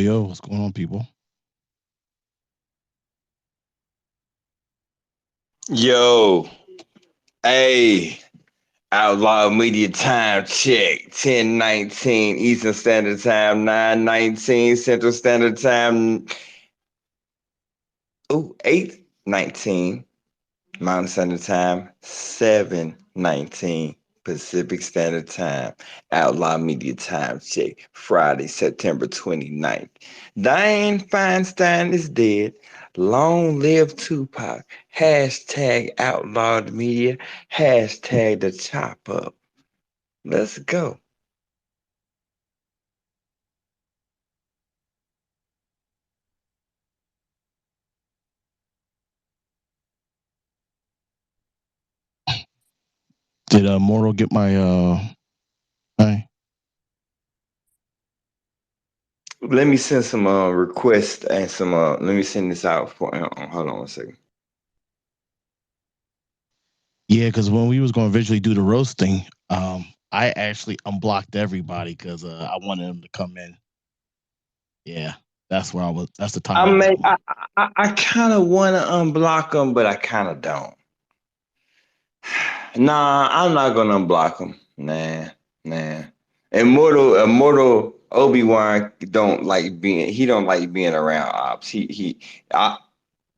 yo, what's going on, people? Yo, hey, Outlaw Media time check. 10:19 Eastern Standard Time, 9:19 Central Standard Time. Oh, 8:19 Mountain Standard Time, 7:19 Pacific Standard Time. Outlaw Media time check. Friday, September 29th. Dianne Feinstein is dead. Long live Tupac. Hashtag outlawed media. Hashtag the chop up. Let's go. Did Mortal get my Hey. Let me send some requests and some let me send this out for hold on 1 second. Yeah, because when we was going to visually do the roasting, I actually unblocked everybody because I wanted them to come in. Yeah, that's where I was. That's the time I I was may on. I kind of want to unblock them, but I kind of don't. Nah, I'm not gonna unblock them. Nah. Immortal Obi-Wan don't like being around ops. I,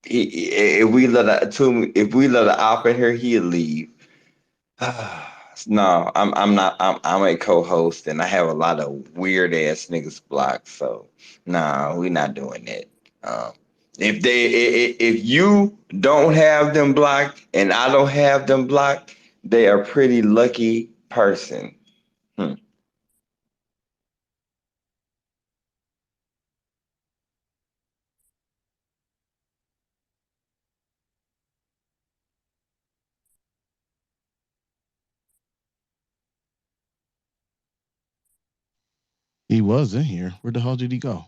if we let a op in here, he'll leave. No, I'm not. I'm a co-host, and I have a lot of weird ass niggas blocked. So, nah, we not doing that. Um, if you don't have them blocked and I don't have them blocked, they are pretty lucky person. Hmm. He was in here. Where the hell did he go?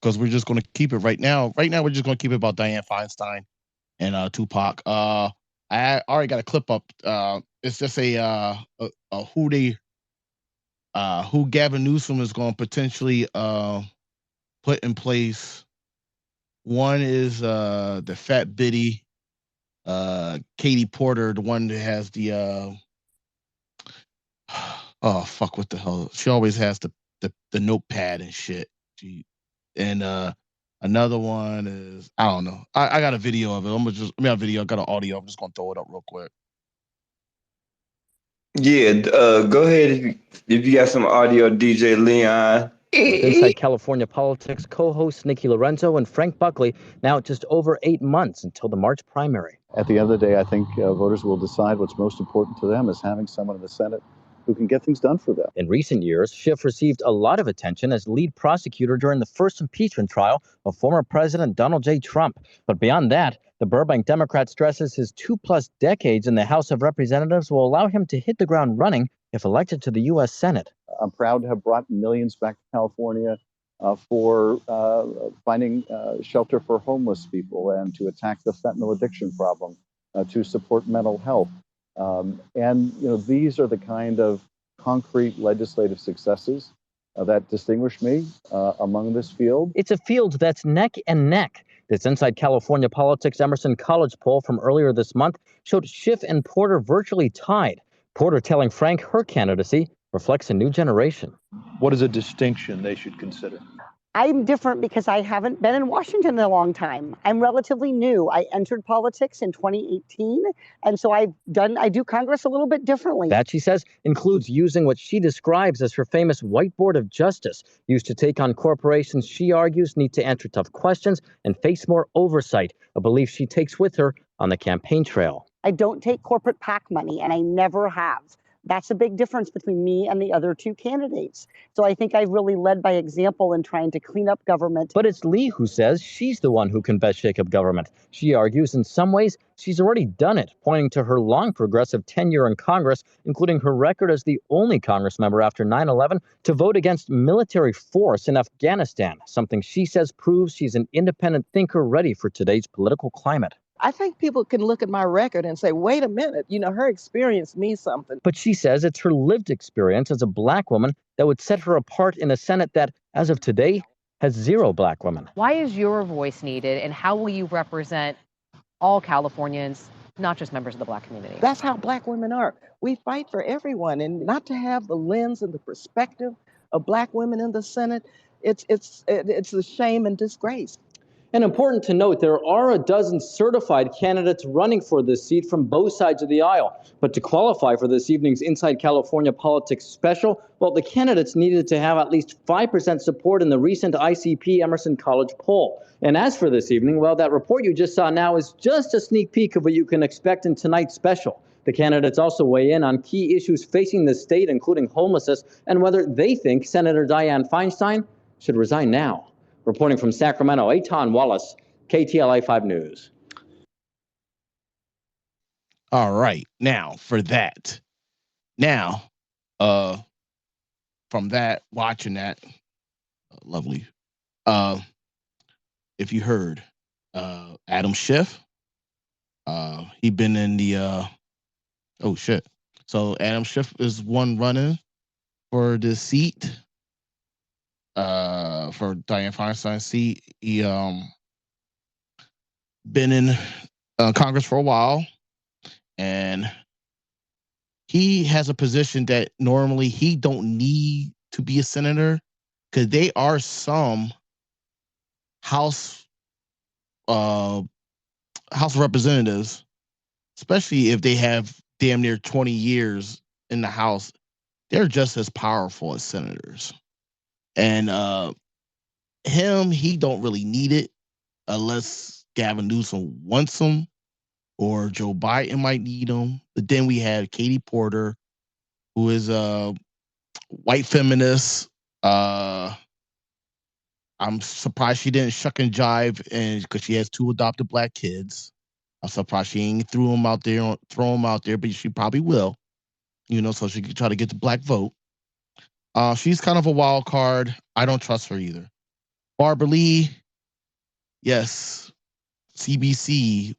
Because we're just going to keep it right now. Right now, we're just going to keep it about Dianne Feinstein and Tupac. I already got a clip up. It's just a who Gavin Newsom is going to potentially put in place. One is the Fat Biddy, Katie Porter, the one that has the oh fuck, what the hell? She always has the notepad and shit. And another one is I don't know. I got a video of it. I mean a video. I got an audio. I'm just gonna throw it up real quick. Yeah, go ahead if you got some audio, DJ Leon. With Inside California Politics co-hosts Nikki Lorenzo and Frank Buckley, now just over 8 months until the March primary. At the end of the day, I think voters will decide what's most important to them is having someone in the Senate who can get things done for them. In recent years, Schiff received a lot of attention as lead prosecutor during the first impeachment trial of former President Donald J. Trump. But beyond that, the Burbank Democrat stresses his 2+ decades in the House of Representatives will allow him to hit the ground running if elected to the U.S. Senate. I'm proud to have brought millions back to California for finding shelter for homeless people and to attack the fentanyl addiction problem, to support mental health. And these are the kind of concrete legislative successes that distinguish me among this field. It's a field that's neck and neck. This Inside California Politics Emerson College poll from earlier this month showed Schiff and Porter virtually tied. Porter telling Frank her candidacy reflects a new generation. What is a distinction they should consider? I'm different because I haven't been in Washington in a long time. I'm relatively new. I entered politics in 2018, and so I do Congress a little bit differently. That, she says, includes using what she describes as her famous whiteboard of justice, used to take on corporations she argues need to answer tough questions and face more oversight, a belief she takes with her on the campaign trail. I don't take corporate PAC money, and I never have. That's a big difference between me and the other two candidates. So I think I've really led by example in trying to clean up government. But it's Lee who says she's the one who can best shake up government. She argues in some ways she's already done it, pointing to her long progressive tenure in Congress, including her record as the only Congress member after 9/11 to vote against military force in Afghanistan, something she says proves she's an independent thinker ready for today's political climate. I think people can look at my record and say, wait a minute, her experience means something. But she says it's her lived experience as a black woman that would set her apart in a Senate that, as of today, has 0 black women. Why is your voice needed, and how will you represent all Californians, not just members of the black community? That's how black women are. We fight for everyone, and not to have the lens and the perspective of black women in the Senate, it's a shame and disgrace. And important to note, there are a dozen certified candidates running for this seat from both sides of the aisle. But to qualify for this evening's Inside California Politics special, well, the candidates needed to have at least 5% support in the recent ICP Emerson College poll. And as for this evening, well, that report you just saw now is just a sneak peek of what you can expect in tonight's special. The candidates also weigh in on key issues facing the state, including homelessness, and whether they think Senator Dianne Feinstein should resign now. Reporting from Sacramento, Eitan Wallace, KTLA 5 News. All right. Now for that. Now, from that, watching that, lovely. If you heard, Adam Schiff, he been in the, oh shit. So Adam Schiff is one running for the seat. For Dianne Feinstein's seat. He been in Congress for a while, and he has a position that normally he don't need to be a senator, because they are some House representatives, especially if they have damn near 20 years in the House, they're just as powerful as senators. And he don't really need it unless Gavin Newsom wants him, or Joe Biden might need him. But then we have Katie Porter, who is a white feminist. I'm surprised she didn't shuck and jive, and because she has 2 adopted black kids. I'm surprised she ain't throw them out there, but she probably will, so she can try to get the black vote. She's kind of a wild card. I don't trust her either. Barbara Lee, yes, CBC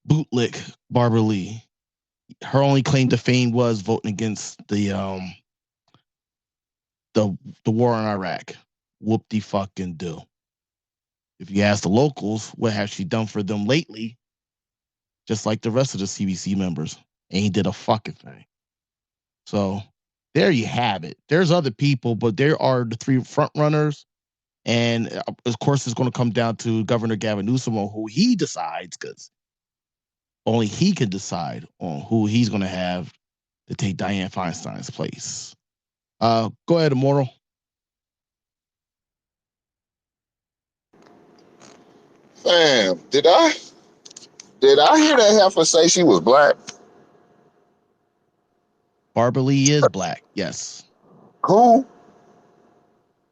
bootlick Barbara Lee. Her only claim to fame was voting against the war in Iraq. Whoop-de-fucking do. If you ask the locals, what has she done for them lately? Just like the rest of the CBC members, ain't did a fucking thing. So there you have it. There's other people, but there are the 3 front runners. And of course, it's going to come down to Governor Gavin Newsom on who he decides, because only he can decide on who he's going to have to take Dianne Feinstein's place. Go ahead, Immortal. Fam, did I hear that heifer say she was black? Barbara Lee is black, yes. Who?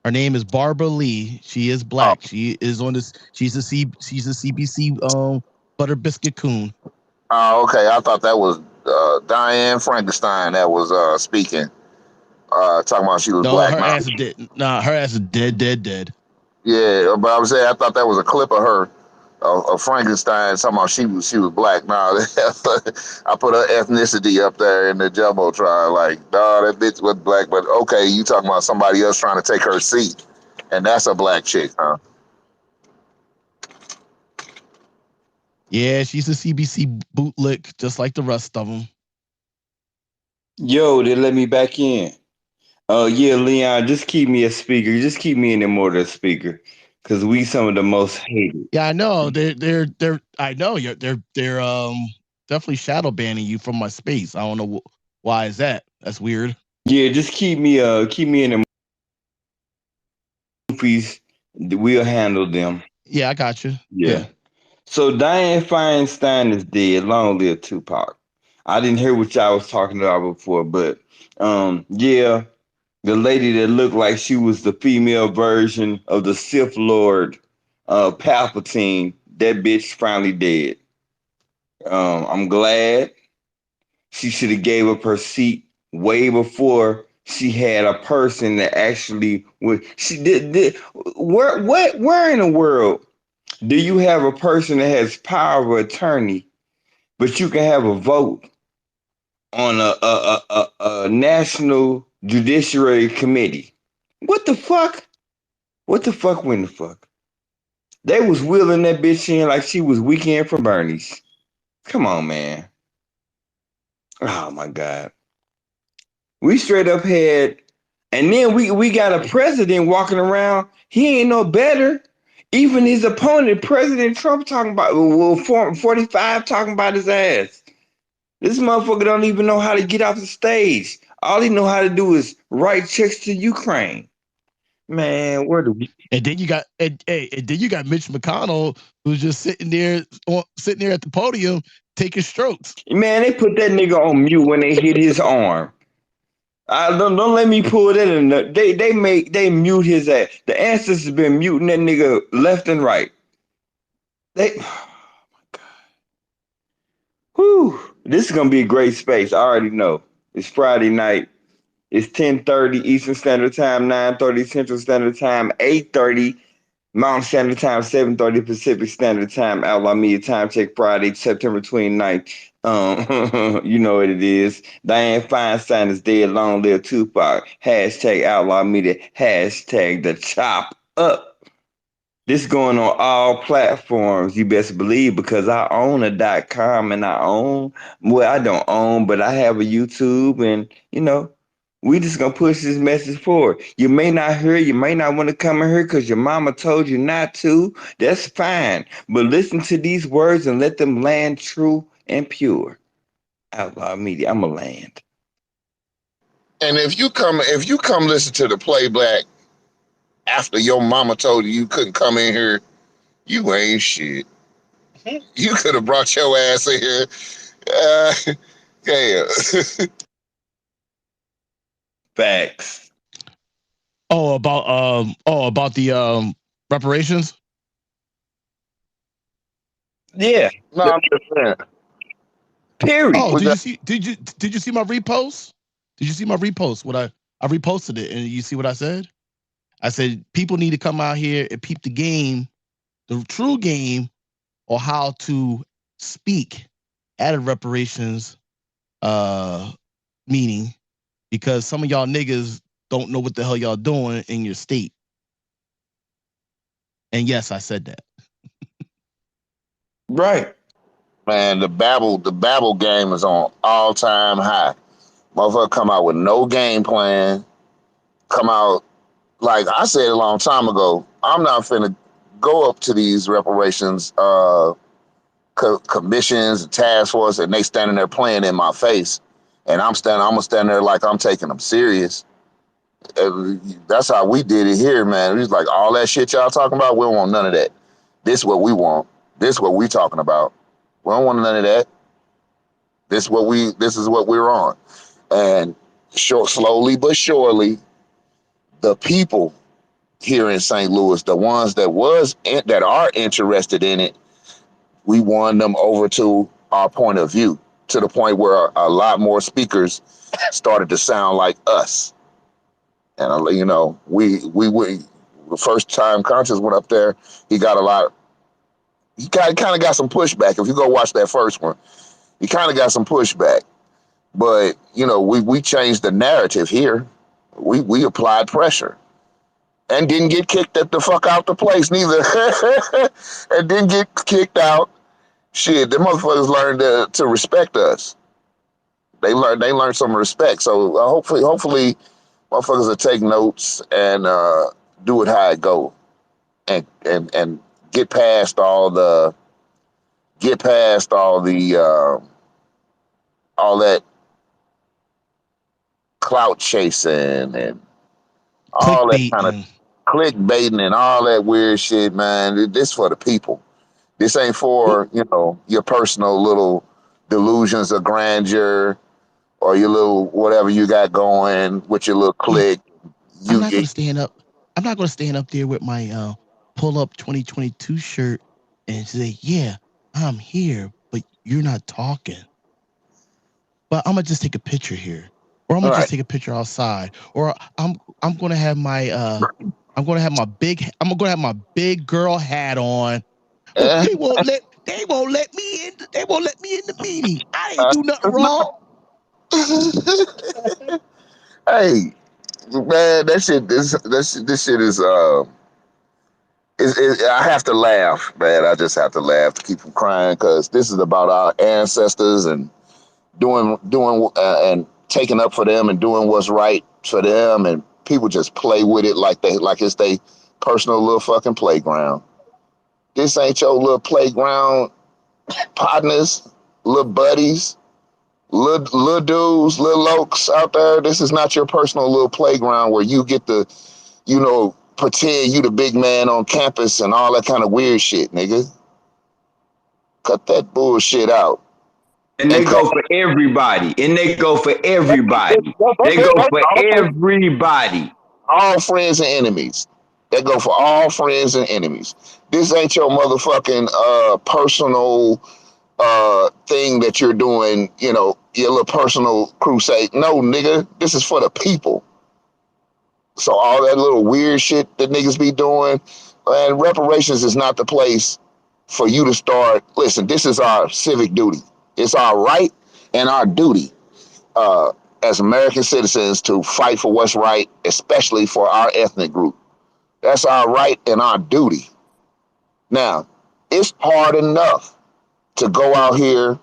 Her name is Barbara Lee. She is black. She is on this. She's a CBC butter biscuit coon. Oh, okay. I thought that was Dianne Frankenstein that was speaking. Talking about she was black. Her ass is dead. Nah, her ass is dead. Yeah, but I was saying I thought that was a clip of her, of Frankenstein talking about she was black. Nah, I put her ethnicity up there in the jumbotron. Like, nah, that bitch was black. But okay, you talking about somebody else trying to take her seat, and that's a black chick, huh? Yeah, she's a CBC bootlick, just like the rest of them. Yo, they let me back in. Yeah, Leon, just keep me a speaker. Just keep me in the more of a speaker, because we some of the most hated. Yeah, I know. They're I know they're definitely shadow banning you from my space. I don't know why is that. That's weird. Yeah, just keep me in the piece. We'll handle them. Yeah, I got you. Yeah. So Dianne Feinstein is dead. Long live Tupac. I didn't hear what y'all was talking about before, but yeah, the lady that looked like she was the female version of the Sith Lord Palpatine, that bitch finally dead. I'm glad. She should have gave up her seat way before she had a person that actually would. She did. Where in the world Do you have a person that has power of attorney, but you can have a vote on a national judiciary committee? What the fuck? What the fuck? When the fuck? They was wheeling that bitch in like she was Weekend for Bernie's. Come on, man. Oh my God. We straight up had, and then we got a president walking around. He ain't no better. Even his opponent, President Trump, talking about 45 talking about his ass. This motherfucker don't even know how to get off the stage. All he know how to do is write checks to Ukraine. Man, where do we? And then you got and then you got Mitch McConnell who's just sitting there at the podium taking strokes. Man, they put that nigga on mute when they hit his arm. Don't let me pull that in. They mute his ass. The ancestors have been muting that nigga left and right. They, oh my God. Whew. This is gonna be a great space. I already know. It's Friday night. It's 10:30 Eastern Standard Time, 9:30 Central Standard Time, 8:30 Mountain Standard Time, 7:30 Pacific Standard Time. Outlaw Media Time Check Friday, September 29th. You know what it is. Dianne Feinstein is dead. Long live Tupac. Hashtag Outlaw Media. Hashtag the chop up. This going on all platforms, you best believe, because I own a .com and I don't own, but I have a YouTube, and we just gonna push this message forward. You may not hear, you may not want to come in here because your mama told you not to. That's fine. But listen to these words and let them land true and pure. Outlaw Media, I'm a land. And if you come listen to the playback after your mama told you couldn't come in here, you ain't shit. You could have brought your ass in here. Yeah. Facts. About the reparations. Yeah. No, I'm just saying. Period. Oh, did you see my repost? Did you see my repost? What I reposted it, and you see what I said? I said people need to come out here and peep the game, the true game, or how to speak at a reparations meeting, because some of y'all niggas don't know what the hell y'all doing in your state. And yes, I said that. Right. Man, the babble game is on all time high. Motherfucker come out with no game plan. Come out like I said a long time ago. I'm not finna go up to these reparations commissions and task force, and they standing there playing in my face, and I'm gonna stand there like I'm taking them serious. That's how we did it here, man. It was like all that shit y'all talking about. We don't want none of that. This is what we want. This is what we talking about. We don't want none of that. This is what we're on. And slowly but surely, the people here in St. Louis, the ones that are interested in it, we won them over to our point of view, to the point where a lot more speakers started to sound like us. And we the first time Conscious went up there, he kind of got some pushback. If you go watch that first one, he kind of got some pushback. But we changed the narrative here. We applied pressure and didn't get kicked the fuck out the place neither. And didn't get kicked out. Shit, the motherfuckers learned to respect us. They learned some respect. So hopefully, motherfuckers will take notes and do it how it go, and get past all the all that clout chasing and all that kind of clickbaiting and all that weird shit, man. This for the people. This ain't for your personal little delusions of grandeur or your little whatever you got going with your little clique. I'm not gonna stand up. I'm not gonna stand up there with my pull up 2022 shirt and say, "Yeah, I'm here," but you're not talking. But I'm gonna just take a picture here, or I'm gonna just take a picture outside, or I'm gonna have my I'm gonna have my big girl hat on, Look, Eh? they won't let me in. They won't let me in the meeting. I ain't do nothing wrong. Hey, man, this shit is I have to laugh, man. I just have to laugh to keep from crying because this is about our ancestors and doing and taking up for them and doing what's right for them, and people just play with it like it's they personal little fucking playground. This ain't your little playground partners, little buddies, little dudes, little lokes out there. This is not your personal little playground where you get to, pretend you the big man on campus and all that kind of weird shit, nigga. Cut that bullshit out. And they go for everybody. And they go for everybody. They go for everybody. All friends and enemies. They go for all friends and enemies. This ain't your motherfucking personal thing that you're doing, your little personal crusade. No, nigga, this is for the people. So all that little weird shit that niggas be doing, and reparations is not the place for you to start. Listen, this is our civic duty. It's our right and our duty as American citizens to fight for what's right, especially for our ethnic group. That's our right and our duty. Now, it's hard enough to go out here.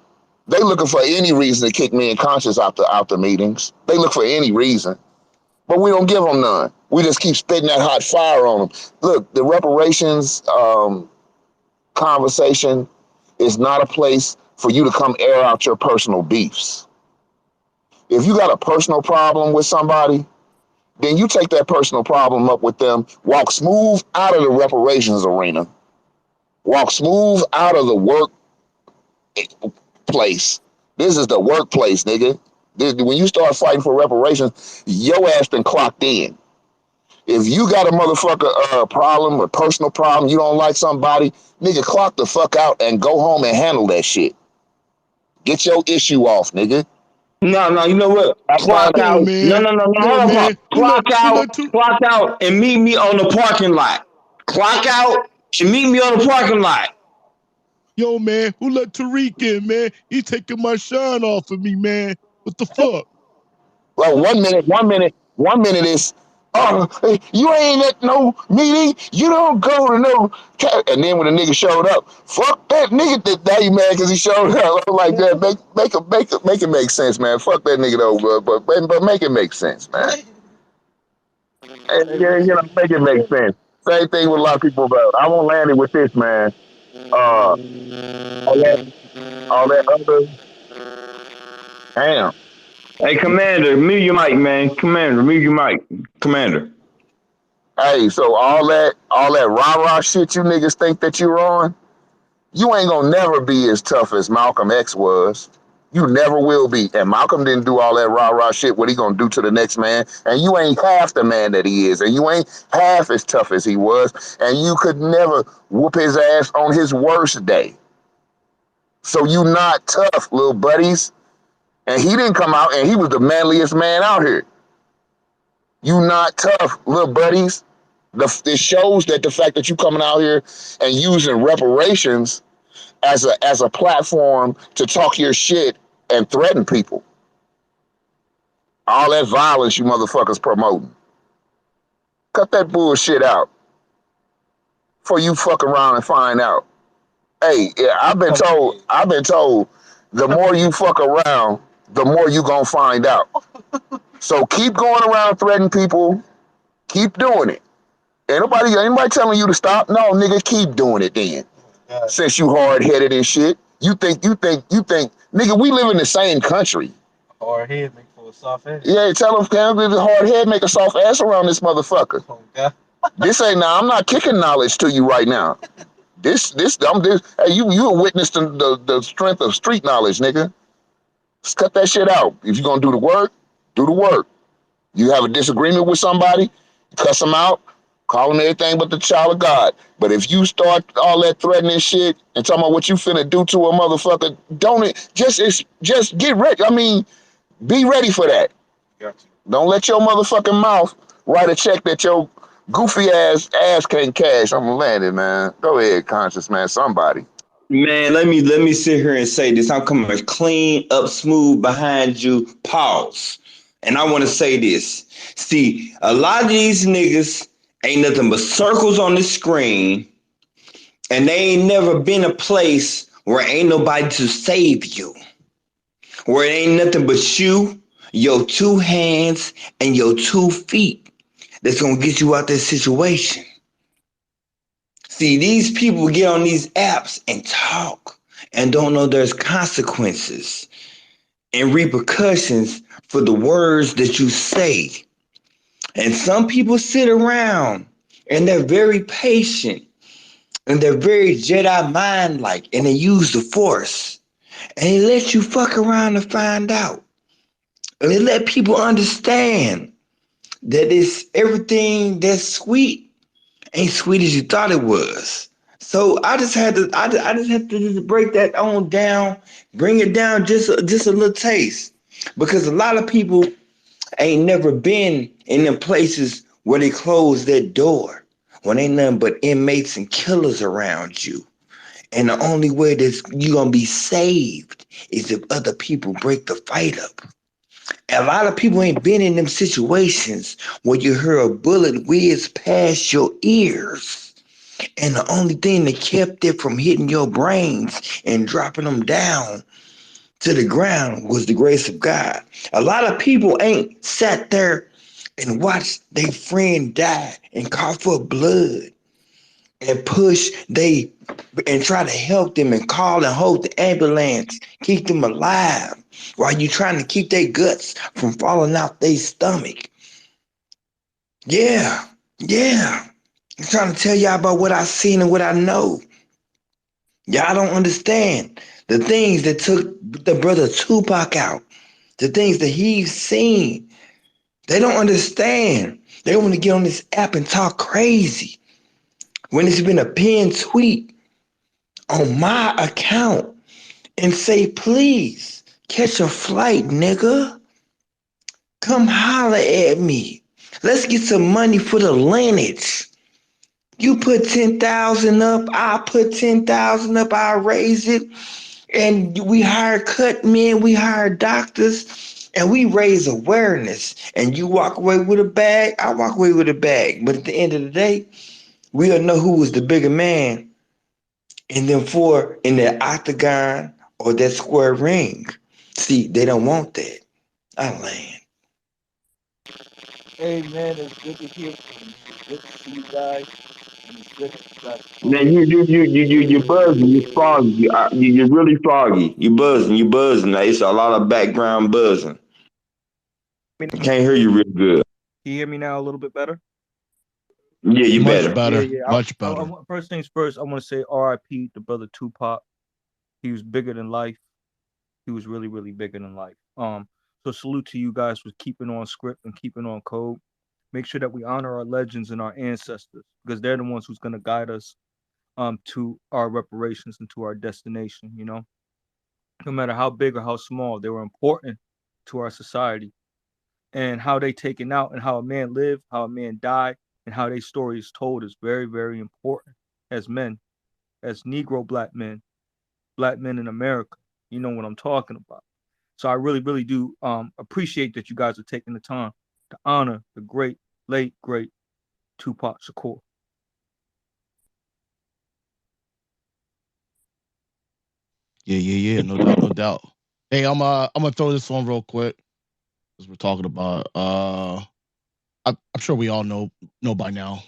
They looking for any reason to kick me and Conscious out the meetings. They look for any reason, but we don't give them none. We just keep spitting that hot fire on them. Look, the reparations conversation is not a place for you to come air out your personal beefs. If you got a personal problem with somebody, then you take that personal problem up with them, walk smooth out of the reparations arena, walk smooth out of the workplace. This is the workplace, nigga. When you start fighting for reparations, your ass been clocked in. If you got a motherfucker problem, a personal problem, you don't like somebody, nigga, clock the fuck out and go home and handle that shit. Get your issue off, nigga. No, you know what? Clock Yo, out. No, man. no, no, no. Yo, Hold on. man. Who let to? Clock out, and meet me on the parking lot. Clock out and meet me on the parking lot. Yo, man. Who let Tariq in, man? He taking my shine off of me, man. What the fuck? Well, one minute is, oh, you ain't at no meeting. You don't go to no. And then when the nigga showed up, fuck that nigga. That you mad because he showed up. I'm like that. Make it make sense, man. Fuck that nigga though, but make it make sense, man. And, make it make sense. Same thing with a lot of people about. I won't land it with this, man. All that other. Damn. Hey, Commander, mute your mic, man. Commander, mute your mic. Commander. Hey, so all that rah-rah shit you niggas think that you're on, you ain't gonna never be as tough as Malcolm X was. You never will be. And Malcolm didn't do all that rah-rah shit, what he gonna do to the next man. And you ain't half the man that he is. And you ain't half as tough as he was. And you could never whoop his ass on his worst day. So you not tough, little buddies. And he didn't come out and he was the manliest man out here. You not tough, little buddies. It shows that the fact that you coming out here and using reparations as a platform to talk your shit and threaten people. All that violence you motherfuckers promoting. Cut that bullshit out before you fuck around and find out. Hey, yeah, I've been told the more you fuck around, the more you gonna find out. So keep going around threatening people. Keep doing it. Anybody telling you to stop? No, nigga, keep doing it then. Since you hard-headed and shit. You think, nigga, we live in the same country. Hard head make for a soft ass. Yeah, tell them, Cam, the hard head make a soft ass around this motherfucker. Oh, God. This ain't now. I'm not kicking knowledge to you right now. Hey, you a witness to the strength of street knowledge, nigga. Just cut that shit out. If you're gonna do the work, do the work. You have a disagreement with somebody, cuss them out, call them everything but the child of God. But if you start all that threatening shit and talking about what you finna do to a motherfucker, just get ready. I mean, be ready for that. Got you. Don't let your motherfucking mouth write a check that your Goofy ass can't cash. I'm gonna land it, man. Go ahead, conscious man. Somebody. Man, let me sit here and say this. I'm coming clean up, smooth behind you. Pause. And I want to say this. See, a lot of these niggas ain't nothing but circles on the screen, and they ain't never been a place where ain't nobody to save you, where it ain't nothing but you, your two hands, and your 2 feet that's gonna get you out that situation. See, these people get on these apps and talk and don't know there's consequences and repercussions for the words that you say. And some people sit around and they're very patient and they're very Jedi mind like and they use the force and they let you fuck around and find out. And they let people understand that it's everything that's sweet ain't sweet as you thought it was. So I just had to, I just had to just break that on down, bring it down just a little taste, because a lot of people ain't never been in them places where they close that door, when ain't nothing but inmates and killers around you. And the only way that you gonna be saved is if other people break the fight up. A lot of people ain't been in them situations where you hear a bullet whiz past your ears. And the only thing that kept it from hitting your brains and dropping them down to the ground was the grace of God. A lot of people ain't sat there and watched their friend die and cough up blood and push they and try to help them and call and hold the ambulance, keep them alive while you trying to keep their guts from falling out their stomach. Yeah, yeah. I'm trying to tell y'all about what I seen and what I know. Y'all don't understand the things that took the brother Tupac out, the things that he's seen. They don't understand. They want to get on this app and talk crazy when it's been a pinned tweet on my account and say, please catch a flight, nigga. Come holler at me. Let's get some money for the lineage. You put 10,000 up, I put 10,000 up, I raise it. And we hire cut men, we hire doctors, and we raise awareness. And you walk away with a bag, I walk away with a bag. But at the end of the day, we'll know who was the bigger man in them four in that octagon or that square ring. See, they don't want that. I land. Hey man, it's good to hear from you. It's good to see you guys, and it's good that you guys are Man, talking. you buzzing, you foggy, you're really foggy. You buzzing. Now, it's a lot of background buzzing. I can't hear you real good. Can you hear me now a little bit better? Yeah, you Much better. Yeah, better. yeah. Much better. First things first, I want to say R.I.P. to brother Tupac. He was bigger than life. He was really, really bigger than life. So salute to you guys for keeping on script and keeping on code. Make sure that we honor our legends and our ancestors, because they're the ones who's gonna guide us to our reparations and to our destination, you know. No matter how big or how small, they were important to our society. And how they taken out and how a man lived, how a man died, and how their story is told is very, very important as men, as Negro black men in America. You know what I'm talking about. So I really, really do appreciate that you guys are taking the time to honor the great, late, great Tupac Shakur. Yeah, yeah, yeah. No doubt, no doubt. Hey, I'm gonna throw this on real quick because we're talking about I'm sure we all know by now.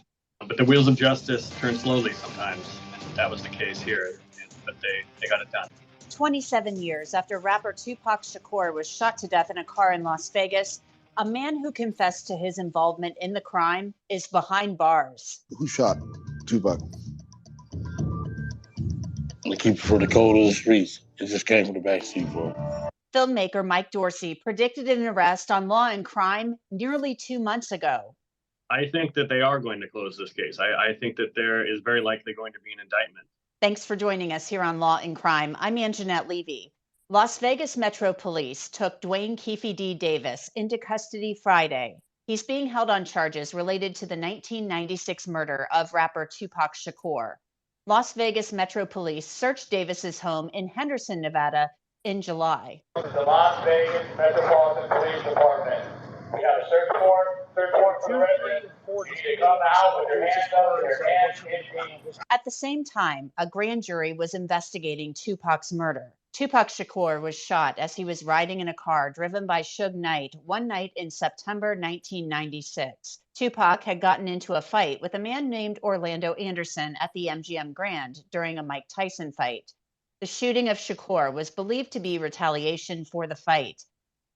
But the wheels of justice turn slowly sometimes, and that was the case here. But they got it done. 27 years after rapper Tupac Shakur was shot to death in a car in Las Vegas, a man who confessed to his involvement in the crime is behind bars. Who shot Tupac? To keep for the code of the streets. It just came from the backseat for him. Filmmaker Mike Dorsey predicted an arrest on Law and Crime nearly 2 months ago. I think that they are going to close this case. I think that there is very likely going to be an indictment. Thanks for joining us here on Law and Crime. I'm Anjanette Levy. Las Vegas Metro Police took Dwayne Keefe D. Davis into custody Friday. He's being held on charges related to the 1996 murder of rapper Tupac Shakur. Las Vegas Metro Police searched Davis's home in Henderson, Nevada in July. The Las Vegas Metropolitan Police Department. We have a search warrant for the resident. You need to come out with your hands up and your hands in. At the same time, a grand jury was investigating Tupac's murder. Tupac Shakur was shot as he was riding in a car driven by Suge Knight one night in September 1996. Tupac had gotten into a fight with a man named Orlando Anderson at the MGM Grand during a Mike Tyson fight. The shooting of Shakur was believed to be retaliation for the fight.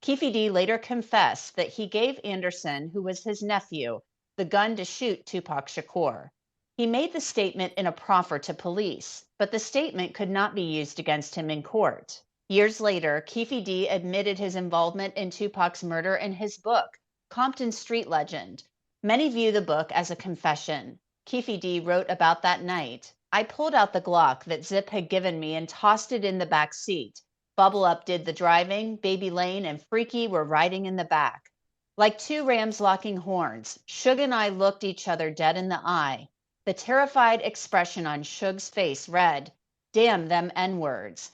Keefe D later confessed that he gave Anderson, who was his nephew, the gun to shoot Tupac Shakur. He made the statement in a proffer to police, but the statement could not be used against him in court. Years later, Keefe D admitted his involvement in Tupac's murder in his book, Compton Street Legend. Many view the book as a confession. Keefe D wrote about that night. I pulled out the Glock that Zip had given me and tossed it in the back seat. Bubble Up did the driving, Baby Lane and Freaky were riding in the back. Like two rams locking horns, Suge and I looked each other dead in the eye. The terrified expression on Suge's face read, "Damn them N-words."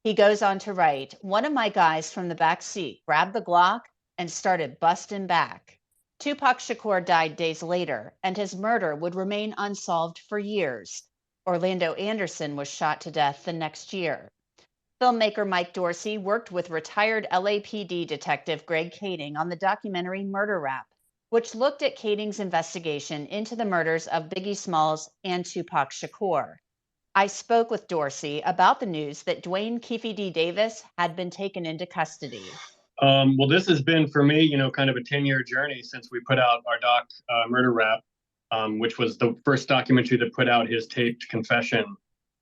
He goes on to write, "One of my guys from the back seat grabbed the Glock and started busting back." Tupac Shakur died days later, and his murder would remain unsolved for years. Orlando Anderson was shot to death the next year. Filmmaker Mike Dorsey worked with retired LAPD detective Greg Kading on the documentary Murder Rap, which looked at Kading's investigation into the murders of Biggie Smalls and Tupac Shakur. I spoke with Dorsey about the news that Dwayne Keefe D. Davis had been taken into custody. Well, this has been for me, kind of a 10-year journey since we put out our doc, Murder Rap, which was the first documentary that put out his taped confession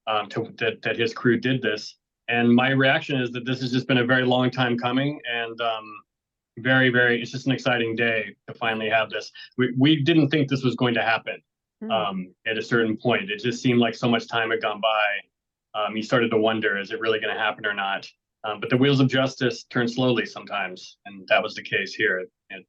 that his crew did this. And my reaction is that this has just been a very long time coming, and very, very, it's just an exciting day to finally have this. We didn't think this was going to happen at a certain point. It just seemed like so much time had gone by. You started to wonder, is it really going to happen or not? But the wheels of justice turn slowly sometimes, and that was the case here.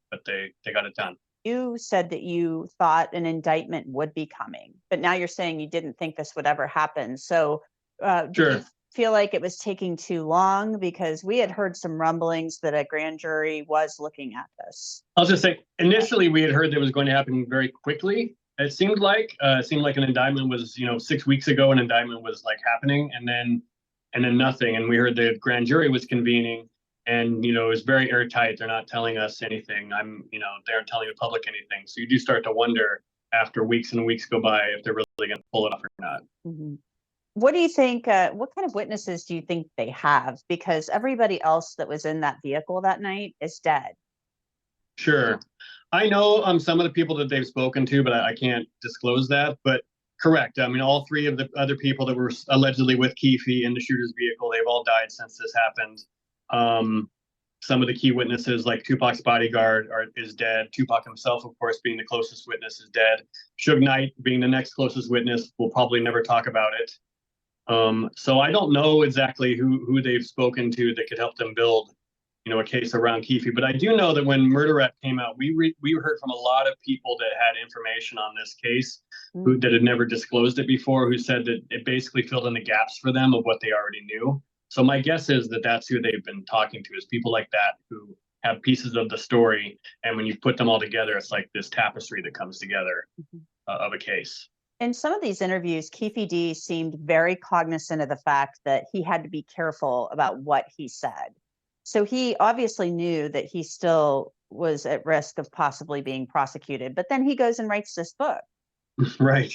But they got it done. You said that you thought an indictment would be coming, but now you're saying you didn't think this would ever happen. So Sure. do you feel like it was taking too long? Because we had heard some rumblings that a grand jury was looking at this. I'll just say, initially we had heard that it was going to happen very quickly. It seemed like an indictment was, 6 weeks ago, an indictment was like happening, and then nothing. And we heard the grand jury was convening, and it was very airtight. They're not telling us anything. They aren't telling the public anything. So you do start to wonder after weeks and weeks go by if they're really going to pull it off or not. Mm-hmm. What do you think? What kind of witnesses do you think they have? Because everybody else that was in that vehicle that night is dead. Sure. I know some of the people that they've spoken to, but I can't disclose that. But correct. I mean, all three of the other people that were allegedly with Keefe in the shooter's vehicle, they've all died since this happened. Some of the key witnesses, like Tupac's bodyguard, is dead. Tupac himself, of course, being the closest witness, is dead. Suge Knight, being the next closest witness, will probably never talk about it. So I don't know exactly who they've spoken to that could help them build, a case around Keefe. But I do know that when Murder Rap came out, we heard from a lot of people that had information on this case that had never disclosed it before, who said that it basically filled in the gaps for them of what they already knew. So my guess is that that's who they've been talking to, is people like that who have pieces of the story. And when you put them all together, it's like this tapestry that comes together of a case. In some of these interviews, Keefe D seemed very cognizant of the fact that he had to be careful about what he said. So he obviously knew that he still was at risk of possibly being prosecuted, but then he goes and writes this book. Right.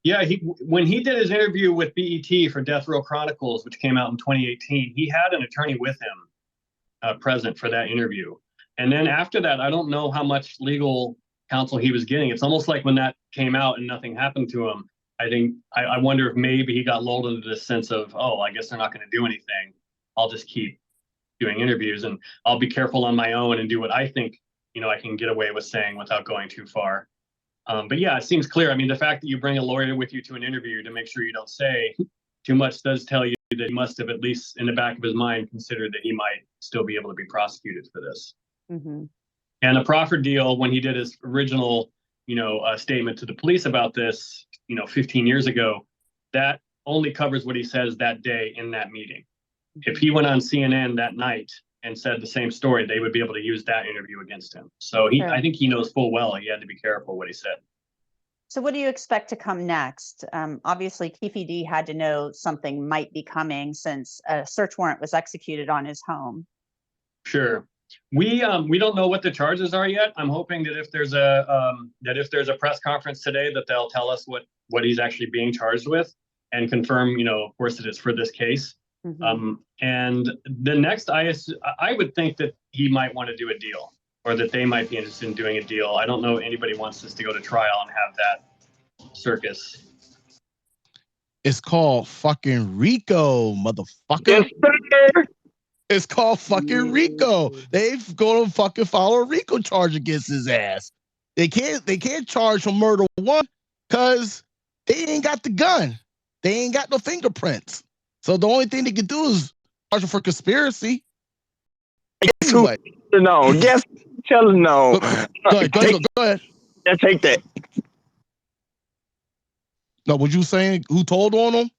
Yeah, when he did his interview with BET for Death Row Chronicles, which came out in 2018, he had an attorney with him present for that interview. And then after that, I don't know how much legal counsel he was getting. It's almost like when that came out and nothing happened to him, I wonder if maybe he got lulled into this sense of, oh, I guess they're not going to do anything. I'll just keep doing interviews and I'll be careful on my own and do what I think, I can get away with saying without going too far. But yeah, it seems clear. I mean, the fact that you bring a lawyer with you to an interview to make sure you don't say too much does tell you that he must have, at least in the back of his mind, considered that he might still be able to be prosecuted for this. Mm-hmm. And the proffered deal, when he did his original, statement to the police about this, 15 years ago, that only covers what he says that day in that meeting. If he went on CNN that night and said the same story, they would be able to use that interview against him. So I think he knows full well he had to be careful what he said. So what do you expect to come next? Obviously, Keefe D had to know something might be coming since a search warrant was executed on his home. Sure. We don't know what the charges are yet. I'm hoping that if there's a press conference today, that they'll tell us what he's actually being charged with and confirm, of course, that it's for this case. Mm-hmm. And the next, I would think that he might want to do a deal, or that they might be interested in doing a deal. I don't know if anybody wants us to go to trial and have that circus. It's called fucking RICO, motherfucker. Yes, sir. It's called fucking RICO. They've gonna fucking file a RICO charge against his ass. They can't charge for murder one because they ain't got the gun. They ain't got no fingerprints. So the only thing they can do is charge him for conspiracy. Guess who? No. Guess tell him no. Go ahead. Yeah, take that. No, what you saying? Who told on him?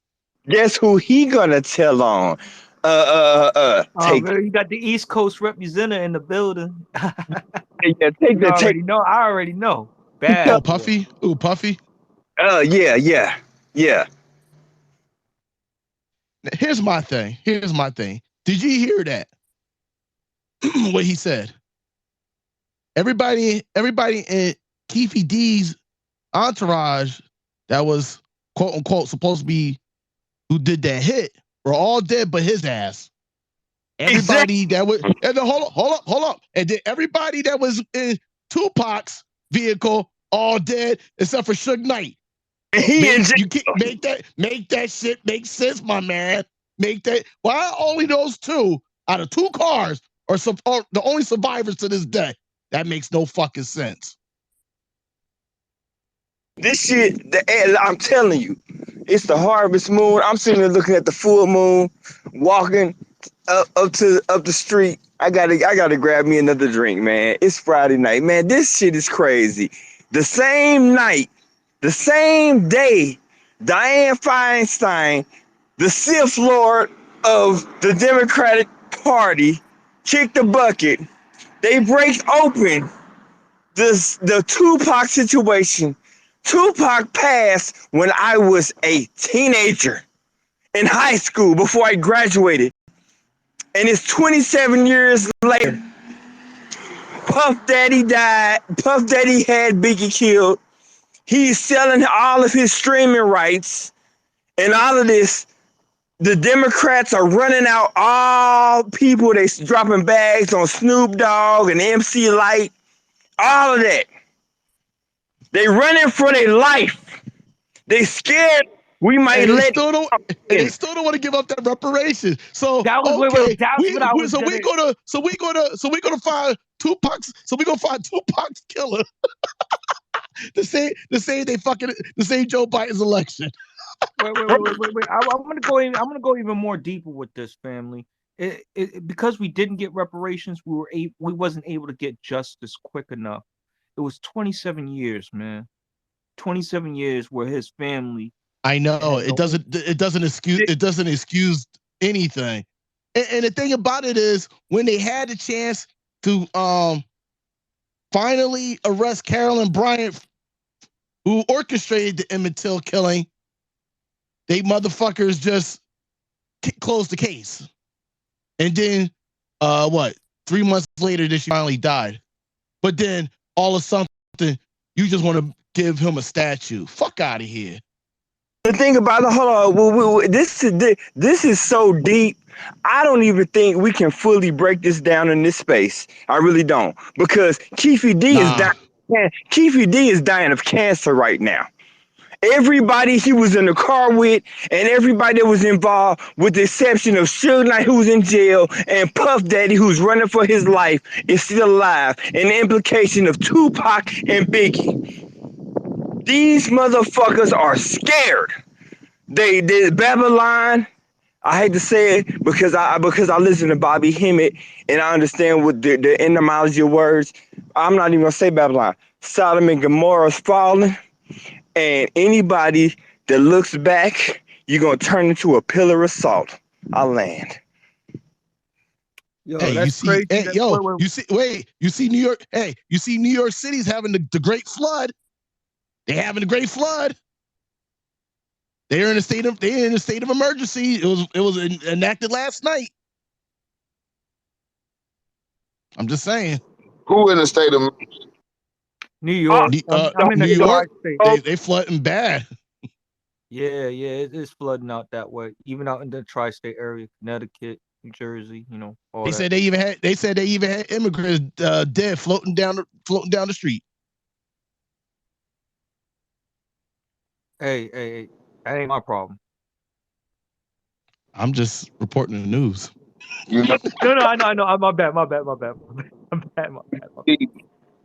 Guess who he gonna tell on? You got the East Coast representative in the building. Yeah, take that. I already know. Bad. Oh, Puffy. Ooh, Puffy. Yeah. Here's my thing. Did you hear that? What he said? Everybody in Keefe D's entourage that was quote unquote supposed to be who did that hit were all dead but his ass. Everybody that was and then hold up. And then everybody that was in Tupac's vehicle all dead except for Suge Knight. You can't make that shit make sense, my man. Why only those two out of two cars are the only survivors to this day? That makes no fucking sense. This shit, I'm telling you, it's the harvest moon. I'm sitting there looking at the full moon, walking up the street. I gotta grab me another drink, man. It's Friday night, man. This shit is crazy. The same night, the same day, Dianne Feinstein, the Sith Lord of the Democratic Party, kicked the bucket. They break open the Tupac situation. Tupac passed when I was a teenager in high school before I graduated. And it's 27 years later. Puff Daddy died. Puff Daddy had Biggie killed. He's selling all of his streaming rights. And all of this, the Democrats are running out all people. They dropping bags on Snoop Dogg and MC Lyte. All of that. They running for their life. They scared we might they still don't want to give up that reparation. So that was we're gonna find Tupac's. So we're gonna find Tupac's killer. the same Joe Biden's election. Wait. I'm gonna go even more deeper with this, family. Because we didn't get reparations, we wasn't able to get justice quick enough. It was 27 years, man. 27 years where his family. I know it doesn't excuse anything. And the thing about it is, when they had the chance to finally arrest Carolyn Bryant, who orchestrated the Emmett Till killing, they motherfuckers just closed the case. And then 3 months later, she finally died. But then all of something, you just want to give him a statue. Fuck out of here. The thing about it, hold on, this is so deep. I don't even think we can fully break this down in this space. I really don't, because Keefe D is dying. Keefe D is dying of cancer right now. Everybody he was in the car with, and everybody that was involved, with the exception of Suge Knight, who's in jail, and Puff Daddy, who's running for his life, is still alive. And the implication of Tupac and Biggie. These motherfuckers are scared. They Babylon. I hate to say it because I listen to Bobby Hemmett and I understand what the etymology of words. I'm not even gonna say Babylon. Sodom and Gomorrah's fallen, and anybody that looks back, you're gonna turn into a pillar of salt. I land. Yo, Hey, you that's see, crazy. hey, That yo, wait, you see New York, hey, you see New York City's having the Great Flood. They having the Great Flood. They're in a state of emergency. It was enacted last night. I'm just saying. Who in the state of New York. I'm in New the York, tri-state. they flooding bad. Yeah, it's flooding out that way. Even out in the tri-state area, Connecticut, New Jersey, all They that. said they even had immigrants dead floating down the street. Hey, that ain't my problem. I'm just reporting the news. you know? No, I know. My bad. My bad.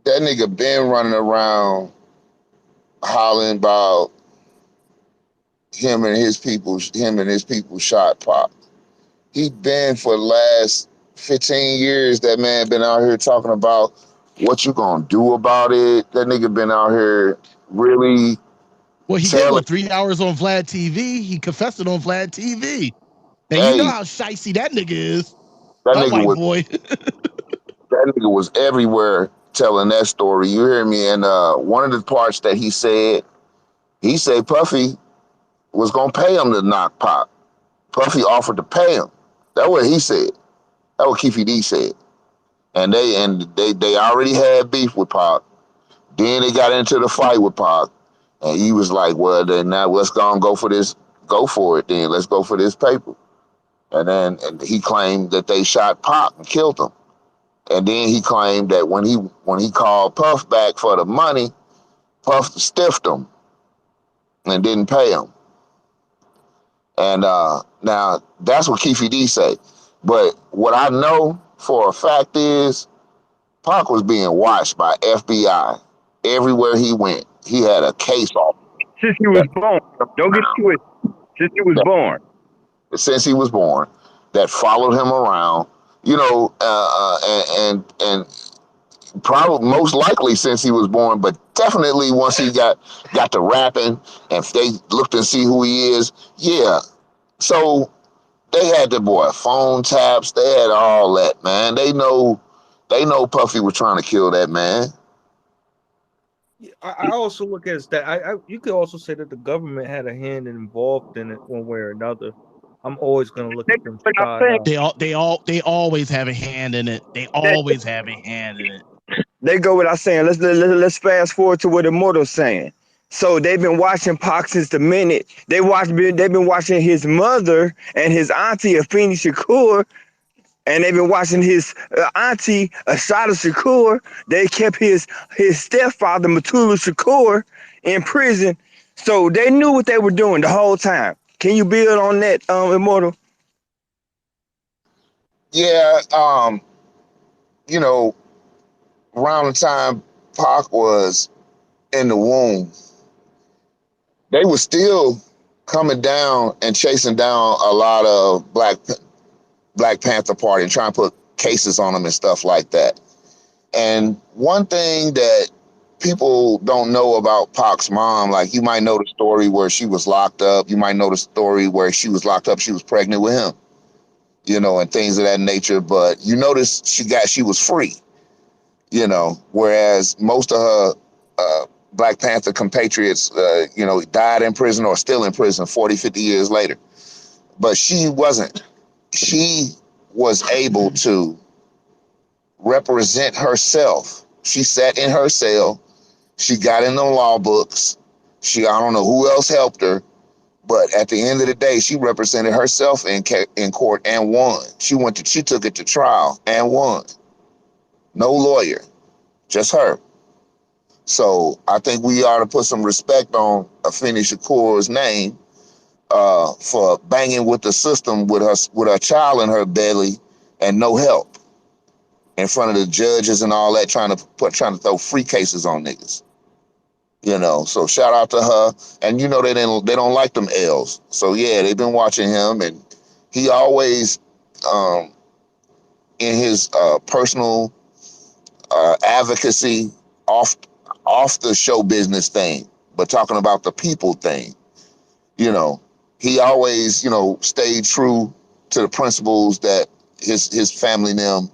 That nigga been running around hollering about him and his people shot Pop. He been for the last 15 years. That man been out here talking about what you gonna do about it. That nigga been out here really. Well, he did 3 hours on Vlad TV. He confessed it on Vlad TV. Now you know Hey, how shicey that nigga is. that That nigga white was boy. that nigga was everywhere telling that story. You hear me? And one of the parts that he said Puffy was gonna pay him to knock Pop. Puffy offered to pay him. That's what he said. That's what Keefy D said. And they already had beef with Pac. Then they got into the fight with Pac, and he was like, "Well, then now let's go for this. Go for it. Then let's go for this paper." And he claimed that they shot Pac and killed him. And then he claimed that when he called Puff back for the money, Puff stiffed him and didn't pay him. And now that's what Keefy D say. But what I know for a fact is Pac was being watched by FBI everywhere he went. He had a case off Since he was born, don't get twisted. Since he was born. since he was born that followed him around, you know, and probably most likely since he was born, but definitely once he got to rapping and they looked and see who he is, yeah. So they had the boy phone taps, they had all that, man. They know Puffy was trying to kill that man. I also look at that. You could also say that the government had a hand involved in it one way or another. I'm always gonna look at them side eye. They always have a hand in it. They always have a hand in it. They go without saying. Let's fast forward to what Immortal's saying. So they've been watching Pac since the minute they've been watching his mother and his auntie Afeni Shakur, and they've been watching his auntie Asada Shakur. They kept his stepfather Matulu Shakur in prison, so they knew what they were doing the whole time. Can you build on that, Immortal? Yeah, you know, around the time Pac was in the womb, they were still coming down and chasing down a lot of Black Panther Party and trying to put cases on them and stuff like that. And one thing that people don't know about Pac's mom, like you might know the story where she was locked up. You might know the story where she was locked up, she was pregnant with him, you know, and things of that nature. But you notice she was free, you know, whereas most of her Black Panther compatriots, you know, died in prison or still in prison 40, 50 years later. But she wasn't. She was able to represent herself. She sat in her cell. She got in the law books. I don't know who else helped her, but at the end of the day, she represented herself in court and won. She took it to trial and won. No lawyer, just her. So I think we ought to put some respect on Afeni Shakur's name for banging with the system with her child in her belly and no help in front of the judges and all that, trying to throw free cases on niggas. You know, so shout out to her. And you know they don't like them L's. So yeah, they've been watching him, and he always, in his personal advocacy, off the show business thing, but talking about the people thing, you know, he always, stayed true to the principles that his family and them,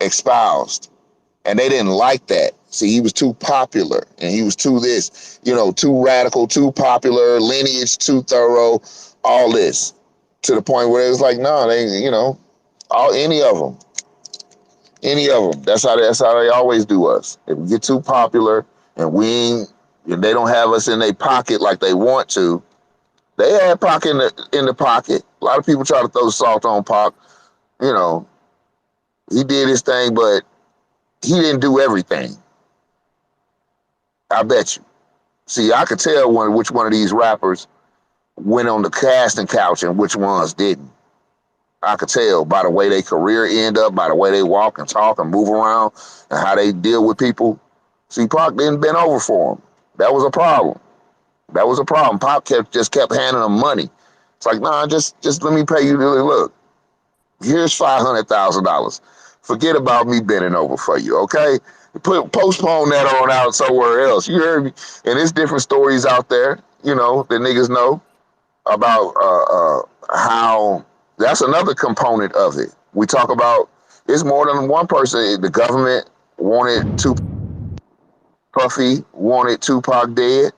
espoused. And they didn't like that. See, he was too popular and he was too this, too radical, too popular, lineage too thorough, all this, to the point where it was like, no, they, any of them. That's how they always do us. If we get too popular and and they don't have us in their pocket like they want to, they had Pac in the pocket. A lot of people try to throw salt on Pac. You know, he did his thing, but he didn't do everything. I bet you. See, I could tell which one of these rappers went on the casting couch and which ones didn't. I could tell by the way their career end up, by the way they walk and talk and move around, and how they deal with people. See, Pac didn't bend over for him. That was a problem. Pac just kept handing them money. It's like, nah, just let me pay you. Look, here's $500,000. Forget about me bending over for you, okay? Postpone that on out somewhere else. You heard me? And there's different stories out there, that niggas know about how that's another component of it. We talk about it's more than one person. The government wanted Tupac, Puffy wanted Tupac dead.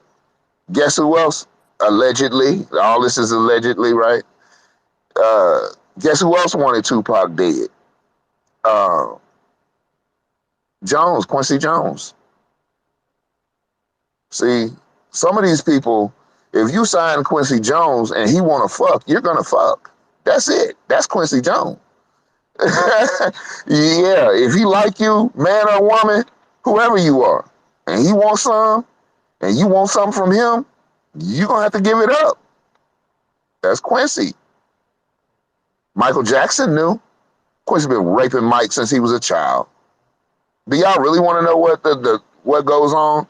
Guess who else? Allegedly, all this is allegedly, right? Guess who else wanted Tupac dead? Uh, Quincy Jones. See, some of these people, if you sign Quincy Jones and he want to fuck, you're gonna fuck. That's it. That's Quincy Jones. Yeah, if he like you, man or woman, whoever you are, and he wants some, and you want something from him, you're gonna have to give it up. That's Quincy. Michael Jackson knew. Quincy been raping Mike since he was a child. Do y'all really want to know what goes on?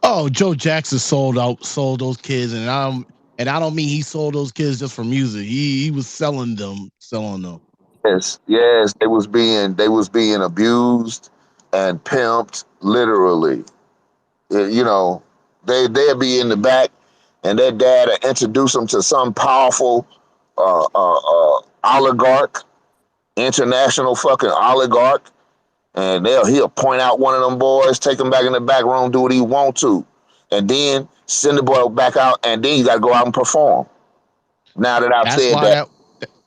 Oh, Joe Jackson sold those kids, and I don't mean he sold those kids just for music. He was selling them. Yes, they was being abused and pimped, literally. They'd be in the back, and their dad would introduce them to some powerful oligarch, international fucking oligarch, and he'll point out one of them boys, take him back in the back room, do what he want to, and then send the boy back out, and then you got to go out and perform. Now that I've said that.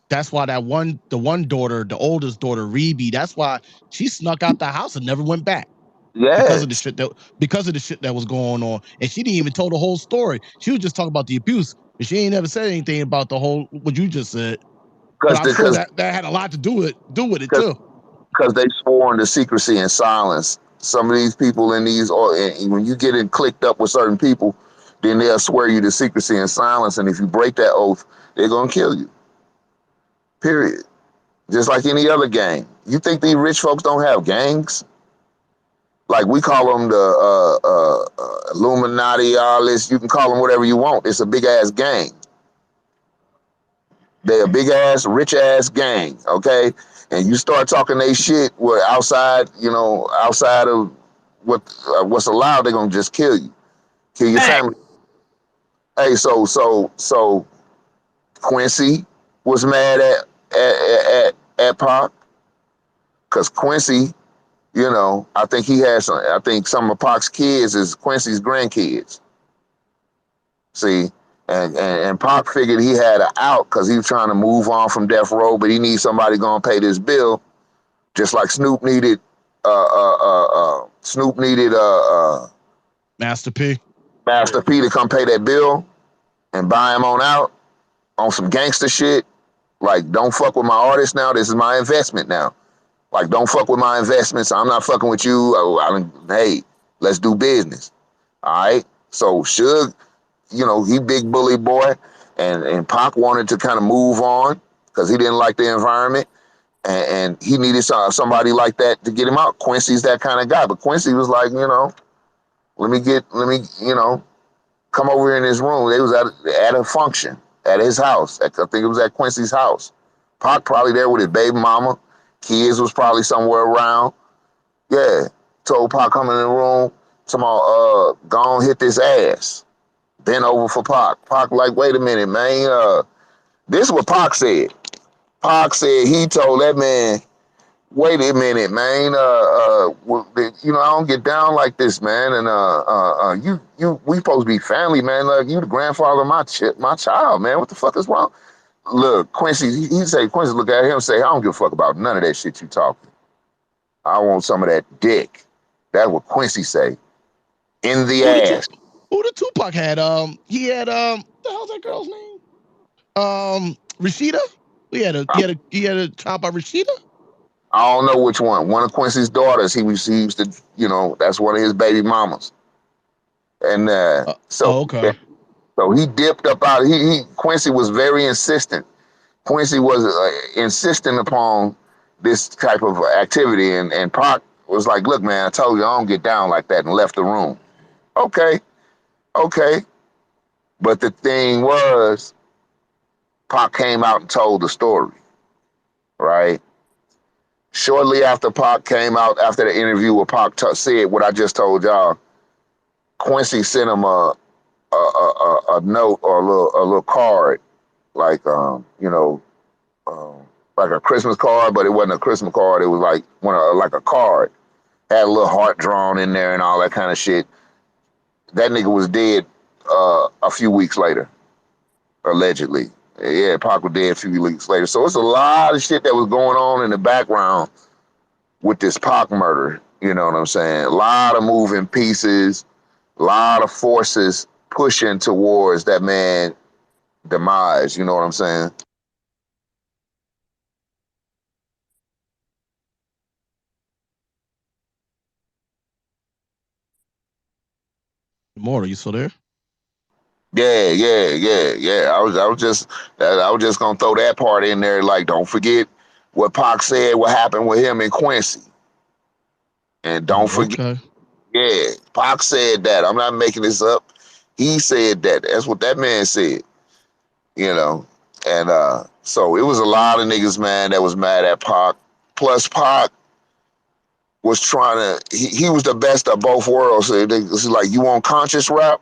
That's why the one daughter, the oldest daughter, Rebe, that's why she snuck out the house and never went back. Yeah. Because of the shit that was going on. And she didn't even tell the whole story. She was just talking about the abuse. And she ain't never said anything about the whole what you just said. But I'm sure that had a lot to do with it too. Because they swore into secrecy and silence. Some of these people in these, when you get clicked up with certain people, then they'll swear you to secrecy and silence. And if you break that oath, they're gonna kill you. Period. Just like any other gang. You think these rich folks don't have gangs? Like we call them the Illuminati, all this. You can call them whatever you want. It's a big ass gang. They're a big ass, rich ass gang. Okay, and you start talking they shit outside of what's allowed, they're gonna just kill you, kill your family. Hey, so Quincy was mad at Pac because Quincy, I think he has some. I think some of Pac's kids is Quincy's grandkids. See, and Pac figured he had an out because he was trying to move on from death row, but he needs somebody gonna pay this bill, just like Snoop needed. Master P to come pay that bill and buy him on out on some gangster shit. Like, don't fuck with my artist now. This is my investment now. Like, don't fuck with my investments. I'm not fucking with you. Hey, let's do business. All right. So Suge, he big bully boy, and Pac wanted to kind of move on because he didn't like the environment, and he needed somebody like that to get him out. Quincy's that kind of guy, but Quincy was like, let me come over here in this room. They was at a function, at his house. I think it was at Quincy's house. Pac probably there with his baby mama. Kids was probably somewhere around. Yeah. Told Pac come in the room, go on hit this ass. Bent over for Pac. Pac like, wait a minute, man. This is what Pac said. Pac said he told that man, wait a minute, man. I don't get down like this, man. And we supposed to be family, man. Like you the grandfather of my child, man. What the fuck is wrong? Look, Quincy, Quincy look at him and say, I don't give a fuck about none of that shit you talking. I want some of that dick. That's what Quincy say. In the ass. Who the Tupac had? He had what the hell's that girl's name? Rashida. He had a child by Rashida. I don't know which one. One of Quincy's daughters. He used to, that's one of his baby mamas. And okay. So he dipped up out. Quincy was very insistent. Quincy was insistent upon this type of activity, and Pac was like, "Look, man, I told you I don't get down like that," and left the room. Okay. But the thing was, Pac came out and told the story, right? Shortly after Pac came out, after the interview where Pac said what I just told y'all, Quincy sent him a note or a little card, like like a Christmas card, but it wasn't a Christmas card. It was like like a card, had a little heart drawn in there and all that kind of shit. That nigga was dead a few weeks later, allegedly. Yeah, Pac was dead a few weeks later. So it's a lot of shit that was going on in the background with this Pac murder. You know what I'm saying? A lot of moving pieces, a lot of forces pushing towards that man demise. You know what I'm saying? Immortal, you still there? Yeah. I was just gonna throw that part in there. Like, don't forget what Pac said. What happened with him and Quincy, and don't forget. Okay. Yeah, Pac said that. I'm not making this up. He said that. That's what that man said. And so it was a lot of niggas, man, that was mad at Pac. Plus, Pac was trying to. He was the best of both worlds. So it's like, you want conscious rap?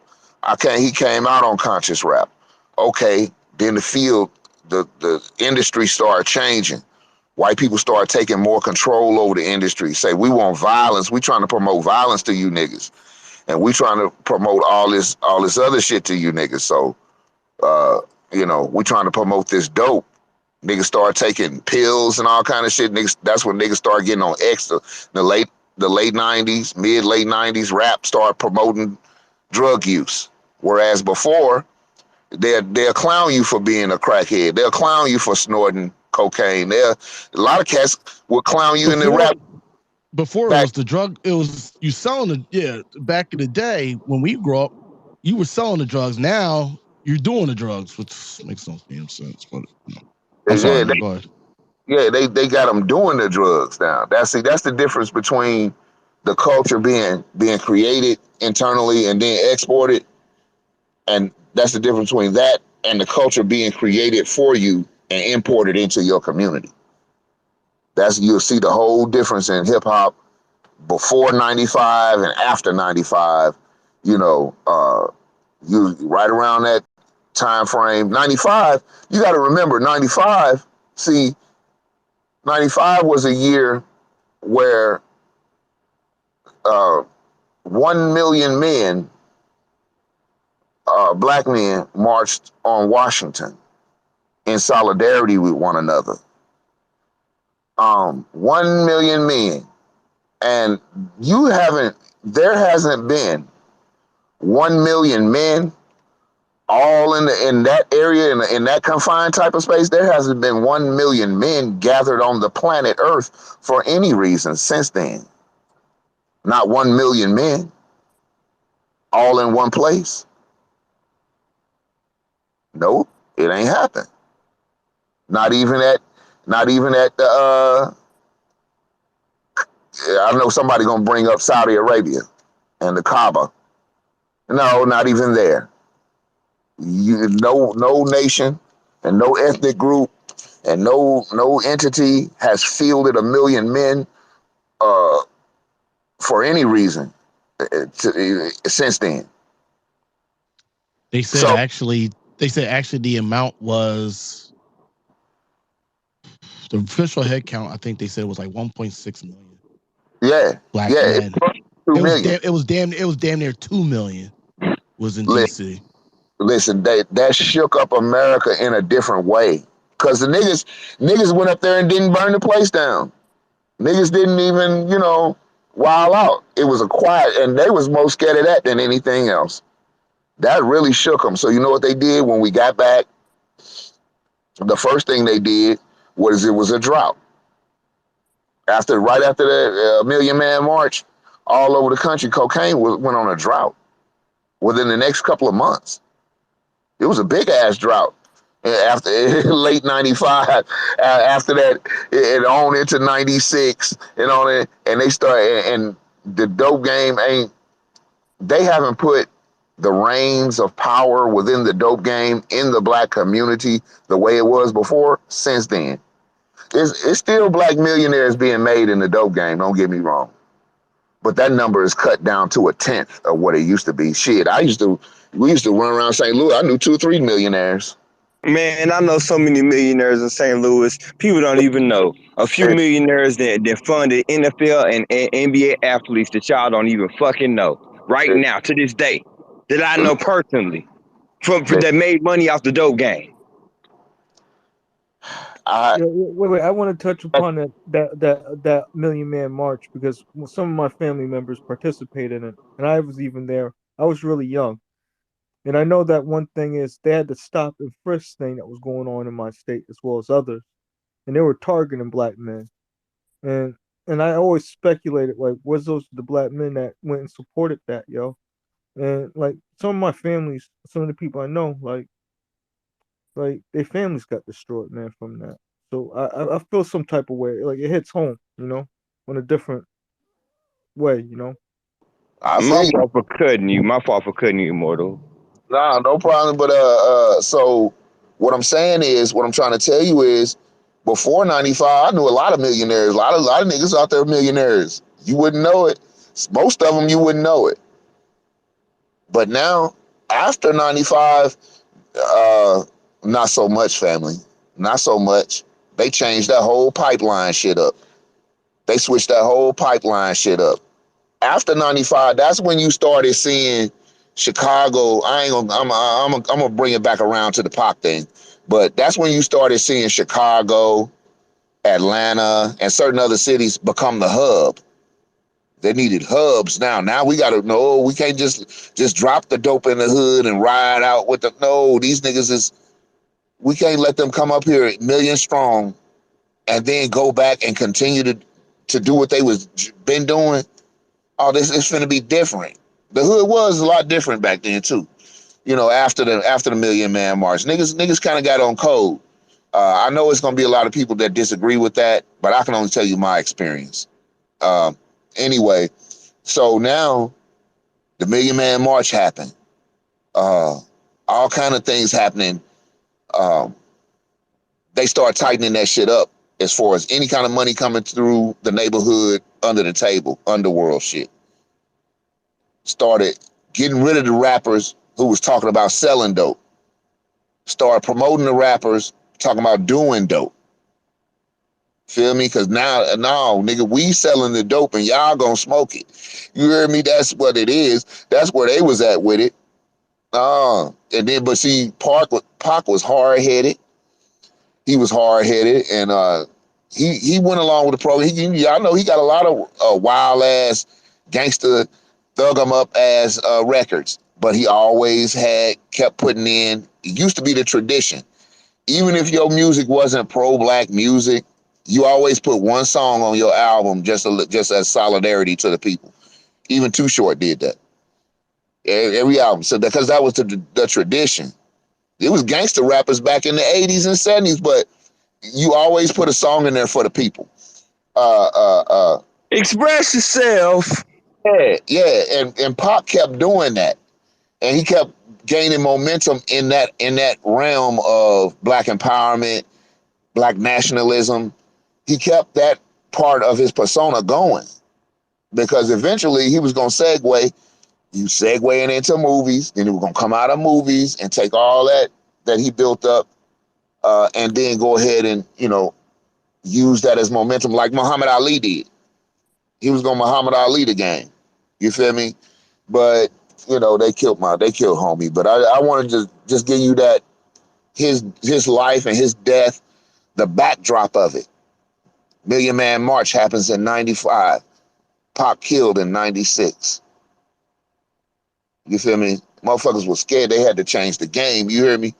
He came out on conscious rap. Okay, then the industry started changing. White people started taking more control over the industry. Say, we want violence. We trying to promote violence to you niggas, and we trying to promote all this other shit to you niggas. So, we trying to promote this dope. Niggas start taking pills and all kind of shit. Niggas, that's when niggas start getting on extra. The late 90s, late 90s, rap started promoting drug use. Whereas before, they'll clown you for being a crackhead. They'll clown you for snorting cocaine. A lot of cats will clown you in the rap. Before it was the drug, it was you selling back in the day when we grew up, you were selling the drugs. Now you're doing the drugs, which makes no damn sense. But I'm sorry, man, go ahead. Yeah, they got them doing the drugs now. That's the difference between the culture being created internally and then exported, and that's the difference between that and the culture being created for you and imported into your community. You'll see the whole difference in hip hop before 95 and after 95. You right around that time frame. 95, you got to remember 95. See, 95 was a year where 1 million men, black men, marched on Washington in solidarity with one another. 1 million men. And there hasn't been 1 million men all in that area, in that confined type of space. There hasn't been 1 million men gathered on the planet Earth for any reason since then. Not 1 million men all in one place. Nope, it ain't happened. Not even at the I know somebody gonna bring up Saudi Arabia and the Kaaba. No, not even there. No nation and no ethnic group and no entity has fielded 1 million men for any reason since then. They So said actually the amount was the official head count. I think they said it was like 1.6 million yeah, black yeah, men. it's 2 million. It was damn near 2 million was in Li- DC. Listen, that shook up America in a different way. Cause the niggas went up there and didn't burn the place down. Niggas didn't even, wild out. It was a quiet, and they was more scared of that than anything else. That really shook them. So you know what they did when we got back? The first thing they did was it was a drought. Right after the Million Man March, all over the country, cocaine went on a drought within the next couple of months. It was a big ass drought. After late '95, after that, it on into '96 and on it, and they started, and the dope game ain't. They haven't put the reins of power within the dope game in the black community the way it was before. Since then, it's still black millionaires being made in the dope game. Don't get me wrong, but that number is cut down to 1/10 of what it used to be. Shit, we used to run around St. Louis. I knew 2 or 3 millionaires. Man, I know so many millionaires in St. Louis. People don't even know. A few And, millionaires that funded NFL and NBA athletes that y'all don't even fucking know. Right and, now, to this day, that I know personally, from and that made money off the dope game. I, Yeah, wait. I want to touch upon that Million Man March because some of my family members participated in it, and I was even there. I was really young, and I know that one thing is they had to stop and frisk thing that was going on in my state as well as others, and they were targeting black men. And and I always speculated like, was those the black men that went and supported that, yo? And like some of my families, some of the people I know, like their families got destroyed, man, from that. So I feel some type of way, like it hits home, on a different way. I My feel you. fault for cutting you. My fault for cutting you, Immortal. Nah, no problem. But so what I'm saying is, what I'm trying to tell you is, before '95, I knew a lot of millionaires. A lot of niggas out there millionaires. You wouldn't know it. Most of them you wouldn't know it. But now, after '95, uh, not so much, family. Not so much. They changed that whole pipeline shit up. They switched that whole pipeline shit up. After '95, that's when you started seeing Chicago. I ain't gonna. I'm gonna bring it back around to the Pac thing, but that's when you started seeing Chicago, Atlanta, and certain other cities become the hub. They needed hubs now. Now we gotta know we can't just drop the dope in the hood and ride out with the no. These niggas is we can't let them come up here 1 million strong and then go back and continue to do what they was been doing. Oh, this is going to be different. The hood was a lot different back then too. After the Million Man March, niggas kind of got on code. I know it's going to be a lot of people that disagree with that, but I can only tell you my experience. Um, anyway, so now the Million Man March happened. All kind of things happening. Um, they start tightening that shit up as far as any kind of money coming through the neighborhood under the table, underworld shit. Started getting rid of the rappers who was talking about selling dope. Started promoting the rappers talking about doing dope. Feel me? Because now, nigga, we selling the dope and y'all gonna smoke it. You hear me? That's what it is. That's where they was at with it. And then, but see, Pac was hard headed. He was hard headed, and he went along with the program. Y'all know he got a lot of wild ass gangster thug 'em up ass records, but he always kept putting in. It used to be the tradition. Even if your music wasn't pro black music, you always put one song on your album just as solidarity to the people. Even Too Short did that. Every album, so because that was the tradition. It was gangster rappers back in the '80s and '70s, but you always put a song in there for the people. Express yourself. Yeah, and Pop kept doing that, and he kept gaining momentum in that realm of black empowerment, black nationalism. He kept that part of his persona going because eventually he was going to segueing into movies. Then he was going to come out of movies and take all that he built up and then go ahead and, use that as momentum like Muhammad Ali did. He was going to Muhammad Ali the game. You feel me? But, they killed homie. But I wanted to just give you that his life and his death, the backdrop of it. Million Man March happens in 95. Pac killed in 96. You feel me? Motherfuckers were scared. They had to change the game. You hear me?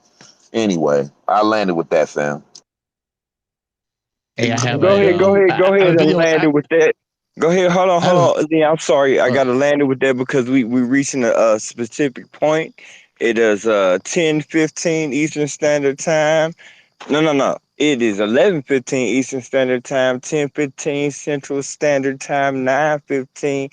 Anyway, I landed with that, fam. Hey, I have Go ahead a and video. land it with that. Go ahead, hold on. Lee, I'm sorry, I gotta land it with that because we reaching a specific point. It is 10:15 Eastern Standard Time. No. It is 11:15 Eastern Standard Time, 10:15 Central Standard Time, 9:15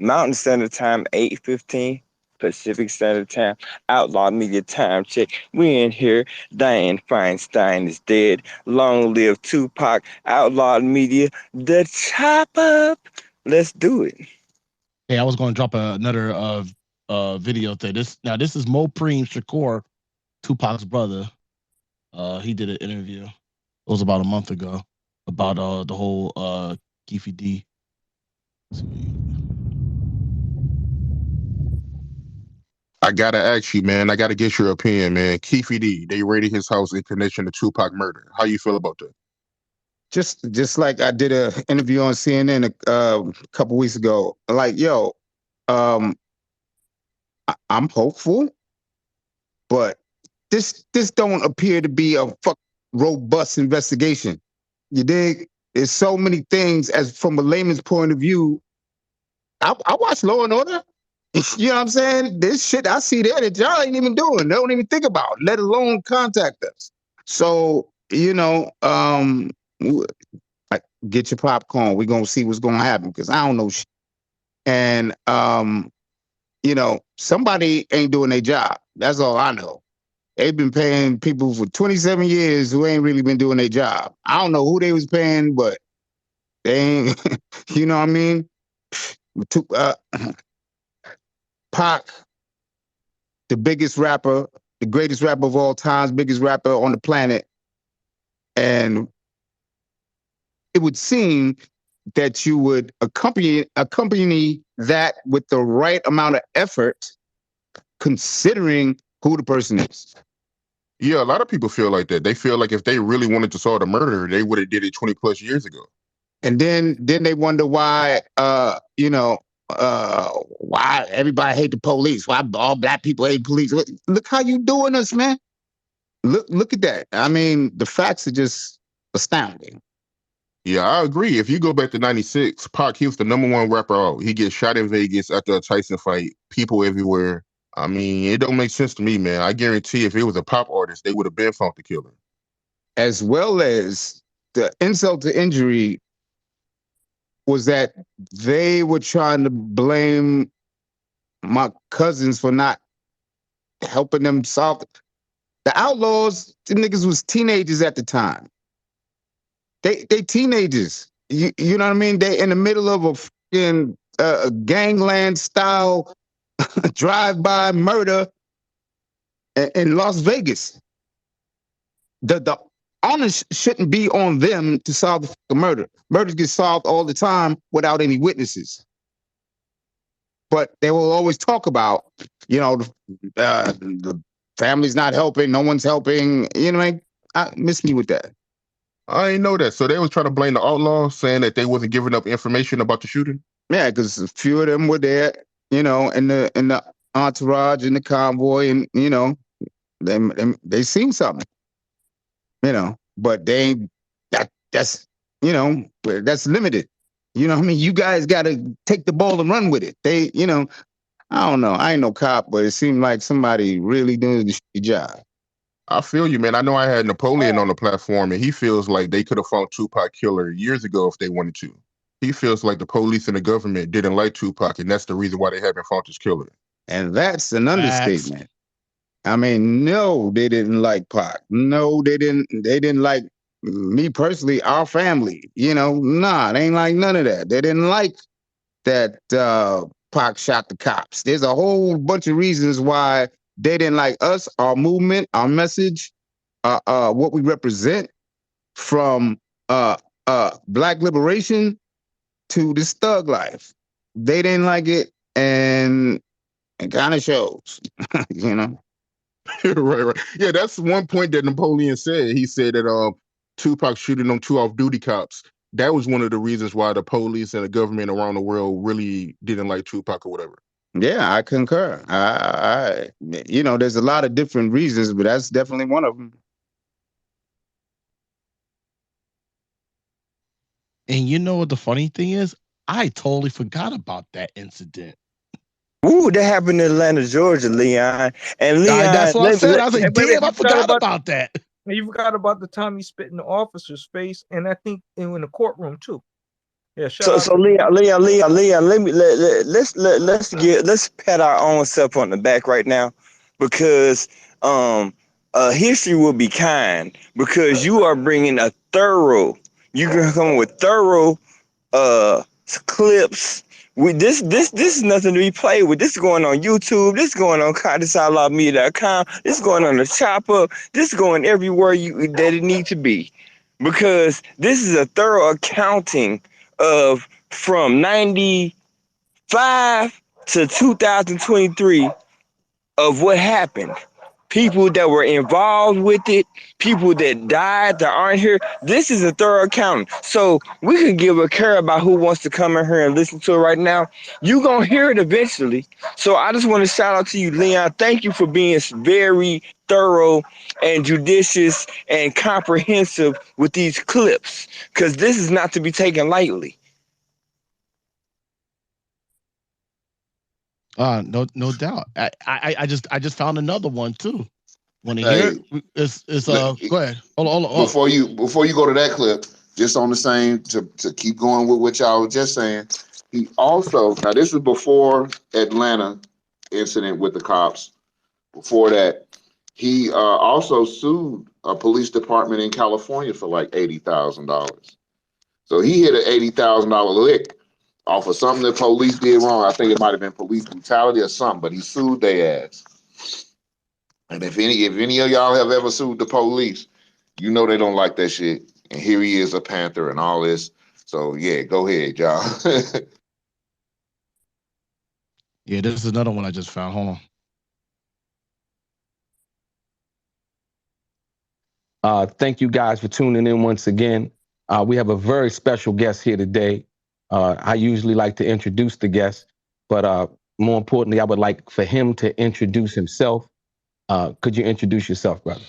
Mountain Standard Time, 8:15 Pacific Standard Time. Outlaw Media time check. We in here. Dianne Feinstein is dead. Long live Tupac. Outlaw Media. The chop up. Let's do it. Hey, I was going to drop another video thing. This is Mopreem Shakur, Tupac's brother. He did an interview. It was about a month ago about the whole Keefe D. I gotta ask you, man. I gotta get your opinion, man. Keefe D. They raided his house in connection to Tupac murder. How you feel about that? Just like I did an interview on CNN a couple weeks ago. Like, I'm hopeful, but this don't appear to be a robust investigation. You dig? There's so many things as from a layman's point of view. I watch Law and Order. You know what I'm saying? This shit I see there that y'all ain't even doing. They don't even think about, let alone contact us. So, get your popcorn. We're gonna see what's gonna happen because I don't know shit. And somebody ain't doing their job. That's all I know. They've been paying people for 27 years who ain't really been doing their job. I don't know who they was paying, but they ain't, you know what I mean? Pac, the biggest rapper, the greatest rapper of all times, biggest rapper on the planet. And it would seem that you would accompany that with the right amount of effort, considering who the person is. Yeah, a lot of people feel like that. They feel like if they really wanted to solve the murder, they would have did it 20 plus years ago. And then they wonder why, why everybody hate the police? Why all black people hate police? Look how you doing us, man. Look at that. I mean, the facts are just astounding. Yeah, I agree. If you go back to 96, Pac, he was the #1 rapper out. He gets shot in Vegas after a Tyson fight. People everywhere. I mean, it don't make sense to me, man. I guarantee if it was a pop artist, they would have been found the killer. As well as the insult to injury was that they were trying to blame my cousins for not helping them solve it. The Outlaws, the niggas was teenagers at the time. They teenagers. You know what I mean? They in the middle of a fucking gangland style drive-by murder in Las Vegas. The onus shouldn't be on them to solve the murder. Murders get solved all the time without any witnesses. But they will always talk about, the family's not helping, no one's helping. You know what I mean? Miss me with that. I didn't know that. So they was trying to blame the outlaws, saying that they wasn't giving up information about the shooting? Yeah, because a few of them were there, in the entourage and the convoy, and they seen something. But they ain't that's limited. You know what I mean? You guys gotta take the ball and run with it. I don't know. I ain't no cop, but it seemed like somebody really doing the job. I feel you, man. I know I had Napoleon on the platform, and he feels like they could have found Tupac Killer years ago if they wanted to. He feels like the police and the government didn't like Tupac, and that's the reason why they haven't found his killer. And that's an understatement. I mean, no, they didn't like Pac. No, they didn't. They didn't like me personally, our family. You know, nah, they ain't like none of that. They didn't like that Pac shot the cops. There's a whole bunch of reasons why they didn't like us, our movement, our message, what we represent, from black liberation to this thug life. They didn't like it, and it kind of shows, you know. Right. Yeah, that's one point that Napoleon said. He said that Tupac shooting them two off-duty cops. That was one of the reasons why the police and the government around the world really didn't like Tupac or whatever. Yeah, I concur. You know, there's a lot of different reasons, but that's definitely one of them. And you know what the funny thing is? I totally forgot about that incident. Ooh, that happened in Atlanta, Georgia, Leon. And Leon, That's what I said. I was like, Hey, wait, damn, I forgot about that. You forgot about the time he spit in the officer's face, and I think in the courtroom too. Yeah, so Leon, let's pat our own self on the back right now, because history will be kind, because you are bringing you can come with thorough clips. This is nothing to be played with. This is going on YouTube. This is going on ContestOutLawMedia.com. This is going on the Chopper. This is going everywhere that it needs to be, because this is a thorough accounting of from 95 to 2023 of what happened. People that were involved with it, people that died that aren't here. This is a thorough accounting. So we can give a care about who wants to come in here and listen to it right now. You gonna hear it eventually. So I just want to shout out to you, Leon. Thank you for being very thorough and judicious and comprehensive with these clips, because this is not to be taken lightly. No doubt. I just found another one too. Want to Hey, hear it? It's go ahead. Hold on. Before you go to that clip, just on the same to keep going with what y'all was just saying. He also, now this was before Atlanta incident with the cops. Before that, he also sued a police department in California for like $80,000. So he hit an $80,000 lick off of something the police did wrong. I think it might have been police brutality or something, but he sued their ass. And if any of y'all have ever sued the police, you know they don't like that shit. And here he is, a Panther and all this. So yeah, go ahead, y'all. Yeah, this is another one I just found. Hold on. Thank you guys for tuning in once again. We have a very special guest here today. I usually like to introduce the guest, but more importantly, I would like for him to introduce himself. Could you introduce yourself, brother?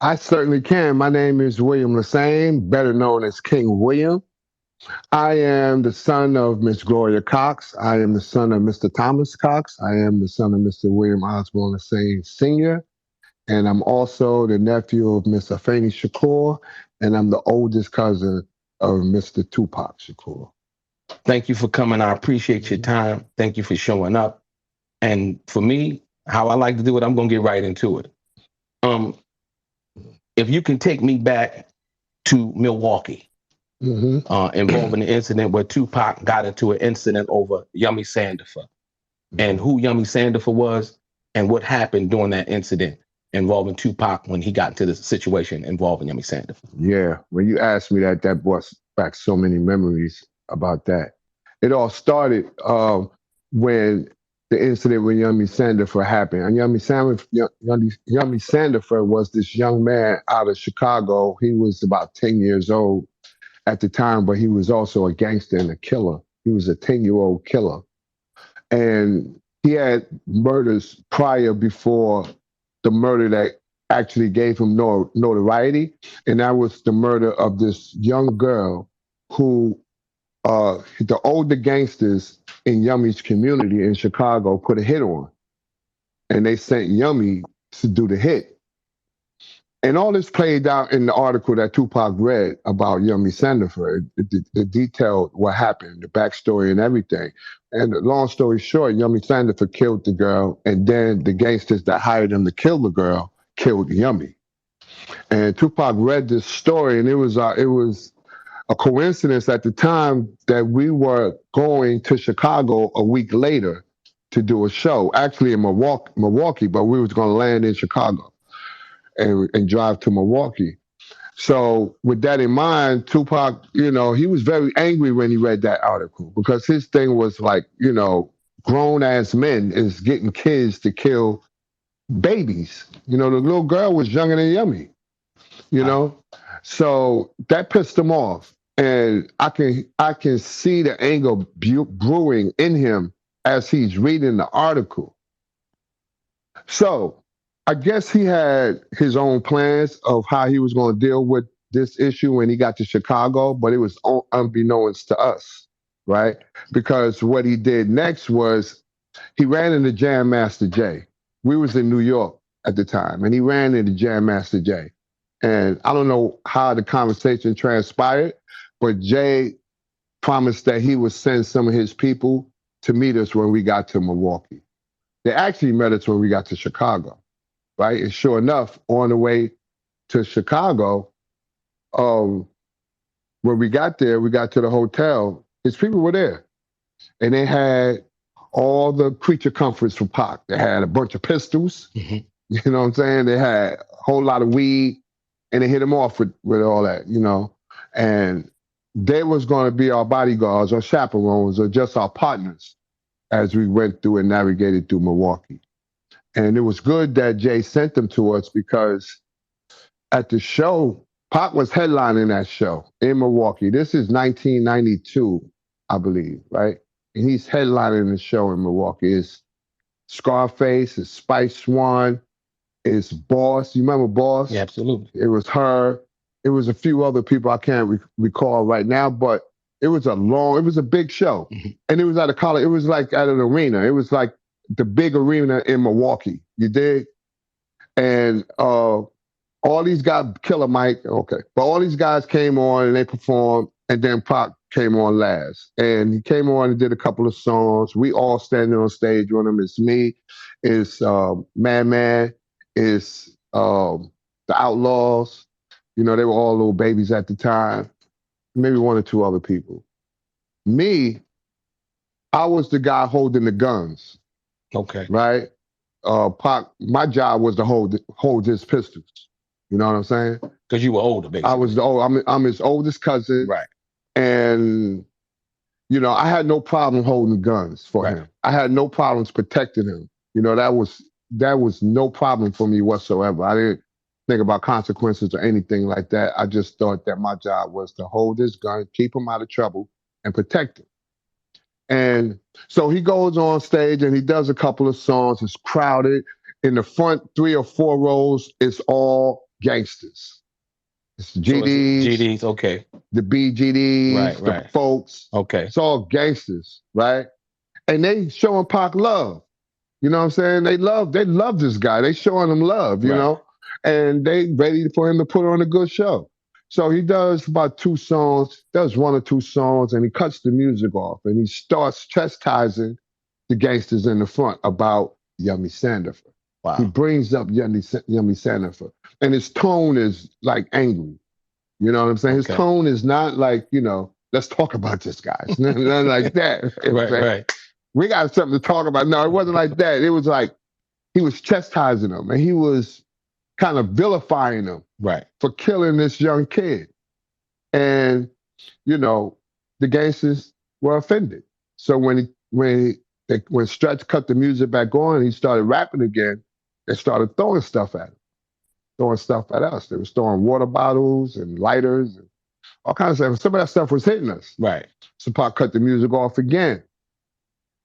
I certainly can. My name is William Lassane, better known as King William. I am the son of Miss Gloria Cox. I am the son of Mr. Thomas Cox. I am the son of Mr. William Osborne Lassane Sr. And I'm also the nephew of Miss Afeni Shakur, and I'm the oldest cousin of Mr. Tupac Shakur. Thank you for coming. I appreciate your time. Thank you for showing up. And for me, how I like to do it, I'm going to get right into it. If you can take me back to Milwaukee, involving the incident where Tupac got into an incident over Yummy Sandifer, and who Yummy Sandifer was, and what happened during that incident involving Tupac when he got into the situation involving Yummy Sandifer. Yeah, when you asked me that, that brought back so many memories about that. It all started when the incident with Yummy Sandifer happened. And Yummy Sandifer was this young man out of Chicago. He was about 10 years old at the time, but he was also a gangster and a killer. He was a 10-year-old killer. And he had murders prior before the murder that actually gave him notoriety. And that was the murder of this young girl who the older gangsters in Yummy's community in Chicago put a hit on. And they sent Yummy to do the hit. And all this played out in the article that Tupac read about Yummy Sandifer. It detailed what happened, the backstory and everything. And long story short, Yummy Sandifer killed the girl, and then the gangsters that hired him to kill the girl killed Yummy. And Tupac read this story, and it was a coincidence at the time that we were going to Chicago a week later to do a show, actually in Milwaukee, but we was going to land in Chicago and drive to Milwaukee. So with that in mind, Tupac, he was very angry when he read that article because his thing was like, grown ass men is getting kids to kill babies. The little girl was younger than Yummy, So that pissed him off. And I can see the anger brewing in him as he's reading the article. So I guess he had his own plans of how he was going to deal with this issue when he got to Chicago, but it was unbeknownst to us, right? Because what he did next was he ran into Jam Master Jay. We was in New York at the time, and he ran into Jam Master Jay. And I don't know how the conversation transpired, but Jay promised that he would send some of his people to meet us when we got to Milwaukee. They actually met us when we got to Chicago, right? And sure enough, on the way to Chicago, when we got there, we got to the hotel, his people were there. And they had all the creature comforts for Pac. They had a bunch of pistols, you know what I'm saying? They had a whole lot of weed, and they hit him off with all that, And they was going to be our bodyguards or chaperones or just our partners as we went through and navigated through Milwaukee. And it was good that Jay sent them to us because at the show, Pac was headlining that show in Milwaukee. This is 1992, I believe, right? And he's headlining the show in Milwaukee. It's Scarface, it's Spice One, it's Boss. You remember Boss? Yeah, absolutely. It was her. It was a few other people I can't recall right now, but it was a big show. And it was at a college. It was like at an arena. It was like the big arena in Milwaukee. You dig? And all these guys, Killer Mike, okay. But all these guys came on and they performed, and then Pac came on last. And he came on and did a couple of songs. We all standing on stage with him. It's me, it's Man, it's the Outlaws. They were all little babies at the time. Maybe one or two other people. Me, I was the guy holding the guns. Okay. Right? Pac, my job was to hold his pistols. You know what I'm saying? Because you were older, basically. I was I'm his oldest cousin. Right. And, I had no problem holding guns for him. I had no problems protecting him. That was no problem for me whatsoever. I didn't think about consequences or anything like that. I just thought that my job was to hold his gun, keep him out of trouble, and protect him. And so he goes on stage and he does a couple of songs. It's crowded. In the front 3 or 4 rows, it's all gangsters. It's the GDs. So GDs, okay. The BGDs, right. the folks. Okay. It's all gangsters, right? And they showing Pac love. You know what I'm saying? They love this guy. They showing him love, you know? And they ready for him to put on a good show. So he does about 2 songs, does 1 or 2 songs, and he cuts the music off and he starts chastising the gangsters in the front about Yummy Sandifer. Wow. He brings up Yummy Sandifer. And his tone is like angry. You know what I'm saying? His tone is not like, let's talk about this guy. It's nothing like that. Right. We got something to talk about. No, it wasn't like that. It was like he was chastising him and he was kind of vilifying him for killing this young kid. And, the gangsters were offended. So when Stretch cut the music back on and he started rapping again, they started throwing stuff at him, throwing stuff at us. They were throwing water bottles and lighters and all kinds of stuff. Some of that stuff was hitting us. Right. So Pac cut the music off again.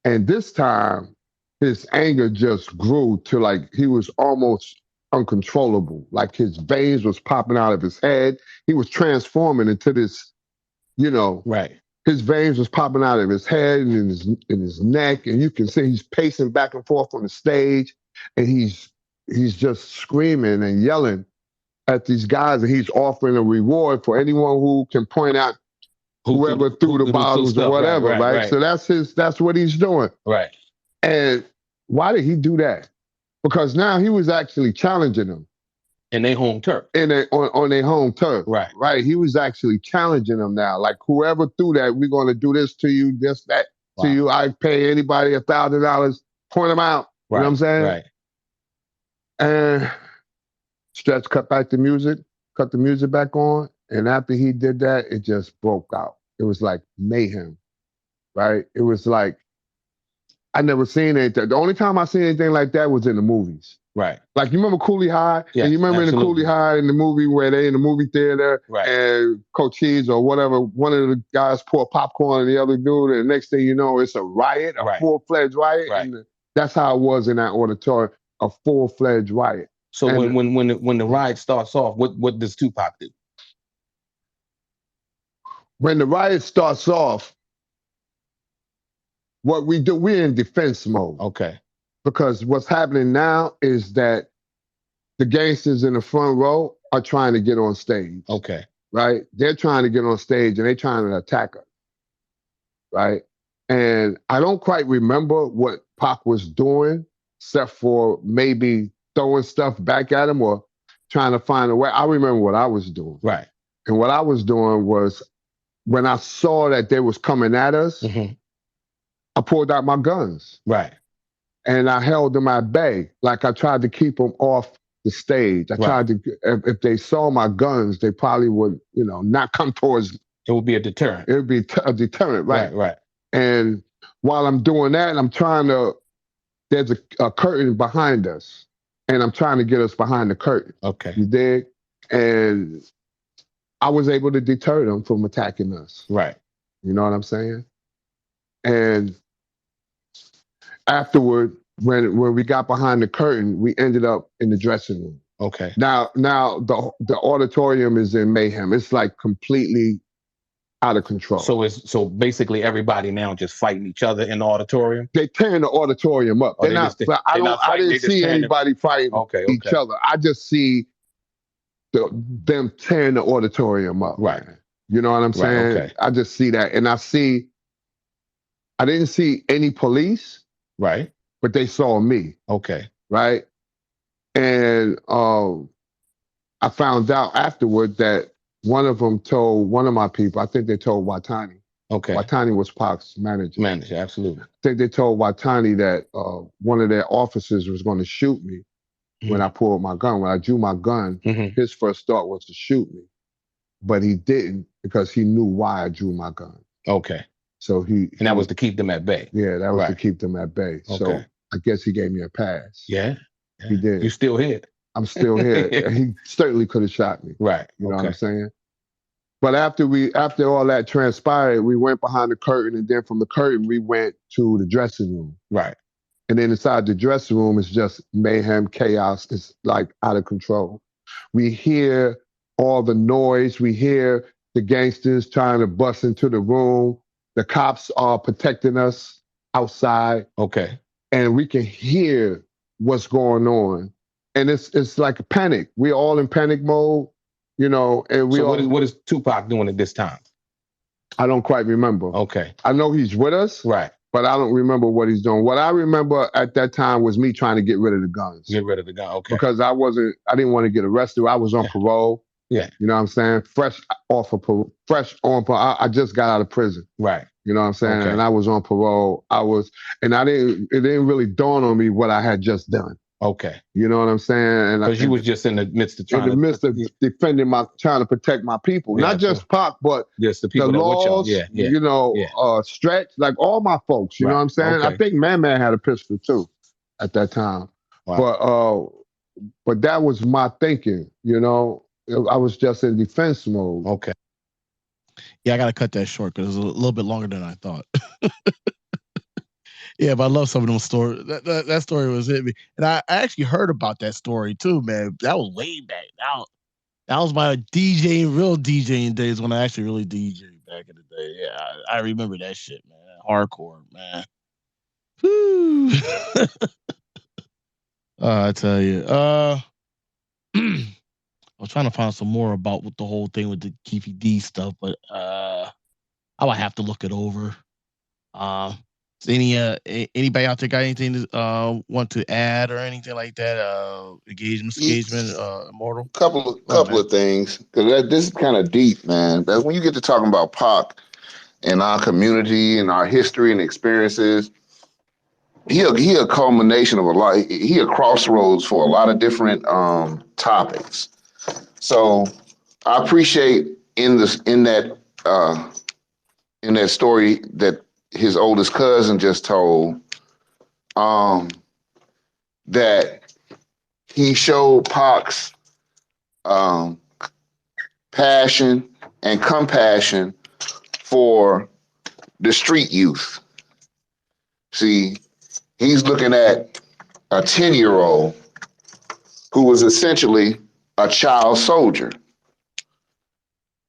And this time, his anger just grew to like he was almost uncontrollable. Like his veins was popping out of his head. He was transforming into this, Right. His veins was popping out of his head and in his neck, and you can see he's pacing back and forth on the stage, and he's just screaming and yelling at these guys, and he's offering a reward for anyone who can point out whoever threw the bottles or whatever, right? So that's what he's doing. Right. And why did he do that? Because now he was actually challenging them. In their home turf. On their home turf. Right. Right. He was actually challenging them now. Like, whoever threw that, we're going to do this to you, this, that to you. I pay anybody $1,000, point them out. Right. You know what I'm saying? Right. And Stretch cut the music back on. And after he did that, it just broke out. It was like mayhem. Right. It was like, I never seen anything. The only time I seen anything like that was in the movies. Right. Like, you remember Cooley High? Yes, and you remember absolutely. in the Cooley High in the movie where they in the movie theater and Coach Cheese or whatever, one of the guys pour popcorn and the other dude, and the next thing you know, it's a riot, a full-fledged riot. Right. And that's how it was in that auditorium, a full-fledged riot. So and when the riot starts off, what does Tupac do? When the riot starts off, what we do, we're in defense mode. Okay. Because what's happening now is that the gangsters in the front row are trying to get on stage. Okay. Right? They're trying to get on stage and they're trying to attack us. Right? And I don't quite remember what Pac was doing, except for maybe throwing stuff back at him or trying to find a way. I remember what I was doing. Right. And what I was doing was, when I saw that they was coming at us, I pulled out my guns. Right. And I held them at bay. Like, I tried to keep them off the stage. I tried to, if they saw my guns, they probably would, not come towards. It would be a deterrent. It would be a deterrent, right? Right. And while I'm doing that, I'm trying to, there's a curtain behind us. And I'm trying to get us behind the curtain. Okay. You dig? And I was able to deter them from attacking us. Right. You know what I'm saying? And afterward, when we got behind the curtain, we ended up in the dressing room. Okay. Now the auditorium is in mayhem. It's like completely out of control. So basically everybody now just fighting each other in the auditorium. They tearing the auditorium up. Oh, I didn't see anybody fighting each other. I just see them tearing the auditorium up. Right. Man. You know what I'm saying? Okay. I just see that, and I didn't see any police. Right. But they saw me. Okay. Right. And I found out afterward that one of them told one of my people, I think they told Watani. Okay. Watani was Pac's manager. Manager, absolutely. I think they told Watani that one of their officers was going to shoot me when I pulled my gun. When I drew my gun, his first thought was to shoot me. But he didn't, because he knew why I drew my gun. Okay. So and that was to keep them at bay. Yeah, that was to keep them at bay. Okay. So I guess he gave me a pass. Yeah. He did. You still here? I'm still here. He certainly could have shot me. Right. You know what I'm saying? But after all that transpired, we went behind the curtain, and then from the curtain we went to the dressing room. Right. And then inside the dressing room is just mayhem, chaos. It's like out of control. We hear all the noise. We hear the gangsters trying to bust into the room. The cops are protecting us outside. Okay. And we can hear what's going on. And it's like a panic. We're all in panic mode, and we what is Tupac doing at this time? I don't quite remember. Okay. I know he's with us. Right. But I don't remember what he's doing. What I remember at that time was me trying to get rid of the guns. Get rid of the gun, okay. Because I didn't want to get arrested. I was on parole. Yeah. You know what I'm saying? Fresh on parole. I just got out of prison. Right. You know what I'm saying? Okay. And I was on parole. It didn't really dawn on me what I had just done. Okay. You know what I'm saying? Because you was just in the midst of trying to protect my people. Yeah, not just Pac, but just the people the that laws, Stretch, like all my folks. You know what I'm saying? Okay. I think Man had a pistol too at that time. Wow. But that was my thinking, I was just in defense mode. Okay. Yeah, I got to cut that short because it was a little bit longer than I thought. Yeah, but I love some of them stories. That story was hit me. And I actually heard about that story too, man. That was way back. That was my real DJing days when I actually really DJed back in the day. Yeah, I remember that shit, man. Hardcore, man. Whew. I tell you. was trying to find some more about what the whole thing with the Keefe D stuff, but I would have to look it over. Anybody out there got anything to want to add or anything like that? Engagement, Immortal. Couple of things, because this is kind of deep, man. But when you get to talking about Pac and our community and our history and experiences, he a culmination of a lot. He a crossroads for a lot of different topics. So I appreciate in that story that his oldest cousin just told, that he showed Pac's passion and compassion for the street youth. See, he's looking at a 10-year-old who was essentially a child soldier.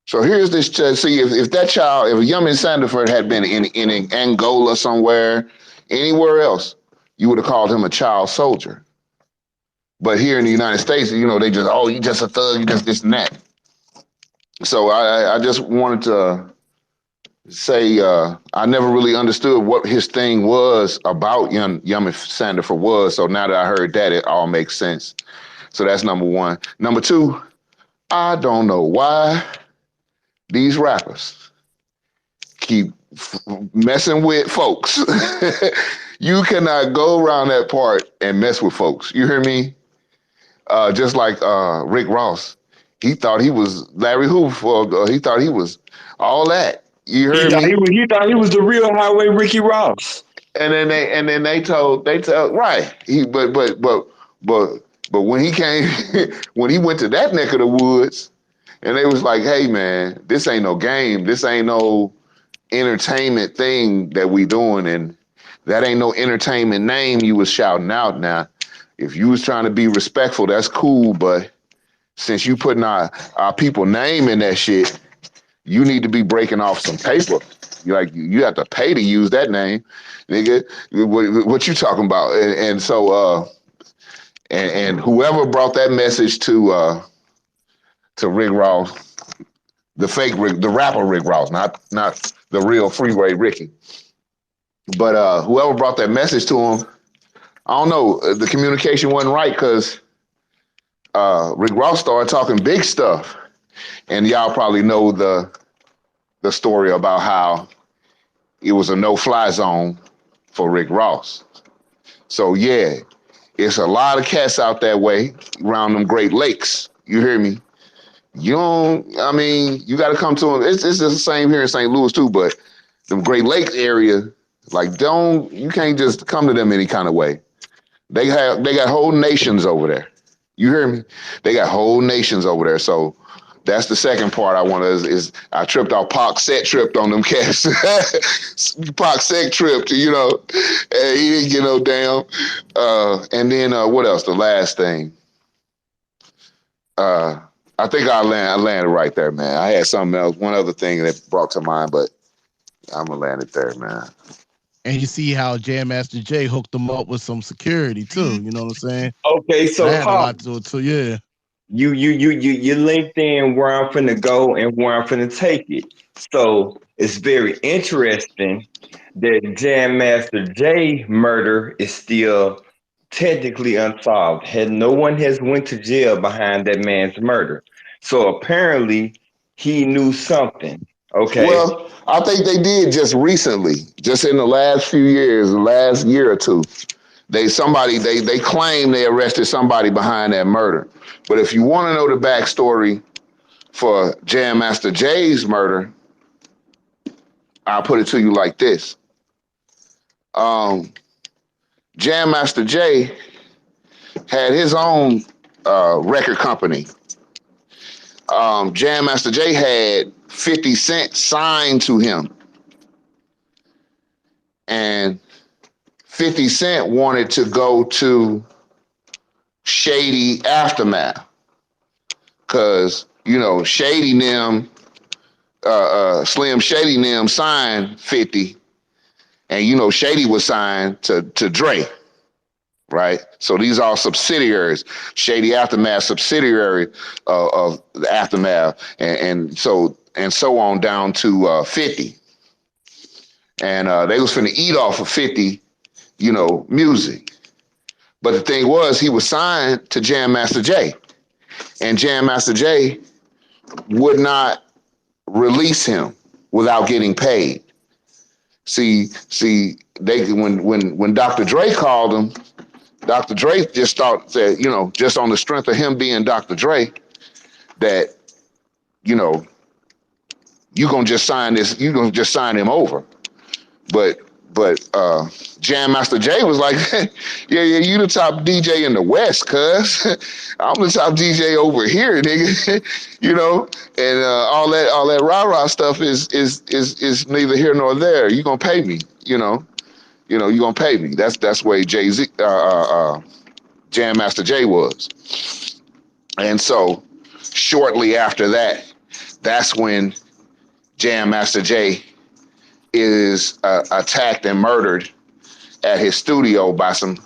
So here's this. See, if that child, if Yumi Sandiford had been in Angola somewhere, anywhere else, you would have called him a child soldier. But here in the United States, they just, oh, you just a thug, you just this and that. So I just wanted to say I never really understood what his thing was about Yumi Sandiford was. So now that I heard that, it all makes sense. So that's number one. Number two, I don't know why these rappers keep messing with folks. You cannot go around that part and mess with folks. You hear me? Just like Rick Ross. He thought he was Larry Hoover. He thought he was all that. You heard me? He thought he was the real Highway Ricky Ross. And then they told right. But when he came when he went to that neck of the woods, and they was like, hey man, this ain't no game. This ain't no entertainment thing that we doing, and that ain't no entertainment name you was shouting out. Now, if you was trying to be respectful, that's cool, but since you putting our people name in that shit, you need to be breaking off some paper. You have to pay to use that name, nigga. What you talking about? And so and whoever brought that message to Rick Ross, the rapper Rick Ross, not the real Freeway Ricky. But whoever brought that message to him, I don't know, the communication wasn't right, because Rick Ross started talking big stuff. And y'all probably know the story about how it was a no-fly zone for Rick Ross. So yeah, it's a lot of cats out that way around them Great Lakes. You hear me? You got to come to them. It's the same here in St. Louis too, but the Great Lakes area, you can't just come to them any kind of way. They got whole nations over there. You hear me? They got whole nations over there. So that's the second part I want is I tripped off Pac set tripped on them cats. Pac set tripped, and he didn't get no damn. And then what else? The last thing. I think I landed right there, man. I had something else, one other thing that brought to mind, but I'm gonna land it there, man. And you see how Jam Master Jay hooked them up with some security too. You know what I'm saying? Okay, so that had a lot to do it too. Yeah. You linked in where I'm finna go and where I'm finna take it. So it's very interesting that Jam Master Jay murder is still technically unsolved. No one has went to jail behind that man's murder. So apparently he knew something. Okay. Well, I think they did just recently, just in the last few years, the last year or two. They claim they arrested somebody behind that murder. But if you want to know the backstory for Jam Master Jay's murder, I'll put it to you like this. Jam Master Jay had his own record company. Jam Master Jay had 50 Cent signed to him. And 50 Cent wanted to go to Shady Aftermath. Because, Shady them, Slim Shady them signed 50. And, Shady was signed to Dre. right? So these are subsidiaries, Shady Aftermath subsidiary of the Aftermath, and so on down to 50. And they was finna eat off of 50, music. But the thing was, he was signed to Jam Master Jay, and Jam Master Jay would not release him without getting paid. See, they when Dr. Dre called him, Dr. Dre just thought that, just on the strength of him being Dr. Dre, that, you know, you're gonna just sign him over. But Jam Master Jay was like, yeah, you the top DJ in the West, cuz I'm the top DJ over here, nigga. And all that rah-rah stuff is neither here nor there. You gonna pay me, you gonna pay me. That's where Jay-Z Jam Master Jay was. And so shortly after that, that's when Jam Master Jay is attacked and murdered at his studio by some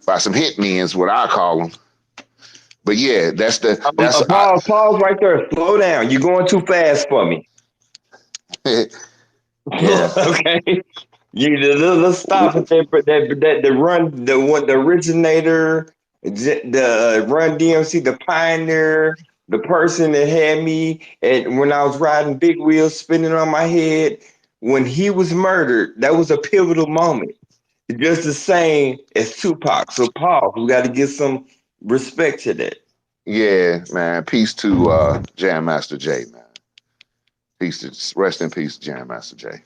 hitmen's, what I call them. But yeah, that's Pause right there. Slow down. You're going too fast for me. Yeah. Okay. Let's stop at that the originator, the Run DMC, the pioneer, the person that had me when I was riding big wheels spinning on my head. When he was murdered, that was a pivotal moment. Just the same as Tupac. So Paul, we got to give some respect to that. Yeah, man. Peace to Jam Master Jay, man. Rest in peace, Jam Master Jay.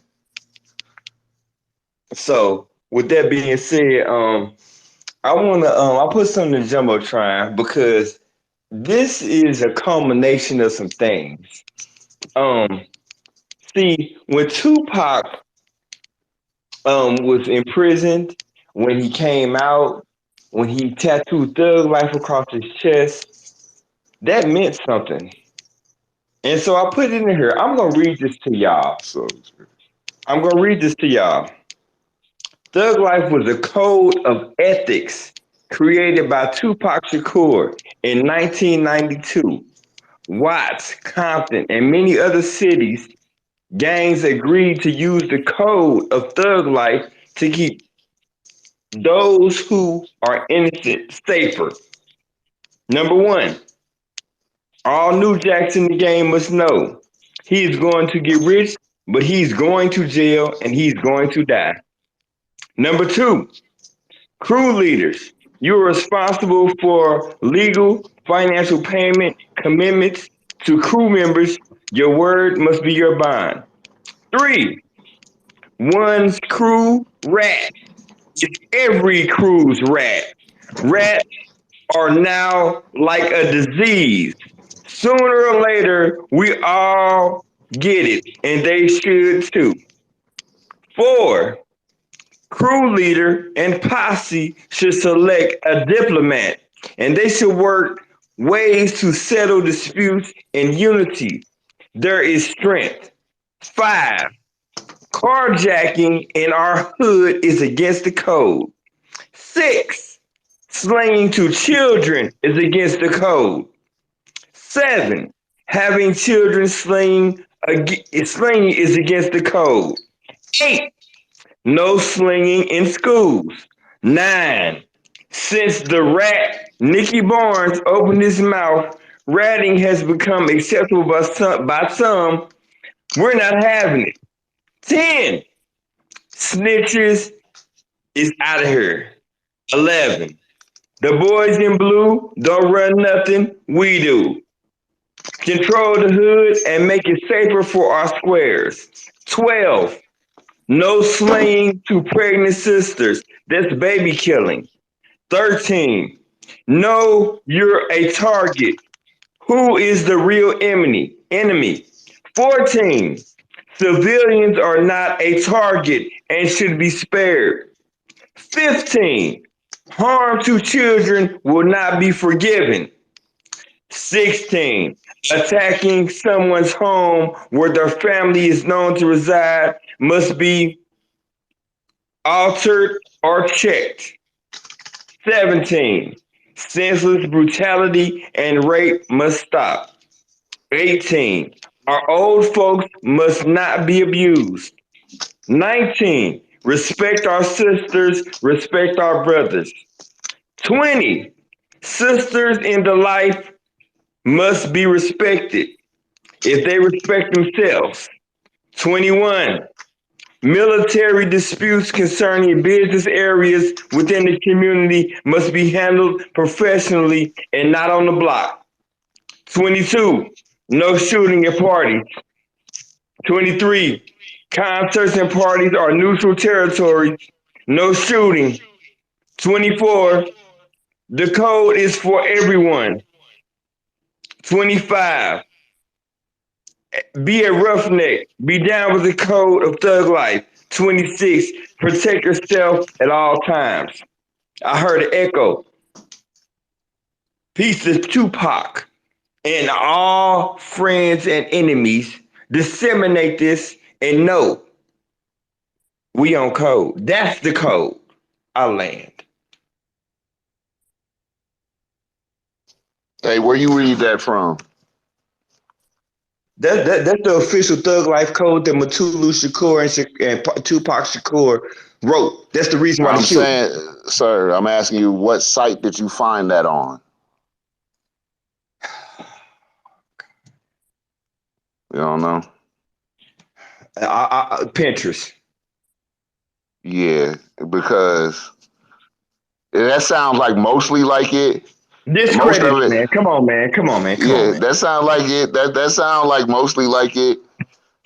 So with that being said, I put something in Jumbotron because this is a culmination of some things. See, when Tupac was imprisoned, when he came out, when he tattooed Thug Life across his chest, that meant something. And so I put it in here. I'm gonna read this to y'all. Thug Life was a code of ethics created by Tupac Shakur in 1992. Watts, Compton, and many other cities, gangs agreed to use the code of Thug Life to keep those who are innocent safer. Number one, all New Jacks in the game must know he is going to get rich, but he's going to jail and he's going to die. Number two, crew leaders, you are responsible for legal, financial payment commitments to crew members. Your word must be your bond. Three, one's crew rat is every crew's rat. Rats are now like a disease. Sooner or later, we all get it, and they should too. Four, crew leader and posse should select a diplomat, and they should work ways to settle disputes in unity. There is strength. Five, carjacking in our hood is against the code. Six, slinging to children is against the code. Seven, having children slinging is against the code. 8, no slinging in schools. 9, since the rat Nicky Barnes opened his mouth, ratting has become acceptable by some. We're not having it. 10, snitches is out of here. 11, the boys in blue don't run nothing, we do. Control the hood and make it safer for our squares. 12, no slaying to pregnant sisters. That's baby killing. 13, know you're a target. Who is the real enemy? 14, civilians are not a target and should be spared. 15, harm to children will not be forgiven. 16, attacking someone's home where their family is known to reside must be altered or checked. 17. Senseless brutality and rape must stop. 18. Our old folks must not be abused. 19. Respect our sisters, respect our brothers. 20. Sisters in the life must be respected if they respect themselves. 21. Military disputes concerning business areas within the community must be handled professionally and not on the block. 22. No shooting at parties. 23. Concerts and parties are neutral territory. No shooting. 24. The code is for everyone. 25. Be a roughneck. Be down with the code of thug life. 26. Protect yourself at all times. I heard an echo. Peace to Tupac and all friends and enemies. Disseminate this and know we on code. That's the code. I land. Hey, where you read that from? That's the official Thug Life code that Matulu Shakur and Tupac Shakur wrote. That's the reason why they I'm killed him. saying, sir, I'm asking you, what site did you find that on? You don't know? Pinterest. Yeah, because that sounds like mostly like it. Most Discredit of it, it, man. Come on, man. Come on, man. Come on, yeah, man. that sounds like it. That sounds like mostly like it.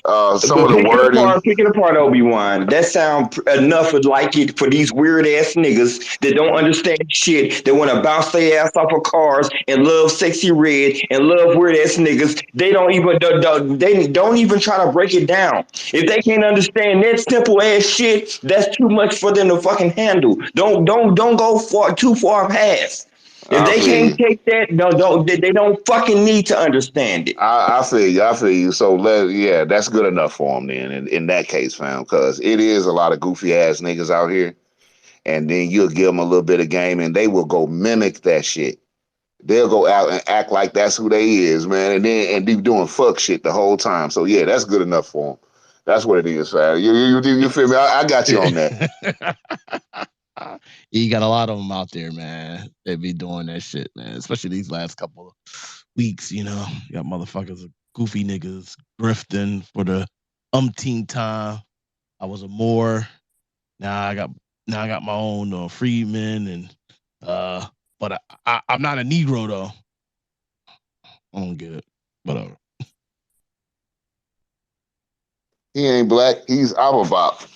Some But of the wording. pick it apart, Obi-Wan. That sound enough like it for these weird ass niggas that don't understand shit, that want to bounce their ass off of cars and love sexy red and love weird ass niggas. They don't even try to break it down. If they can't understand that simple ass shit, that's too much for them to fucking handle. Don't go too far past. If I they feel can't you. take that, they don't fucking need to understand it. I feel you. I feel you. So yeah, that's good enough for them then. In that case, fam, because it is a lot of goofy ass niggas out here, and then you'll give them a little bit of game, and they will go mimic that shit. They'll go out and act like that's who they is, man, and be doing fuck shit the whole time. So yeah, that's good enough for them. That's what it is, fam. You feel me? I got you on that. You got a lot of them out there, man. They be doing that shit, man. Especially these last couple of weeks, you know. You got motherfuckers, goofy niggas, grifting for the umpteenth time. I was a Moore. Now I got my own Freedman, and but I'm not a Negro though. I don't get it. Whatever. He ain't black. He's Ababop.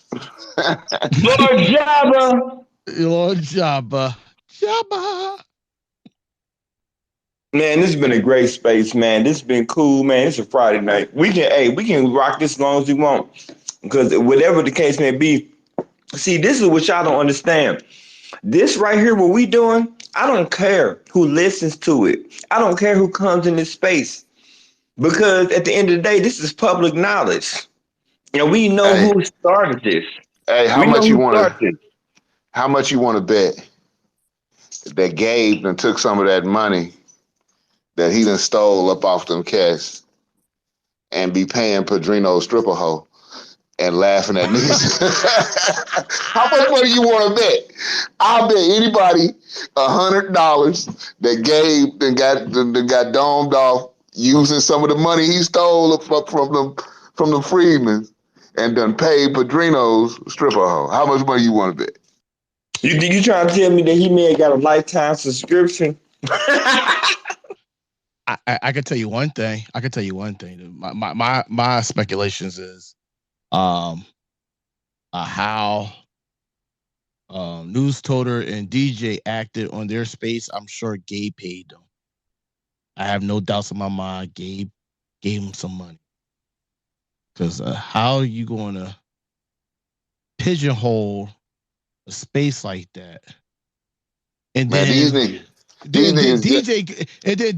Lord Jabba. Lord Jabba. Jabba. Man, this has been a great space, man. This has been cool, man. It's a Friday night. We can rock this as long as we want. Because whatever the case may be, see, this is what y'all don't understand. This right here, what we doing, I don't care who listens to it. I don't care who comes in this space. Because at the end of the day, this is public knowledge. And we know Hey, who started this. hey, We know who started this. how much you want to bet that Gabe done took some of that money that he done stole up off them cats and be paying Padrino's stripper hoe and laughing at niggas? How much money you want to bet? I'll bet anybody $100 that Gabe then got domed off using some of the money he stole from the Freedmen and done paid Padrino's stripper hoe. How much money you want to bet? You trying to tell me that he may have got a lifetime subscription? I could tell you one thing. My speculations is how News Toter and DJ acted on their space. I'm sure Gabe paid them. I have no doubts in my mind. Gabe gave him some money. Because how are you going to pigeonhole a space like that? And Man, then these niggas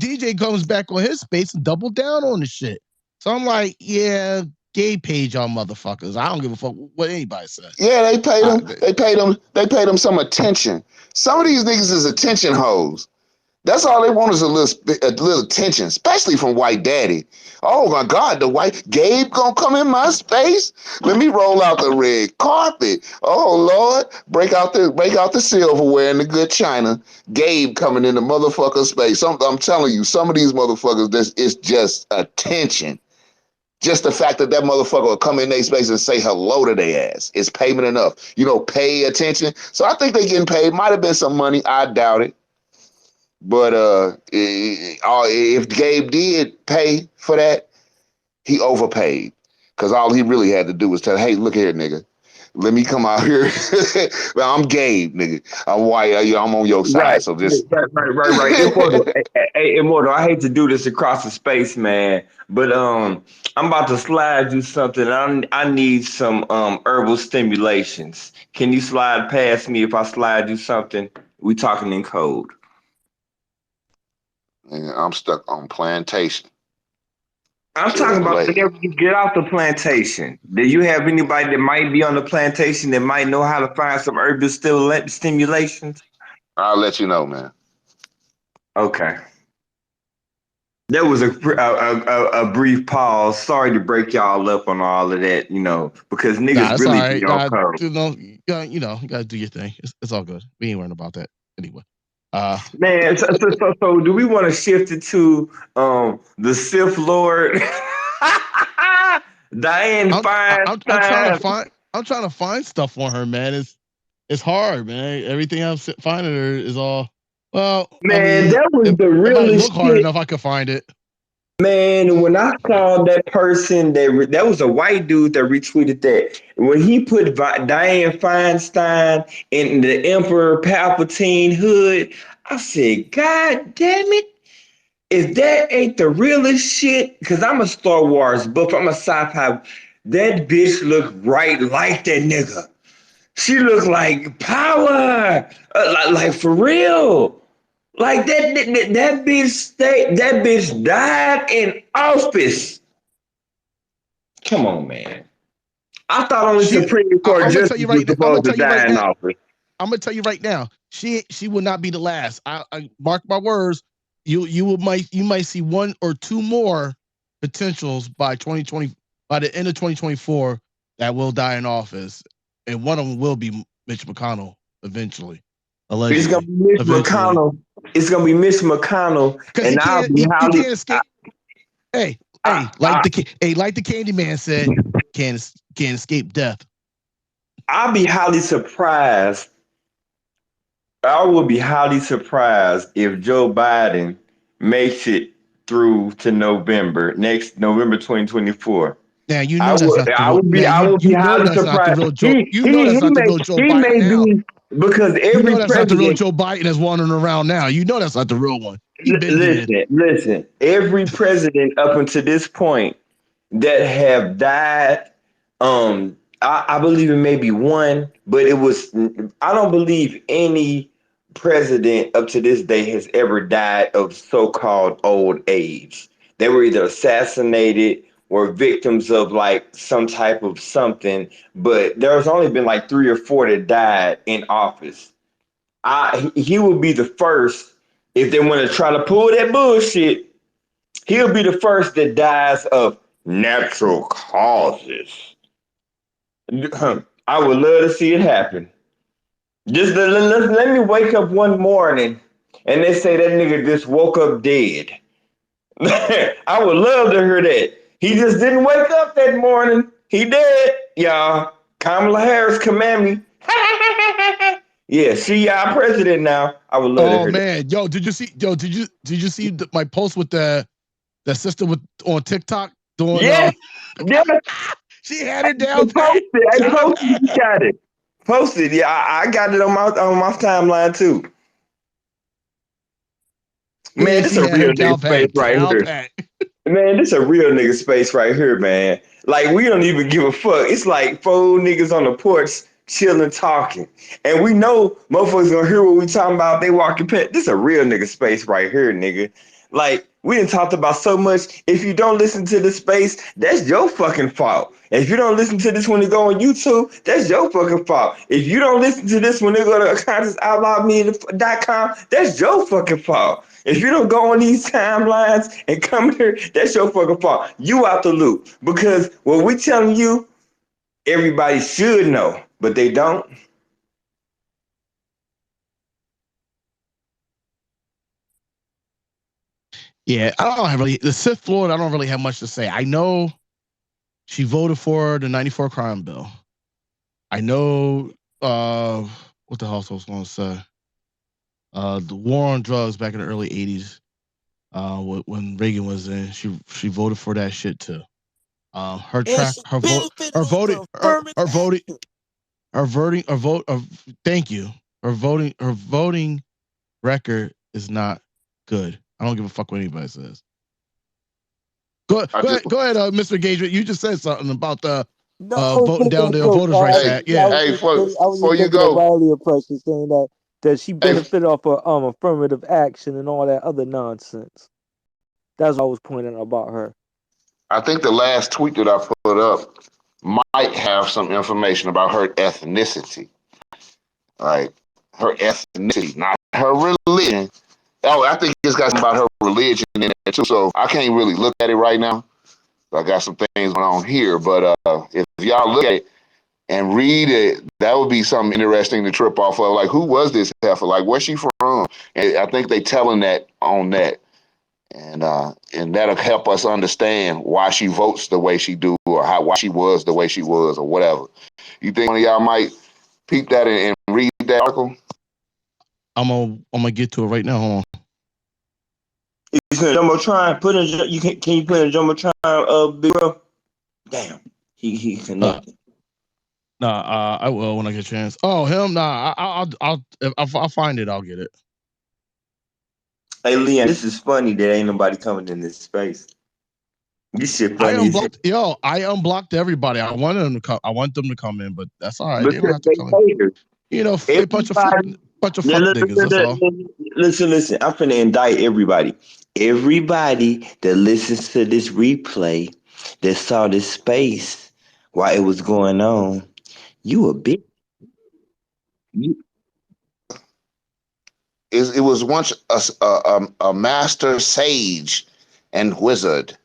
DJ comes back on his space and double down on the shit. So I'm like, yeah, gay paid y'all motherfuckers. I don't give a fuck what anybody said. Yeah, they paid them. They paid them some attention. Some of these niggas is attention hoes. That's all they want is a little attention, especially from white daddy. Oh my God, the white Gabe gonna come in my space? Let me roll out the red carpet. Oh Lord, break out the silverware and the good china. Gabe coming in the motherfucker space. I'm telling you, some of these motherfuckers, this is just attention. Just the fact that motherfucker will come in their space and say hello to their ass is payment enough. Pay attention. So I think they getting paid. Might have been some money. I doubt it. But if Gabe did pay for that, he overpaid. Because all he really had to do was tell, hey, look here, nigga. Let me come out here. Well, I'm Gabe, nigga. I'm white. I'm on your side. Right, So just right. Immortal, I hate to do this across the space, man, but I'm about to slide you something. I need some herbal stimulations. Can you slide past me if I slide you something? We talking in code. I'm stuck on plantation. I'm talking about whenever you get off the plantation. Do you have anybody that might be on the plantation that might know how to find some herbal stimulations? I'll let you know, man. Okay. There was a brief pause. Sorry to break y'all up on all of that, because niggas really be on code. You gotta do your thing. It's all good. We ain't worrying about that anyway. Man, so do we want to shift it to the Sith Lord, Dianne Feinstein? I'm trying to find stuff on her, man. It's hard, man. Everything I'm finding her is all well. Man, that was the realest If I look hard shit. enough, I could find it. Man, when I saw that person, that was a white dude that retweeted that. When he put Dianne Feinstein in the Emperor Palpatine hood, I said, God damn it. If that ain't the realest shit, because I'm a Star Wars buff, I'm a sci-fi, that bitch look right like that nigga. She look like power, like for real. Like that bitch died in office. Come on, man. I thought only Supreme Court justice was supposed to die in office. I'm gonna tell you right now, she will not be the last. I mark my words. You might see one or two more potentials by the end of 2024 that will die in office, and one of them will be Mitch McConnell eventually. Allegedly. It's gonna be Mitch McConnell. It's gonna be Mitch McConnell, and he can't escape. Like the Candyman said, can't escape death. I'll be highly surprised. I would be highly surprised if Joe Biden makes it through to next November 2024. Yeah, you know that's not the real. I would be highly surprised. You know that's not the real Joe Biden now. Because every that's not the real Joe Biden that's wandering around now. You know that's not the real one. Listen. Every president up until this point that have died, I believe it may be one, but I don't believe any president up to this day has ever died of so-called old age. They were either assassinated or victims of like some type of something, but there's only been like 3 or 4 that died in office. He will be the first, if they want to try to pull that bullshit, he'll be the first that dies of natural causes. I would love to see it happen. Just let me wake up one morning and they say that nigga just woke up dead. I would love to hear that. He just didn't wake up that morning. He dead, y'all. Kamala Harris command me. Yeah, she our president now. I would love to hear that. Oh man, did you see my post with the sister on TikTok doing? Yeah. She had it down. Posted. Yeah, I got it on my timeline too. Man, this is a real nigga space right here. Man, this is a real nigga space right here, man. Like, we don't even give a fuck. It's like 4 niggas on the porch chilling, talking. And we know motherfuckers gonna hear what we talking about. They walking past. This is a real nigga space right here, nigga. Like, we done talked about so much. If you don't listen to this space, that's your fucking fault. If you don't listen to this when they go on YouTube, that's your fucking fault. If you don't listen to this when they go to conscioutlawmedia.com, that's your fucking fault. If you don't go on these timelines and come here, that's your fucking fault. You out the loop. Because what we telling you, everybody should know, but they don't. Yeah, I don't have really the Sith Lord. I don't really have much to say. I know she voted for the '94 crime bill. I know what the hell I was going to say. The war on drugs back in the early '80s, when Reagan was in, she voted for that shit too. Her track, her vote, her voting, her voting, her voting, her vote. Thank you. Her voting record is not good. I don't give a fuck what anybody says. Go ahead, Mr. Engagement. You just said something about the voting down the Voters' Rights Act. Yeah. Hey, I was before just you making a go, Riley impression, saying that she hey, benefited off of affirmative action and all that other nonsense. That's what I was pointing out about her. I think the last tweet that I put up might have some information about her ethnicity. Like her ethnicity, not her religion. Oh, I think it's got something about her religion in there too. So I can't really look at it right now. I got some things going on here, but if y'all look at it and read it, that would be something interesting to trip off of. Like, who was this heifer? Like, where's she from? And I think they telling that on that, and that'll help us understand why she votes the way she do, or why she was the way she was, or whatever. You think one of y'all might peep that and read that article? I'm gonna get to it right now. Hold on. It's in Jumbotron. Can you put in Jumbotron, Big Bro? Damn, he connected. I will when I get a chance. Oh, him? Nah, I'll find it. I'll get it. Hey, Leon, this is funny that ain't nobody coming in this space. This shit I funny. unblocked everybody. I wanted them to come. I want them to come in, but that's all right. They don't Because have to come in. haters. You know, a bunch of fuck niggas. That's all. Listen. I'm finna indict everybody. Everybody that listens to this replay, that saw this space while it was going on, you a bitch. It was once a master sage and wizard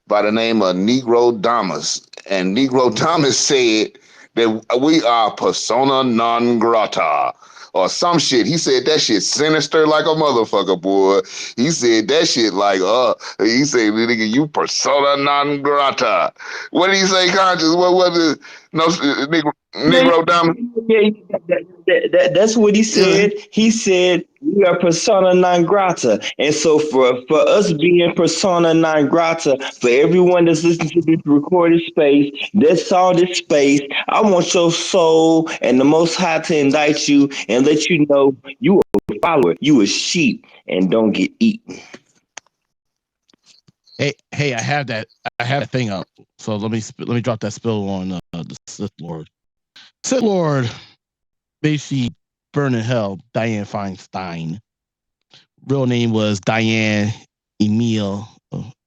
by the name of Negro Damas. And Negro Damas said that we are persona non grata or some shit. He said that shit sinister like a motherfucker, boy. He said that shit like, he said, nigga, you persona non grata. What did he say, Conscious? What is, no, Negro Damas? That's what he said. He said we are persona non grata. And so for us being persona non grata, for everyone that's listening to this recorded space, that saw this space, I want your soul and the Most High to indict you and let you know you a follower, you a sheep, and don't get eaten. Hey, I have that thing up. So let me drop that spill on the Sith Lord. Sith Lord, basically burn in hell. Dianne Feinstein. Real name was Dianne Emile.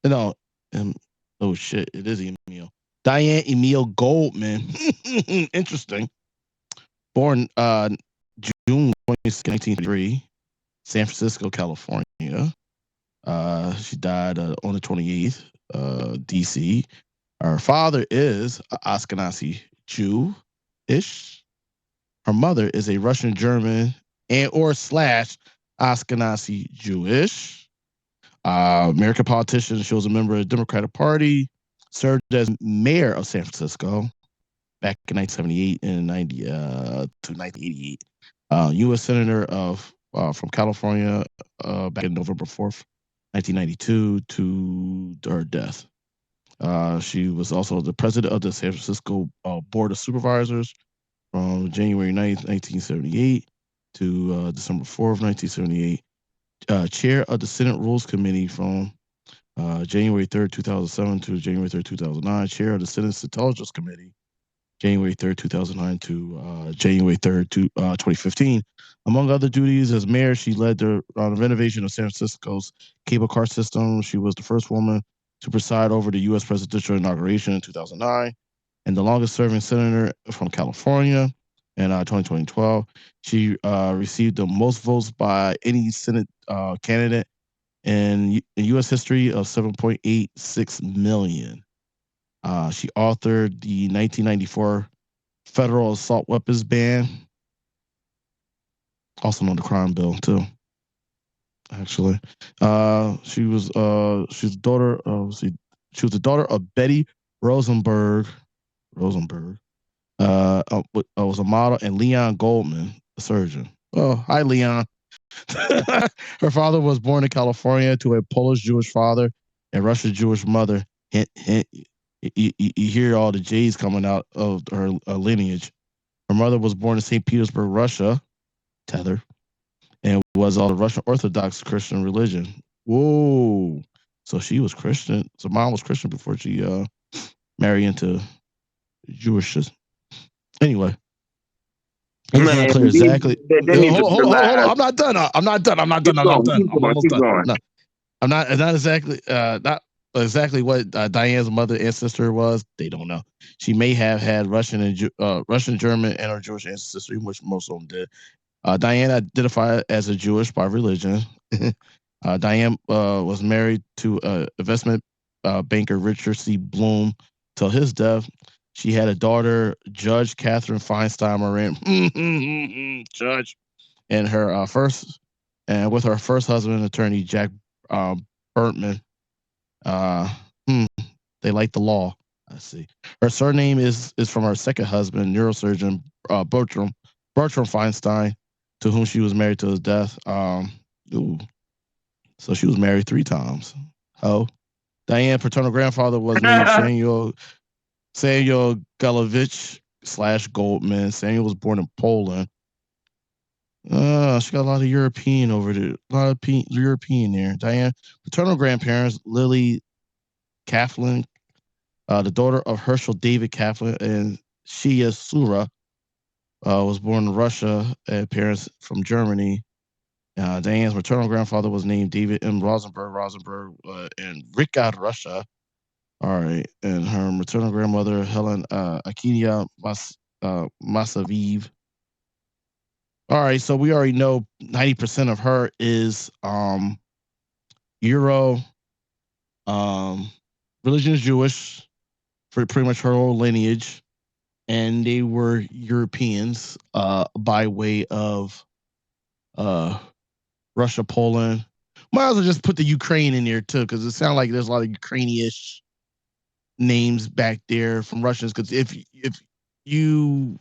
Oh shit, it is Emile. Dianne Emile Goldman. Interesting. Born June 1903, San Francisco, California. She died on the 28th, DC. Her father is Ashkenazi Jew-ish. Her mother is a Russian German or / Ashkenazi Jewish. American politician. She was a member of the Democratic Party. Served as mayor of San Francisco back in 1978 and 90 to 1988. U.S. Senator from California back in November 4th, 1992 to her death. She was also the president of the San Francisco Board of Supervisors from January 9th, 1978 to December 4th, 1978. Chair of the Senate Rules Committee from January 3rd, 2007 to January 3rd, 2009. Chair of the Senate's Intelligence Committee January 3rd, 2009 to January 3rd, 2015. Among other duties as mayor, she led the renovation of San Francisco's cable car system. She was the first woman to preside over the U.S. presidential inauguration in 2009 and the longest serving senator from California in 2012. She received the most votes by any Senate candidate in U.S. history of 7.86 million. She authored the 1994 federal assault weapons ban, also known the crime bill too. Actually, she's the daughter of she was the daughter of Betty Rosenberg. Was a model, and Leon Goldman, a surgeon. Oh, hi, Leon. Her father was born in California to a Polish Jewish father and Russian Jewish mother. Hint, hint. You hear all the J's coming out of her lineage. Her mother was born in St. Petersburg, Russia, tether, and was all the Russian Orthodox Christian religion. Whoa. So she was Christian. So mom was Christian before she married into Jewish. Anyway. I just want to clear exactly. They need to Hold on. realize. I'm not done. I'm not done. Keep I'm going. almost Keep done. going. No, I'm not. It's not exactly. Not exactly what Diane's mother and sister was. They don't know. She may have had Russian and Russian, German, and her Jewish ancestry, which most of them did. Diane identified as a Jewish by religion. Diane was married to investment banker Richard C. Bloom till his death. She had a daughter, Judge Catherine Feinstein Moran, Judge, and her with her first husband, attorney Jack Bertman. They like the law. I see. Her surname is from her second husband, neurosurgeon Bertram Feinstein, to whom she was married to his death. So she was married 3 times. Oh, Diane's paternal grandfather was named Samuel Gulovich / Goldman. Samuel was born in Poland. She got a lot of European over there. A lot of European there. Diane paternal grandparents, Lily Kaplan, the daughter of Herschel David Kaplan, and Shia Sura, was born in Russia and parents from Germany. Diane's maternal grandfather was named David M. Rosenberg, in Riga, Russia. All right. And her maternal grandmother, Helen Akinia Masaviv. All right. So we already know 90% of her is Euro. Religion is Jewish for pretty much her whole lineage. And they were Europeans by way of Russia, Poland. Might as well just put the Ukraine in there too, because it sounds like there's a lot of Ukrainian-ish names back there from Russians. Because if you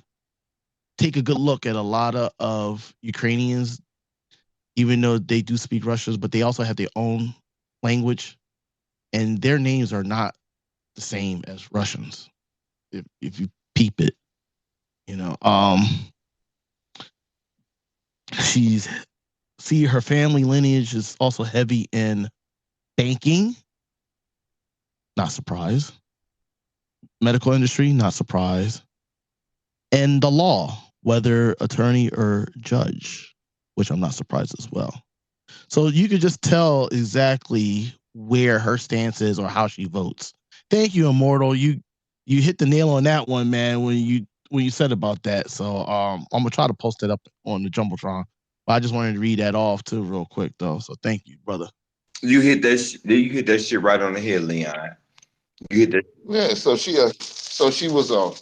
take a good look at a lot of Ukrainians, even though they do speak Russian, but they also have their own language, and their names are not the same as Russians. If you peep it, her family lineage is also heavy in banking. Not surprised. Medical industry, not surprised. And the law, whether attorney or judge, which I'm not surprised as well. So you could just tell exactly where her stance is or how she votes. Thank you, Immortal. You hit the nail on that one, man, when you said about that. So I'm gonna try to post it up on the Jumbotron. But I just wanted to read that off too real quick though. So thank you, brother. You hit that shit right on the head, Leon. You hit that. Yeah. So she was a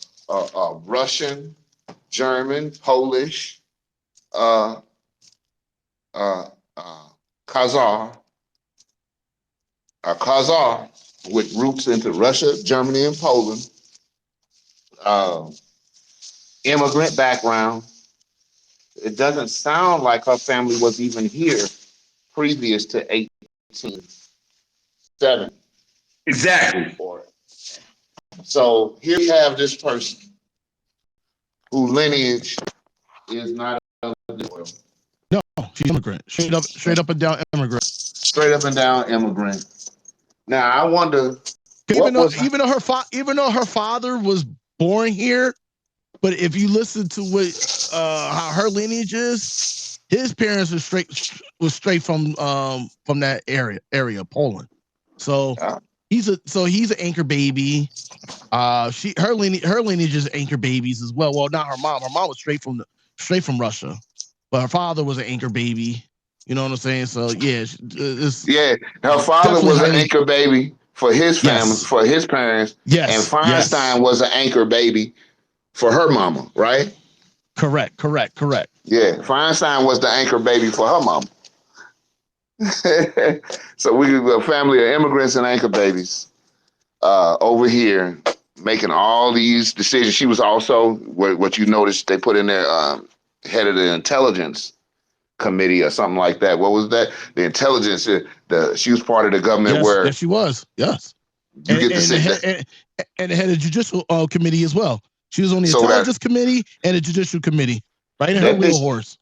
Russian, German, Polish, Khazar, a Khazar with roots into Russia, Germany, and Poland. Immigrant background. It doesn't sound like her family was even here previous to 1870. Exactly. So here you have this person whose lineage is not No, she's immigrant. Straight up and down immigrant. Straight up and down immigrant. Now I wonder, even though her father was born here, But if you listen to what how her lineage is, his parents were straight from that area, Poland. So he's an anchor baby. Her lineage is anchor babies as well. Well, not her mom. Her mom was straight from Russia, but her father was an anchor baby. You know what I'm saying? So yeah, her father was an anchor baby for his family, Yes. for his parents. Yes. And Feinstein was an anchor baby for her mama, right? Correct. Yeah, Feinstein was the anchor baby for her mama. So we were a family of immigrants and anchor babies over here making all these decisions. She was also what you noticed they put in there head of the intelligence committee or something like that. What was that? The intelligence. She was part of the government where yes, she was. Yes, you get to sit and the head of judicial committee as well. She was on the intelligence committee and the judicial committee, right in her wheelhorse.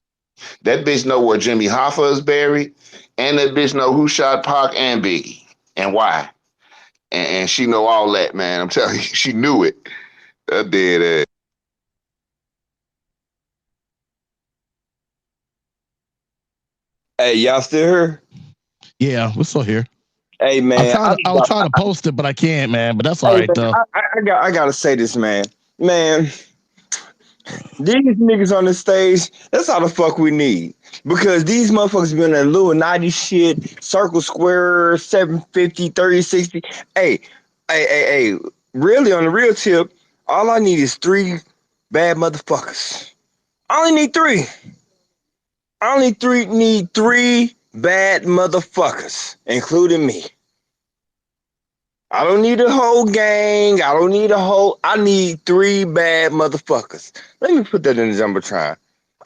That bitch know where Jimmy Hoffa is buried, and that bitch know who shot Pac and Biggie and why. And she know all that, man. I'm telling you, she knew it. That dead ass. Hey, y'all still here? Yeah, we're still here. Hey man, I was trying to post it, but I can't, man. But that's all right, though. I gotta say this, man. These niggas on the stage, that's all the fuck we need. Because these motherfuckers been in Illuminati shit, circle square, 750, 30, 60. Hey, really on the real tip, all I need is 3 bad motherfuckers. I only need 3. Need 3 bad motherfuckers, including me. I don't need a whole gang. I need 3 bad motherfuckers. Let me put that in the Jumbotron.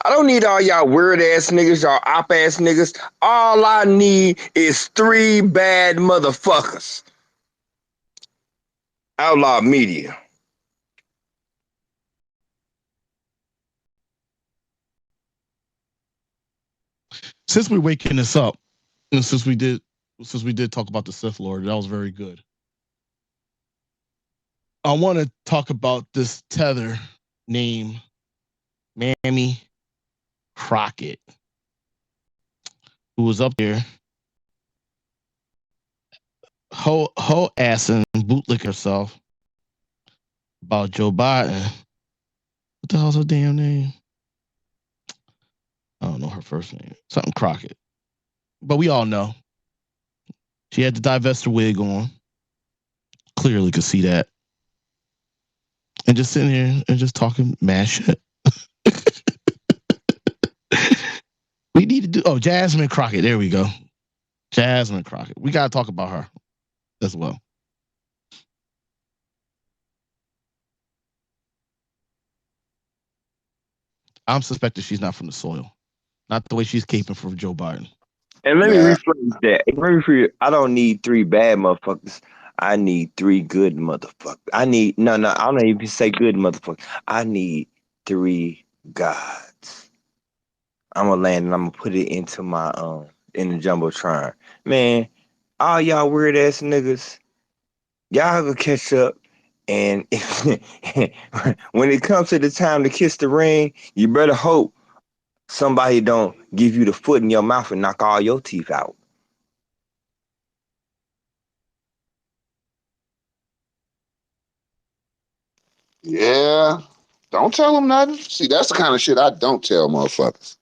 I don't need all y'all weird ass niggas, y'all op ass niggas. All I need is 3 bad motherfuckers. Outlaw Media. Since we're waking this up, and since we did talk about the Sith Lord, that was very good. I want to talk about this tether named Mammy Crockett, who was up there whole ass and bootlick herself about Joe Biden. What the hell's her damn name? I don't know her first name. Something Crockett. But we all know. She had to divest her wig on. Clearly could see that. And just sitting here and just talking mad shit. We need to do Jasmine Crockett. There we go. Jasmine Crockett. We gotta talk about her as well. I'm suspecting she's not from the soil. Not the way she's caping for Joe Biden. And let me rephrase that. I don't need 3 bad motherfuckers. I need 3 good motherfuckers. I don't even say good motherfuckers. I need 3 gods. I'm gonna land and I'm gonna put it into my in the Jumbotron. Man, all y'all weird ass niggas, y'all gonna catch up. And when it comes to the time to kiss the ring, you better hope somebody don't give you the foot in your mouth and knock all your teeth out. Yeah. Don't tell them nothing. See, that's the kind of shit I don't tell motherfuckers.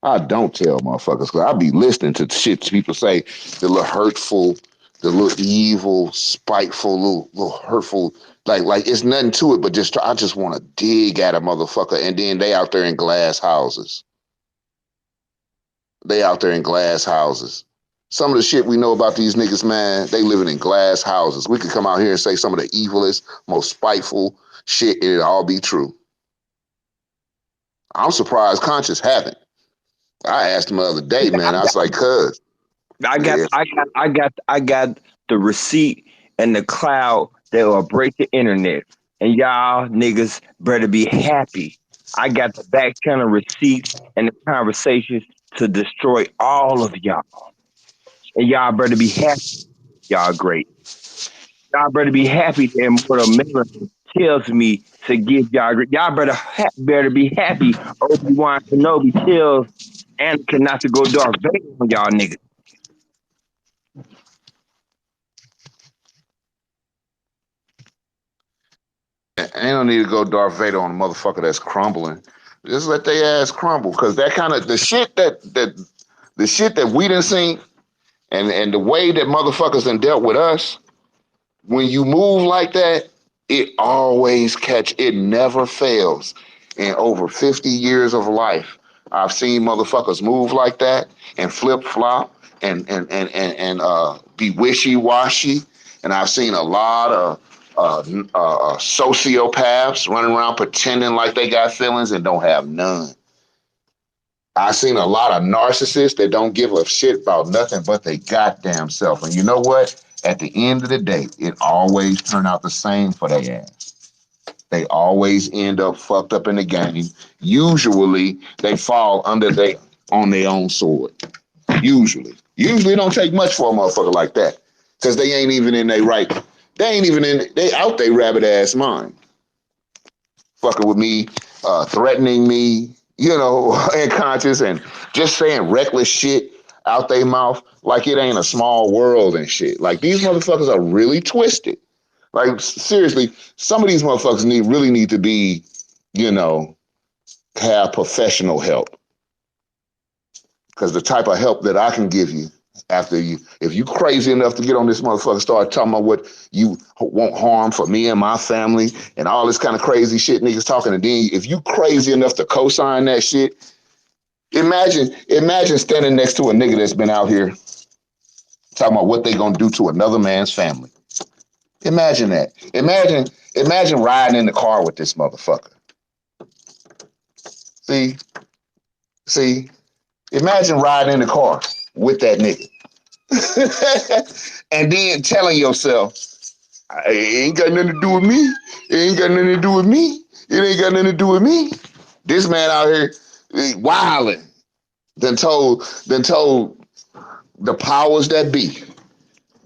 Because I be listening to shit people say, the little hurtful, the little evil, spiteful, little hurtful. Like it's nothing to it, but I just want to dig at a motherfucker. And then they out there in glass houses. Some of the shit we know about these niggas, man, they living in glass houses. We could come out here and say some of the evilest, most spiteful shit, and it'll all be true. I'm surprised Conscious haven't. I asked him the other day, man. I was like, cuz. I got the receipt and the cloud that will break the internet. And y'all niggas better be happy. I got the back channel receipts and the conversations to destroy all of y'all. And y'all better be happy. Y'all great. Y'all better be happy that Immortal Melon tells me to give y'all better be happy. Obi-Wan Kenobi tells Anakin not to go Darth Vader on y'all niggas. Ain't no need to go Darth Vader on a motherfucker that's crumbling. Just let their ass crumble, because that kind of the shit that we done seen, and the way that motherfuckers done dealt with us. When you move like that, it always it never fails. In over 50 years of life, I've seen motherfuckers move like that and flip flop and be wishy washy. And I've seen a lot of sociopaths running around pretending like they got feelings and don't have none. I've seen a lot of narcissists that don't give a shit about nothing but their goddamn self. And you know what? At the end of the day, it always turn out the same for their ass. They always end up fucked up in the game. Usually, they fall on their own sword. Usually it don't take much for a motherfucker like that, because they ain't even in their right. They out their rabbit ass mind. Fucking with me, threatening me, unconscious, and just saying reckless shit out their mouth like it ain't a small world and shit. Like, these motherfuckers are really twisted. Like, seriously, some of these motherfuckers really need to be, have professional help. Because the type of help that I can give you if you crazy enough to get on this motherfucker, start talking about what you want harm for me and my family and all this kind of crazy shit niggas talking, and then if you crazy enough to co-sign that shit, imagine standing next to a nigga that's been out here talking about what they gonna do to another man's family. Imagine that. Imagine riding in the car with this motherfucker. See, imagine riding in the car with that nigga. And then telling yourself, it ain't got nothing to do with me. It ain't got nothing to do with me. It ain't got nothing to do with me. This man out here wilding. Then told the powers that be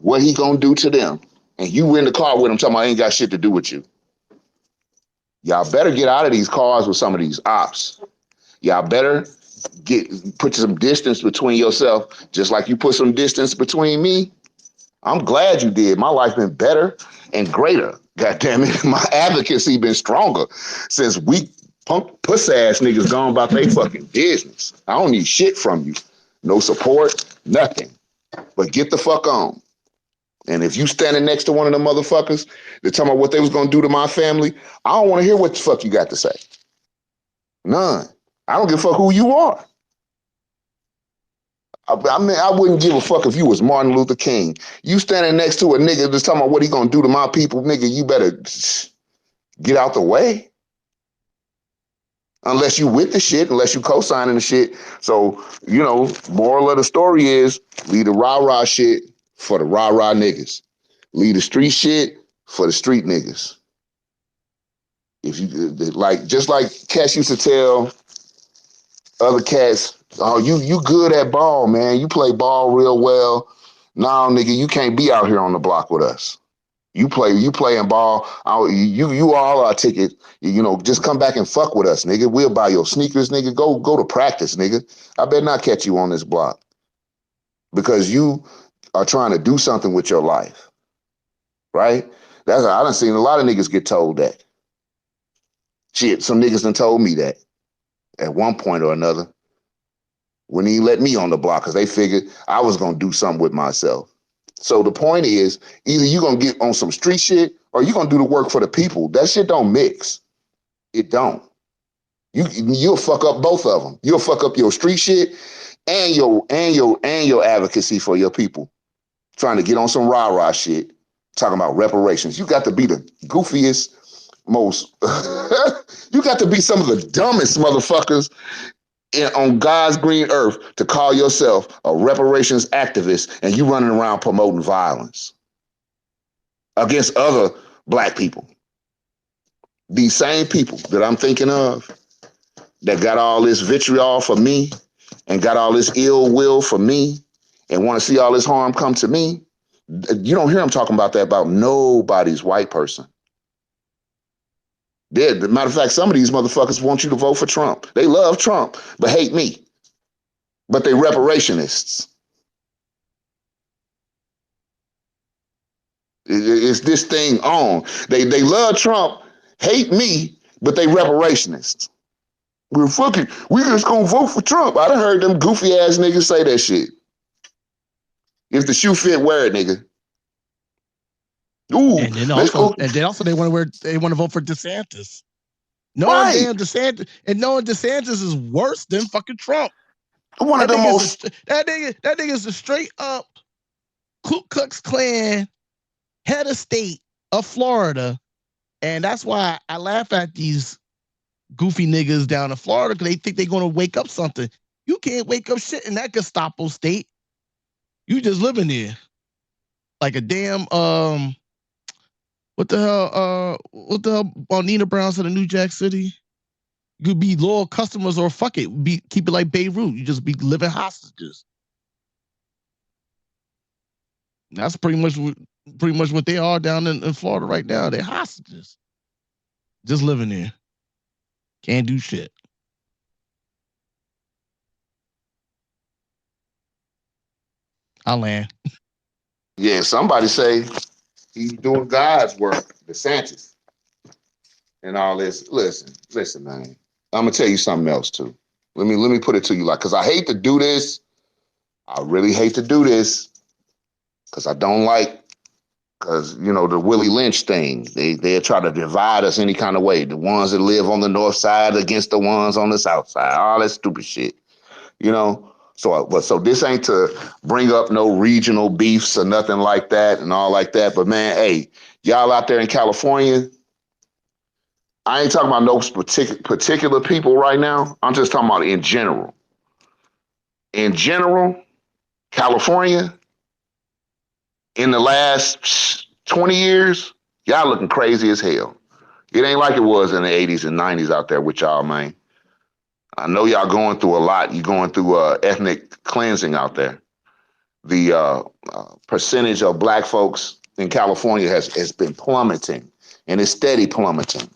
what he gonna do to them. And you in the car with him talking about ain't got shit to do with you. Y'all better get out of these cars with some of these ops. Y'all better put some distance between yourself, just like you put some distance between me. I'm glad you did. My life been better and greater. God damn it. My advocacy been stronger since weak punk puss ass niggas gone about they fucking business. I don't need shit from you. No support, nothing. But get the fuck on. And if you standing next to one of them motherfuckers, they're talking about what they was gonna do to my family, I don't want to hear what the fuck you got to say. None. I don't give a fuck who you are. I mean, I wouldn't give a fuck if you was Martin Luther King. You standing next to a nigga that's talking about what he gonna do to my people, nigga, you better get out the way. Unless you with the shit, unless you co-signing the shit. So, moral of the story is leave the rah-rah shit for the rah-rah niggas. Leave the street shit for the street niggas. If you just like Cash used to tell other cats, oh, you good at ball, man. You play ball real well. Nah, nigga, you can't be out here on the block with us. You playing ball. You all our ticket. Just come back and fuck with us, nigga. We'll buy your sneakers, nigga. Go to practice, nigga. I better not catch you on this block because you are trying to do something with your life, right? I done seen a lot of niggas get told that. Shit, some niggas done told me that at one point or another. Wouldn't even let me on the block because they figured I was gonna do something with myself. So the point is, either you gonna get on some street shit or you gonna do the work for the people. That shit don't mix. It don't. You'll fuck up both of them. You'll fuck up your street shit and your advocacy for your people. Trying to get on some rah-rah shit, talking about reparations. You got to be the goofiest, most you got to be some of the dumbest motherfuckers on God's green earth to call yourself a reparations activist and you running around promoting violence against other black people. These same people that I'm thinking of that got all this vitriol for me and got all this ill will for me and want to see all this harm come to me, you don't hear them talking about that about nobody's white person. As a matter of fact, some of these motherfuckers want you to vote for Trump. They love Trump, but hate me. But they reparationists. It's this thing on. They love Trump, hate me, but they reparationists. We just gonna vote for Trump. I done heard them goofy ass niggas say that shit. If the shoe fit, wear it, nigga. Ooh, and then let's also, go. they want to vote for DeSantis. Knowing damn DeSantis, and knowing DeSantis is worse than fucking Trump. One of the most that nigga is a straight up Ku Klux Klan head of state of Florida, and that's why I laugh at these goofy niggas down in Florida because they think they're gonna wake up something. You can't wake up shit in that Gestapo state. You just living there like a damn what the hell Nina Brown said in New Jack City. You could be loyal customers or fuck it, keep it like Beirut. You just be living hostages. That's pretty much what they are down in Florida right now. They're hostages, just living there. Can't do shit. I land. Yeah, somebody say he's doing God's work, DeSantis, and all this. Listen, man. I'm gonna tell you something else too. Let me put it to you like, cause I hate to do this. I really hate to do this, cause I don't like, cause you know the Willie Lynch thing. They try to divide us any kind of way. The ones that live on the north side against the ones on the south side. All that stupid shit. You know. So this ain't to bring up no regional beefs or nothing like that and all like that. But man, hey, y'all out there in California, I ain't talking about no particular people right now. I'm just talking about in general. In general, California, in the last 20 years, y'all looking crazy as hell. It ain't like it was in the 80s and 90s out there with y'all, man. I know y'all going through a lot. You're going through ethnic cleansing out there. The percentage of black folks in California has been plummeting, and it's steady plummeting.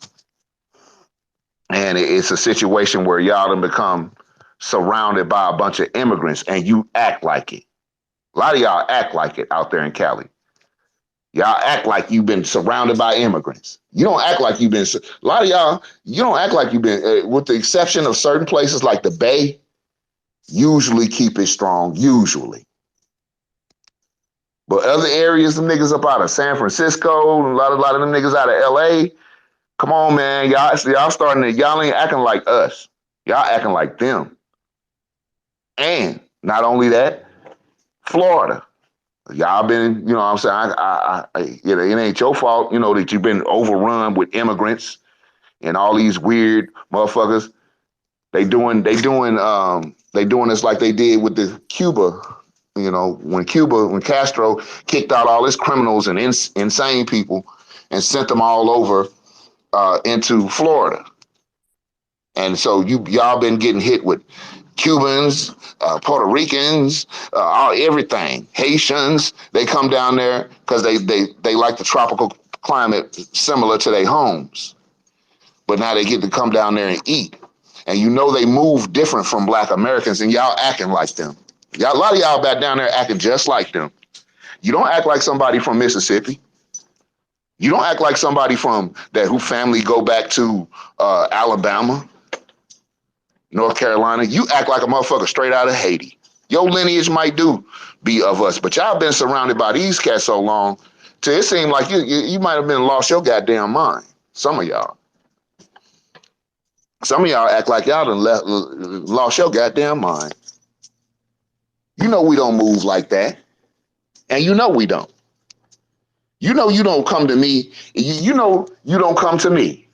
And it's a situation where y'all done become surrounded by a bunch of immigrants, and you act like it. A lot of y'all act like it out there in Cali. Y'all act like you've been surrounded by immigrants. You don't act like you've been. A lot of y'all, you don't act like you've been, with the exception of certain places like the Bay. Usually keep it strong. Usually. But other areas, them niggas up out of San Francisco, a lot of them niggas out of LA. Come on, man. Y'all starting to, y'all ain't acting like us. Y'all acting like them. And not only that, Florida. Y'all been, you know what I'm saying? It ain't your fault, you know, that you've been overrun with immigrants and all these weird motherfuckers. They doing this like they did with the Cuba. You know, when Castro kicked out all his criminals and insane people and sent them all over into Florida. And so y'all been getting hit with Cubans, Puerto Ricans, everything. Haitians, they come down there because they like the tropical climate similar to their homes. But now they get to come down there and eat. And you know they move different from black Americans, and y'all acting like them. A lot of y'all back down there acting just like them. You don't act like somebody from Mississippi. You don't act like somebody from who family go back to Alabama, North Carolina. You act like a motherfucker straight out of Haiti. Your lineage might be of us, but y'all been surrounded by these cats so long, till it seemed like you might have been lost your goddamn mind. Some of y'all. Some of y'all act like y'all done lost your goddamn mind. You know we don't move like that. And you know we don't. You know you don't come to me. You know you don't come to me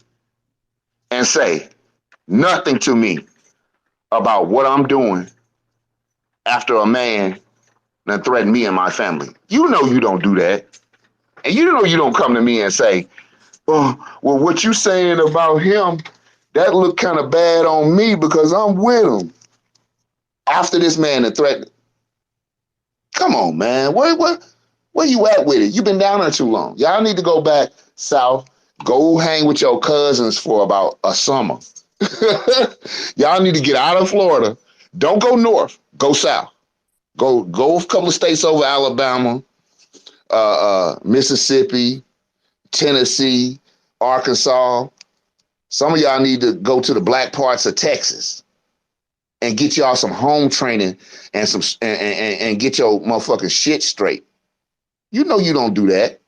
and say nothing to me about what I'm doing after a man that threatened me and my family. You know you don't do that. And you know you don't come to me and say, oh, well, what you saying about him, that look kind of bad on me because I'm with him. After this man that threatened. Come on, man. Where you at with it? You've been down there too long. Y'all need to go back south, Go hang with your cousins for about a summer. Y'all need to get out of Florida. Don't go north. Go south. Go a couple of states over Alabama, Mississippi, Tennessee, Arkansas. Some of y'all need to go to the black parts of Texas and get y'all some home training and and get your motherfucking shit straight. You know you don't do that.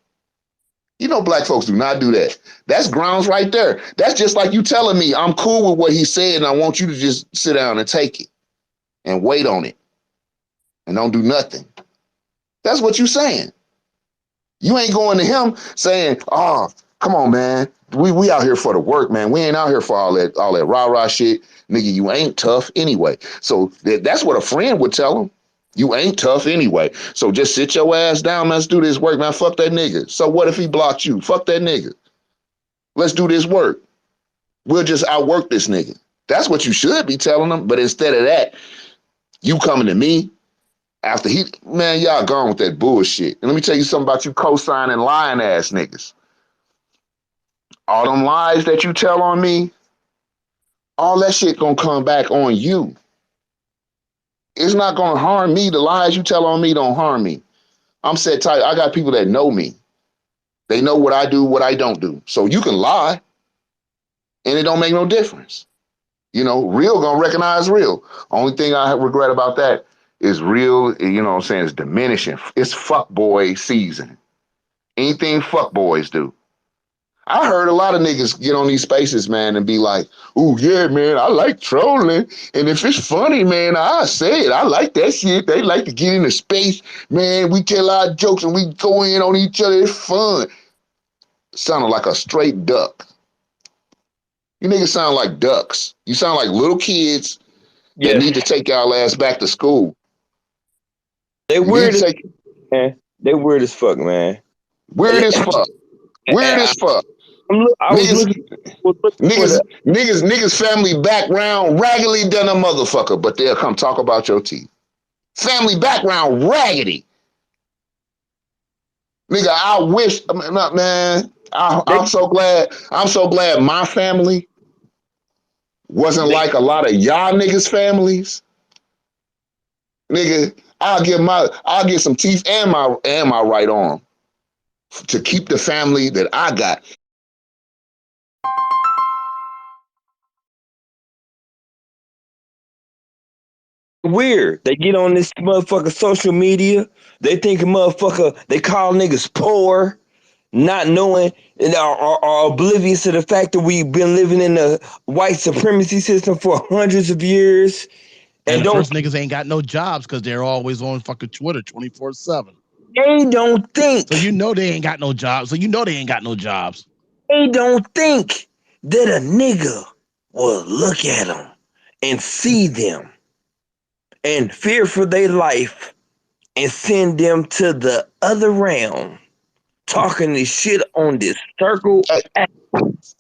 You know black folks do not do that. That's grounds right there. That's just like you telling me I'm cool with what he said and I want you to just sit down and take it and wait on it and don't do nothing. That's what you saying. You ain't going to him saying, "Oh, come on, man. We out here for the work, man. We ain't out here for all that rah-rah shit. Nigga, you ain't tough anyway." So that's what a friend would tell him. You ain't tough anyway. So just sit your ass down, man. Let's do this work, man. Fuck that nigga. So what if he blocked you? Fuck that nigga. Let's do this work. We'll just outwork this nigga. That's what you should be telling them. But instead of that, you coming to me after y'all gone with that bullshit. And let me tell you something about you co-signing lying ass niggas. All them lies that you tell on me, all that shit gonna come back on you. It's not gonna harm me. The lies you tell on me don't harm me. I'm set tight. I got people that know me. They know what I do, what I don't do. So you can lie, and it don't make no difference. You know, real gonna recognize real. Only thing I regret about that is real, you know what I'm saying, is diminishing. It's fuckboy season. Anything fuckboys do. I heard a lot of niggas get on these spaces, man, and be like, "Ooh, yeah, man, I like trolling. And if it's funny, man, I say it. I like that shit. They like to get into space. Man, we tell our jokes and we go in on each other. It's fun." Sounded like a straight duck. You niggas sound like ducks. You sound like little kids that need to take y'all ass back to school. They You need weird to as take man. They weird as fuck, man. weird as fuck. Weird as fuck. I was Niggas, looking for niggas, the niggas family background raggedy than a motherfucker, but they'll come talk about your teeth. Family background raggedy. Nigga, I wish, man, I'm so glad. I'm so glad my family wasn't like a lot of y'all niggas' families. Nigga, I'll get some teeth and my right arm to keep the family that I got. weird. They get on this motherfucker social media. They think a motherfucker. They call niggas poor, not knowing and are oblivious to the fact that we've been living in a white supremacy system for hundreds of years. And the don't first niggas ain't got no jobs because they're always on fucking Twitter 24/7. They don't think. So you know they ain't got no jobs. So you know they ain't got no jobs. They don't think that a nigga will look at them and see them and fear for their life and send them to the other realm talking this shit on this circle.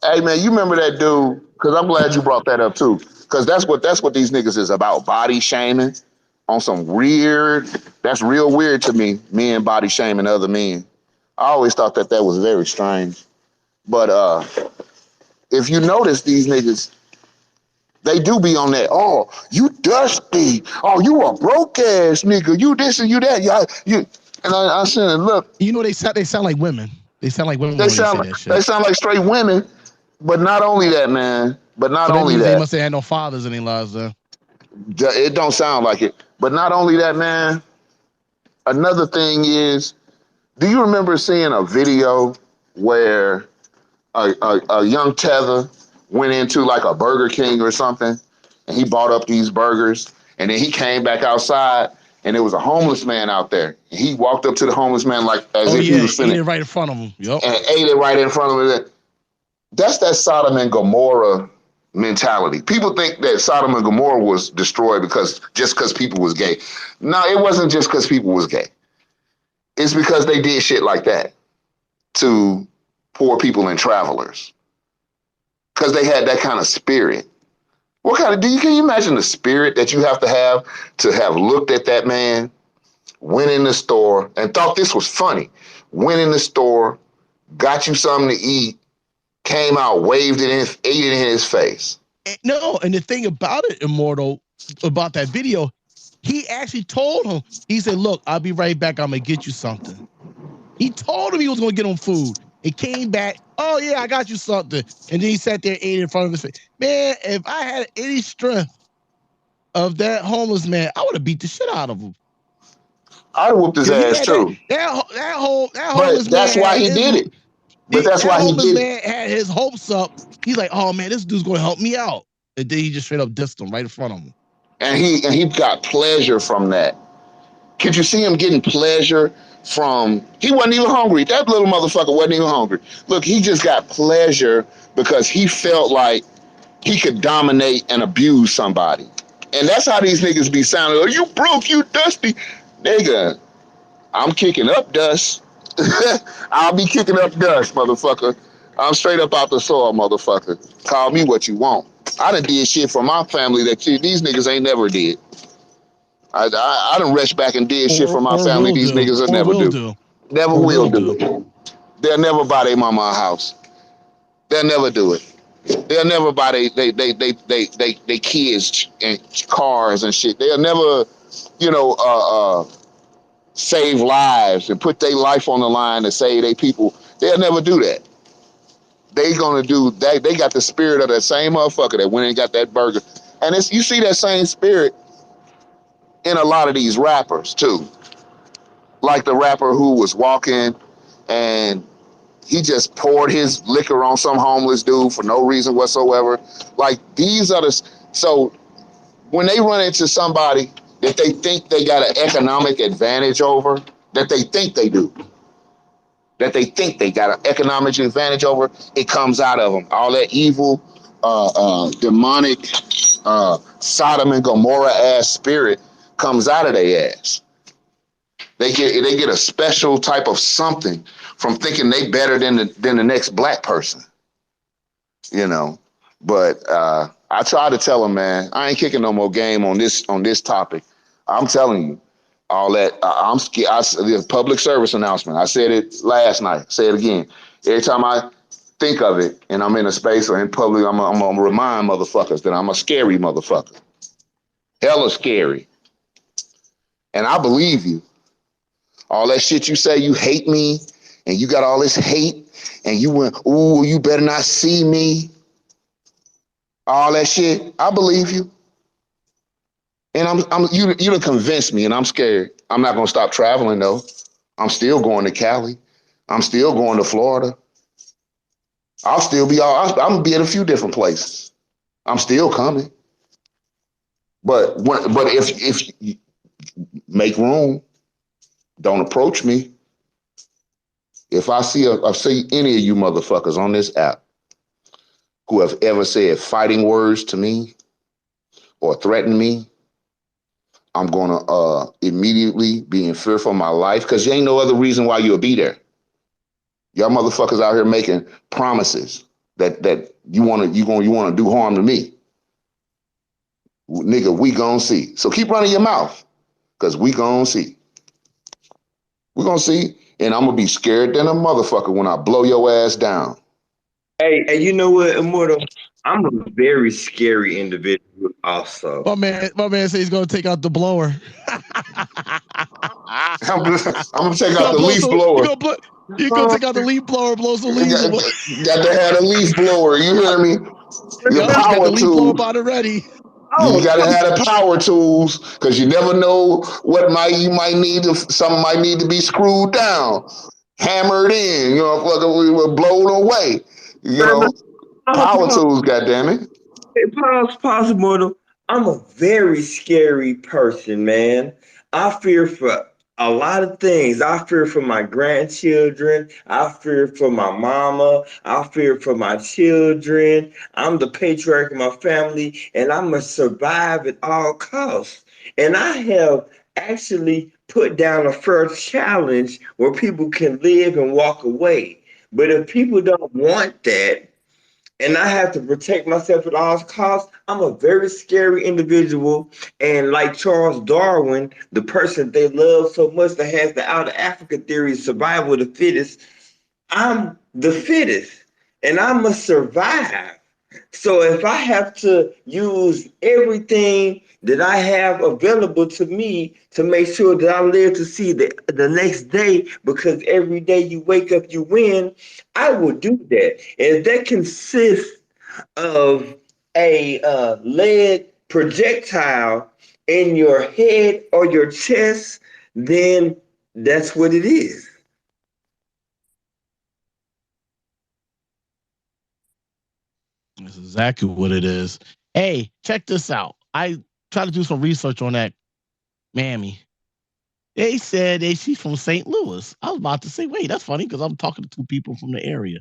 Hey man, you remember that dude? Because I'm glad you brought that up too. Because that's what these niggas is about. Body shaming on some weird. That's real weird to me. Men body shaming other men. I always thought that was very strange. But if you notice, these niggas, they do be on that. Oh, you dusty. Oh, you a broke ass nigga. You this and you that. You. And I said, look. You know they sound like women. They sound like women when they say that shit. They sound like straight women. But not only that, man. But not so that only means that. They must have had no fathers in their lives then. It don't sound like it. But not only that, man. Another thing is, do you remember seeing a video where a young tether went into like a Burger King or something, and he bought up these burgers, and then he came back outside, and there was a homeless man out there. And he walked up to the homeless man like as if he was ate it right in front of him. Yep. And ate it right in front of him. That's that Sodom and Gomorrah mentality. People think that Sodom and Gomorrah was destroyed just because people was gay. No, it wasn't just because people was gay. It's because they did shit like that to poor people and travelers. Because they had that kind of spirit. What kind of can you imagine the spirit that you have to have looked at that man, went in the store and thought this was funny, went in the store, got you something to eat, came out, waved it in, ate it in his face. No, and the thing about it, Immortal, about that video, he actually told him, he said, look, I'll be right back. I'm going to get you something. He told him he was going to get him food. He came back, oh, yeah, I got you something. And then he sat there, ate in front of his face. Man, if I had any strength of that homeless man, I would have beat the shit out of him. I whooped his ass too. That But homeless that's man why had he did it. But that's that why he homeless did man it. had his hopes up. He's like, oh man, this dude's going to help me out. And then he just straight up dissed him right in front of him. And he got pleasure from that. Could you see him getting pleasure from? He wasn't even hungry. That little motherfucker wasn't even hungry. Look, he just got pleasure because he felt like he could dominate and abuse somebody. And that's how these niggas be sounding. Oh, you broke, you dusty. Nigga, I'm kicking up dust. I'll be kicking up dust, motherfucker. I'm straight up out the soil, motherfucker. Call me what you want. I done did shit for my family that these niggas ain't never did. I done rushed back and did shit for my family these niggas will never do. Never will do. They'll never buy their mama a house. They'll never do it. They'll never buy they kids and cars and shit. They'll never, save lives and put their life on the line to save their people. They'll never do that. They gonna do that. They got the spirit of that same motherfucker that went and got that burger. And you see that same spirit in a lot of these rappers too. Like the rapper who was walking and he just poured his liquor on some homeless dude for no reason whatsoever. Like these are so when they run into somebody that they think they got an economic advantage over, that they think they do, that they think they got an economic advantage over, it comes out of them. All that evil, demonic, Sodom and Gomorrah ass spirit comes out of their ass. They get a special type of something from thinking they better than the next black person, But I try to tell them, man, I ain't kicking no more game on this topic. I'm telling you, all that I'm scared. The public service announcement. I said it last night. Say it again. Every time I think of it, and I'm in a space or in public, I'm gonna remind motherfuckers that I'm a scary motherfucker. Hella scary. And I believe you. All that shit you say, you hate me, and you got all this hate, and you went, ooh, you better not see me. All that shit, I believe you. And you done convinced me, and I'm scared. I'm not gonna stop traveling though. I'm still going to Cali. I'm still going to Florida. I'm gonna be at a few different places. I'm still coming. But if you make room, don't approach me. If I see any of you motherfuckers on this app who have ever said fighting words to me or threatened me, I'm gonna immediately be in fear for my life because there ain't no other reason why you'll be there. Y'all motherfuckers out here making promises that you wanna do harm to me. Nigga, we gon' see. So keep running your mouth because we gon' see. We gon' see, and I'm gonna be scared than a motherfucker when I blow your ass down. Hey, you know what, Immortal? I'm a very scary individual also. My man said he's gonna take out the blower. I'm gonna take out the leaf blower. You gonna take out the leaf blower, blow some leaves away. Got to have a leaf blower. You hear me? Your got power the leaf blower tool. bottle ready. You gotta have the power tools because you never know what you might need. Something might need to be screwed down, hammered in. Blown away. Power tools. Goddamn it. Pause, Immortal. I'm a very scary person, man. I fear for a lot of things. I fear for my grandchildren. I fear for my mama. I fear for my children. I'm the patriarch of my family, and I'm going to survive at all costs. And I have actually put down a fair challenge where people can live and walk away. But if people don't want that, and I have to protect myself at all costs, I'm a very scary individual. And like Charles Darwin, the person they love so much that has the out of Africa theory, survival of the fittest, I'm the fittest. and I must survive. So if I have to use everything that I have available to me to make sure that I live to see the next day, because every day you wake up, you win, I will do that. And if that consists of a lead projectile in your head or your chest, then that's what it is. That's exactly what it is. Hey, check this out. I tried to do some research on that mammy. They said she's from St. Louis. I was about to say, wait, that's funny because I'm talking to two people from the area.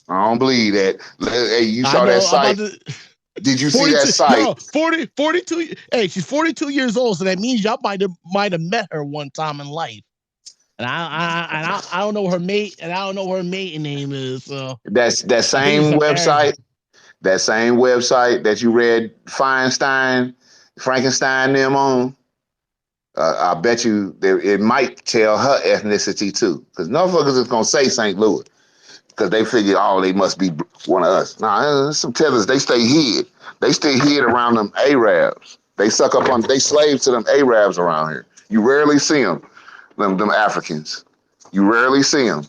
I don't believe that. Hey, you I saw that know. I'm about site? to. Did you see that 42. site? No, 42. Hey, she's 42 years old, so that means y'all might have met her one time in life. And I don't know her mate, and I don't know what her maiden name is. So That's that I think it's same some Aaron. website. That same website that you read Feinstein, Frankenstein them on. I bet you it might tell her ethnicity too, because motherfuckers is gonna say St. Louis because they figure, oh, they must be one of us. Nah, there's some tellers. They stay hid. They stay hid around them Arabs. They suck up on. They slaves to them Arabs around here. You rarely see them. Them Africans. You rarely see them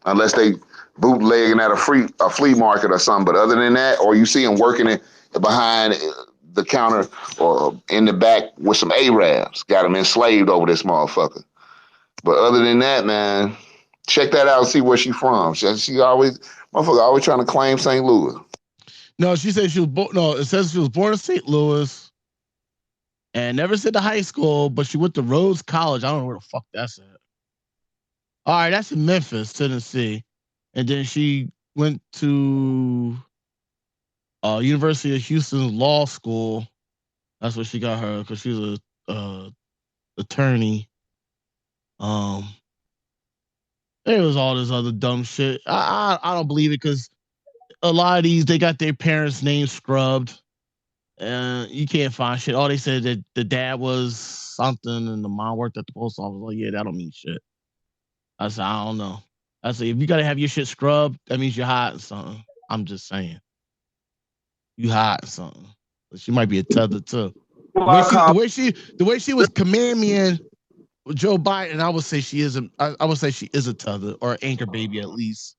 unless they bootlegging at a flea market or something. But other than that, or you see them working behind the counter or in the back with some Arabs, got them enslaved over this motherfucker. But other than that, man, check that out and see where she from. She always, motherfucker, always trying to claim St. Louis. No, she said she was born. No, it says she was born in St. Louis and never said to high school, but she went to Rhodes College. I don't know where the fuck that's at. All right, that's in Memphis, Tennessee, and then she went to University of Houston Law School. That's where she got her because she was a attorney. There was all this other dumb shit. I don't believe it because a lot of these they got their parents' names scrubbed. You can't find shit. Oh, they said that the dad was something and the mom worked at the post office. Oh yeah, that don't mean shit. I said I don't know. I said if you gotta have your shit scrubbed, that means you're hiding something. I'm just saying. You hiding something. But she might be a tether too. The way she was command me in Joe Biden, I would say she is I would say she is a tether or an anchor baby at least.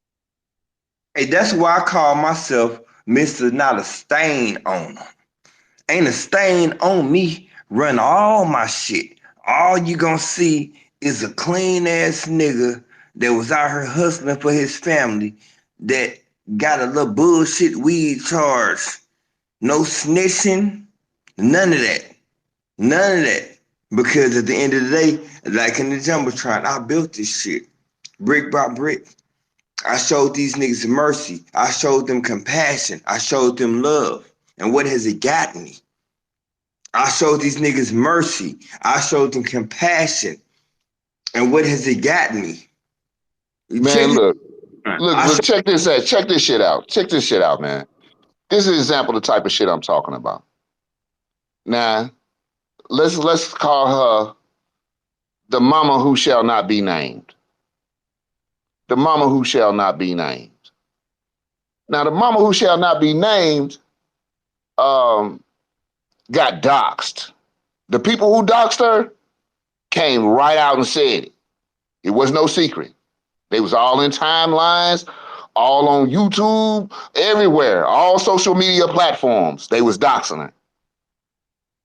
Hey, that's why I call myself Mr. Not a Stain on 'em. Ain't a stain on me. Run all my shit. All you gonna see is a clean ass nigga that was out here hustling for his family that got a little bullshit weed charge. No snitching, none of that. None of that. Because at the end of the day, like in the Jumbotron, I built this shit brick by brick. I showed these niggas mercy. I showed them compassion. I showed them love. And what has it gotten me? I showed these niggas mercy. I showed them compassion. And what has it gotten me? Man, look, check this out. Check this shit out. Check this shit out, man. This is an example of the type of shit I'm talking about. Now, let's call her the mama who shall not be named. The mama who shall not be named. Now, the mama who shall not be named got doxxed. The people who doxxed her came right out and said it. It was no secret. They was all in timelines, all on YouTube, everywhere, all social media platforms. They was doxing her.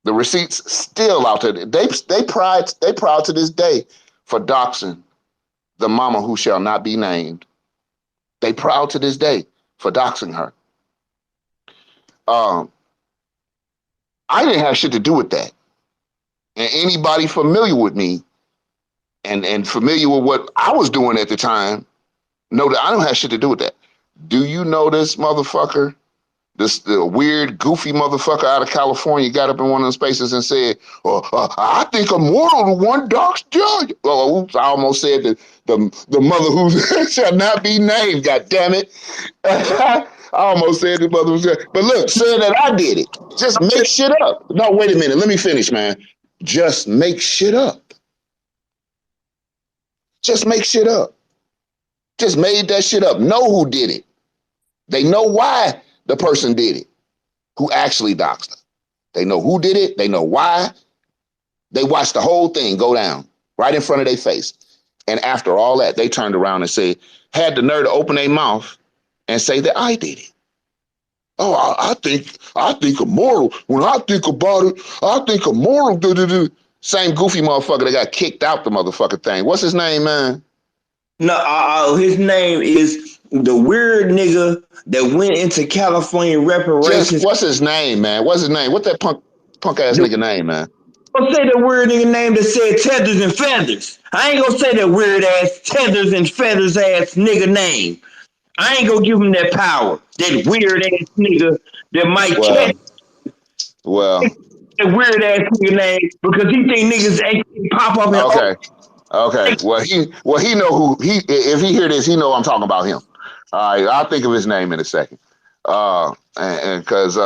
The receipts still out there. They proud to this day for doxing the mama who shall not be named. They proud to this day for doxing her. I didn't have shit to do with that. And anybody familiar with me and familiar with what I was doing at the time know that I don't have shit to do with that. Do you know this motherfucker? The weird, goofy motherfucker out of California got up in one of the spaces and said, I think I'm mortal to one dox judge. Oh, oops, I almost said that the mother who shall not be named, god damn it. I almost said the mother was, but look, saying that I did it. Just make shit up. No, wait a minute. Let me finish, man. Just make shit up. Just make shit up. Just made that shit up. Know who did it. They know why the person did it, who actually doxed her. They know who did it. They know why. They watched the whole thing go down right in front of their face. And after all that, they turned around and said, had the nerve to open their mouth and say that I did it. Oh, I think immoral. When I think about it, I think immoral. Same goofy motherfucker that got kicked out the motherfucking thing. What's his name, man? No, his name is the weird nigga that went into California reparations. What's his name, man? What's his name? What that punk ass nigga name, man? Don't say the weird nigga name that said tethers and feathers. I ain't gonna say that weird ass tethers and feathers ass nigga name. I ain't gonna give him that power. That weird ass nigga that might catch that weird ass nigga name because he think niggas ain't pop up and Okay. Well, he know who he. If he hear this, he know I'm talking about him. All right, I'll think of his name in a second. And because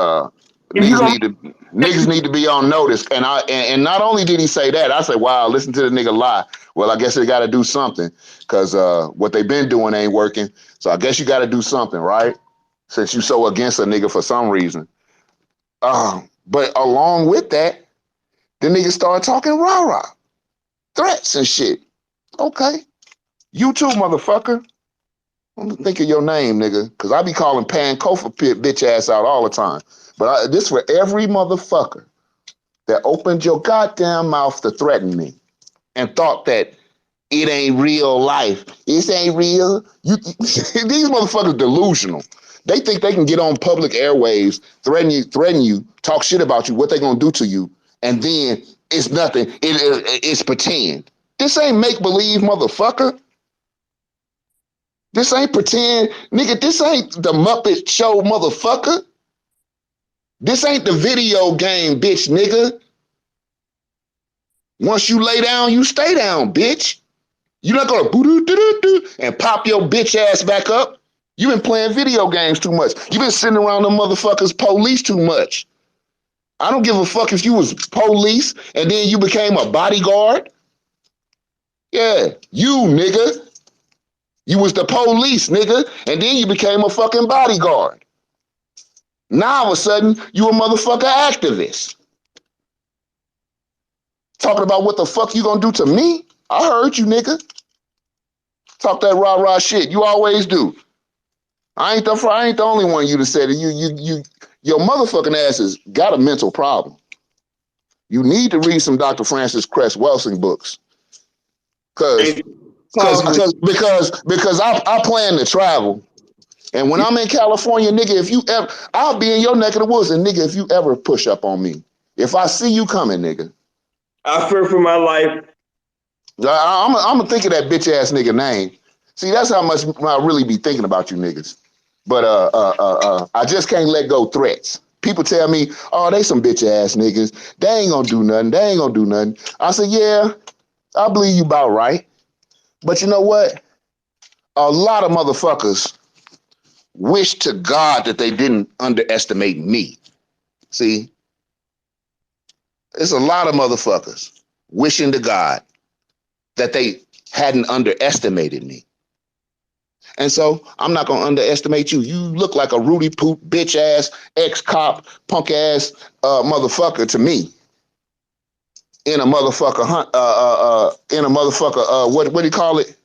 niggas need to be on notice. And not only did he say that, I said, wow, listen to the nigga lie. Well, I guess they got to do something because what they've been doing ain't working. So I guess you got to do something, right? Since you so against a nigga for some reason. But along with that, the niggas started talking rah-rah. Threats and shit. Okay. You too, motherfucker. I'm think of your name, nigga, because I be calling Pan Kofa bitch ass out all the time. But this for every motherfucker that opened your goddamn mouth to threaten me and thought that it ain't real life. This ain't real. These motherfuckers delusional. They think they can get on public airwaves, threaten you, talk shit about you, what they gonna do to you, and then it's nothing. It's pretend. This ain't make-believe, motherfucker. This ain't pretend. Nigga, this ain't the Muppet Show, motherfucker. This ain't the video game, bitch, nigga. Once you lay down, you stay down, bitch. You're not gonna boo-doo-doo-doo-doo and pop your bitch ass back up. You been playing video games too much. You been sitting around them motherfuckers police too much. I don't give a fuck if you was police and then you became a bodyguard. Yeah, you, nigga. You was the police, nigga, and then you became a fucking bodyguard. Now all of a sudden, you a motherfucker activist. Talking about what the fuck you gonna do to me? I heard you, nigga. Talk that rah-rah shit. You always do. I ain't the only one you to said it. Your motherfucking ass has got a mental problem. You need to read some Dr. Francis Cress Welsing books. Because I plan to travel. And when I'm in California, nigga, I'll be in your neck of the woods, and nigga, if you ever push up on me, if I see you coming, nigga, I fear for my life. I'm gonna think of that bitch ass nigga name. See, that's how much I really be thinking about you niggas. But I just can't let go threats. People tell me, oh, they some bitch ass niggas. They ain't gonna do nothing. They ain't gonna do nothing. I say, yeah, I believe you about right. But you know what? A lot of motherfuckers wish to God that they didn't underestimate me. See? It's a lot of motherfuckers wishing to God that they hadn't underestimated me. And so I'm not gonna underestimate you. You look like a Rudy Poop, bitch ass, ex-cop, punk ass motherfucker to me. In a motherfucker what do you call it?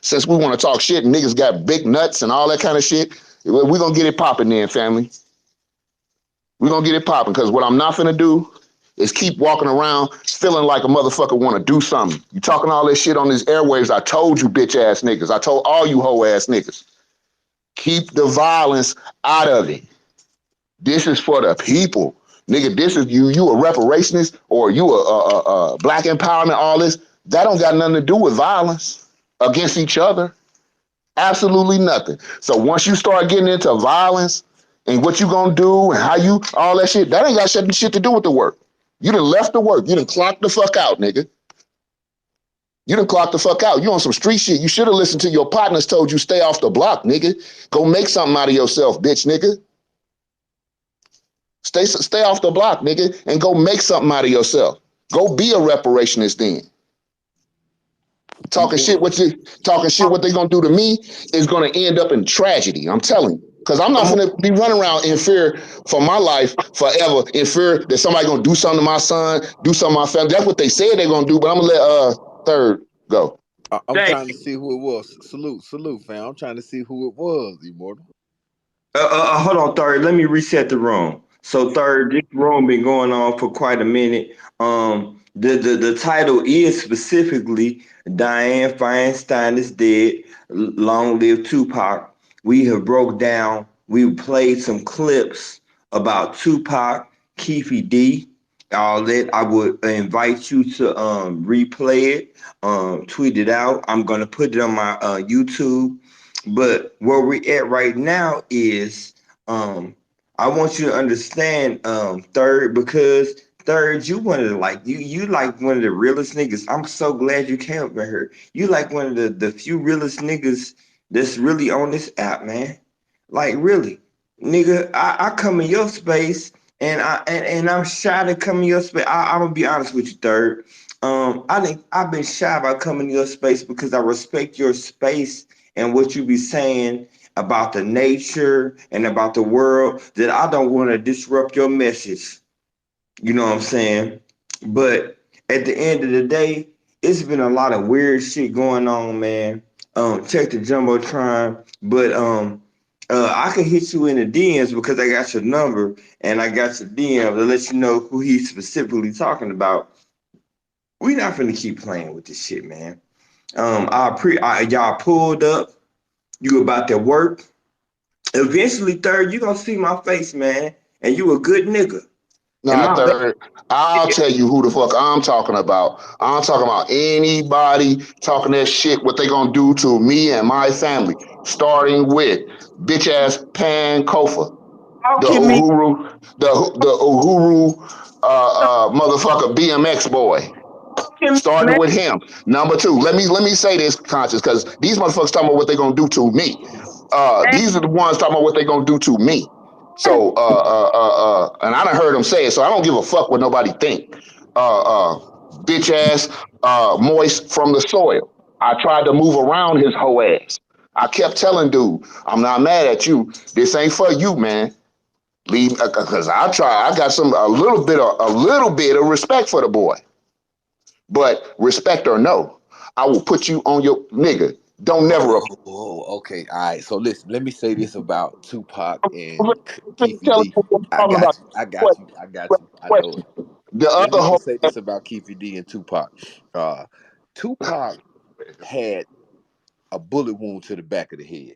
Since we want to talk shit and niggas got big nuts and all that kind of shit, we're gonna get it popping then, family. We're gonna get it popping because what I'm not gonna do is keep walking around feeling like a motherfucker want to do something. You talking all this shit on these airwaves. I told you bitch ass niggas. I told all you hoe ass niggas. Keep the violence out of it. This is for the people. Nigga, this is you a reparationist or you a black empowerment, all this. That don't got nothing to do with violence against each other. Absolutely nothing. So once you start getting into violence and what you gonna do and how you, all that shit, that ain't got shit to do with the work. You done left the work. You done clocked the fuck out, nigga. You done clocked the fuck out. You on some street shit. You should have listened to your partners told you stay off the block, nigga. Go make something out of yourself, bitch, nigga. Stay off the block, nigga, and go make something out of yourself. Go be a reparationist then. Talking shit what they gonna do to me is gonna end up in tragedy. I'm telling you. Because I'm not gonna be running around in fear for my life forever, in fear that somebody gonna do something to my son, do something to my family. That's what they said they're gonna do, but I'm gonna let Third go. I'm trying to see who it was. Salute, fam. I'm trying to see who it was, Immortal. Hold on, Third. Let me reset the room. So, Third, this room been going on for quite a minute. The title is specifically Dianne Feinstein is dead. Long live Tupac. We have broke down. We played some clips about Tupac, Keefe D, all that. I would invite you to replay it, tweet it out. I'm gonna put it on my YouTube. But where we at right now is I want you to understand Third, because Third, you one of the you like one of the realest niggas. I'm so glad you came up here. You like one of the few realest niggas that's really on this app, man. Like really. Nigga, I come in your space and I'm shy to come in your space. I'm gonna be honest with you, Third. I think I've been shy about coming to your space because I respect your space and what you be saying about the nature and about the world, that I don't want to disrupt your message. You know what I'm saying? But at the end of the day, it's been a lot of weird shit going on, man. Check the Jumbotron, but I can hit you in the DMs because I got your number and I got your DM to let you know who he's specifically talking about. We not finna keep playing with this shit, man. Y'all pulled up. You about to work. Eventually, Third, you gonna see my face, man, and you a good nigga. And Nah, Third, I'll tell you who the fuck I'm talking about. I'm talking about anybody talking that shit, what they gonna do to me and my family, starting with bitch ass Pan Kofa, the Uhuru motherfucker BMX boy. Starting with him. Number two, let me say this, conscious, because these motherfuckers talking about what they gonna do to me. These are the ones talking about what they gonna do to me. So and I done heard them say it, so I don't give a fuck what nobody think. Bitch ass moist from the soil. I tried to move around his whole ass. I kept telling dude, I'm not mad at you. This ain't for you, man. Leave, because I got a little bit of respect for the boy. But respect or no, I will put you on your nigga. Don't never. Okay, all right. So listen, let me say this about Tupac and Keefe D. I got you. I know it. The Let other me whole. just say this about Keefe D and Tupac. Tupac had a bullet wound to the back of the head.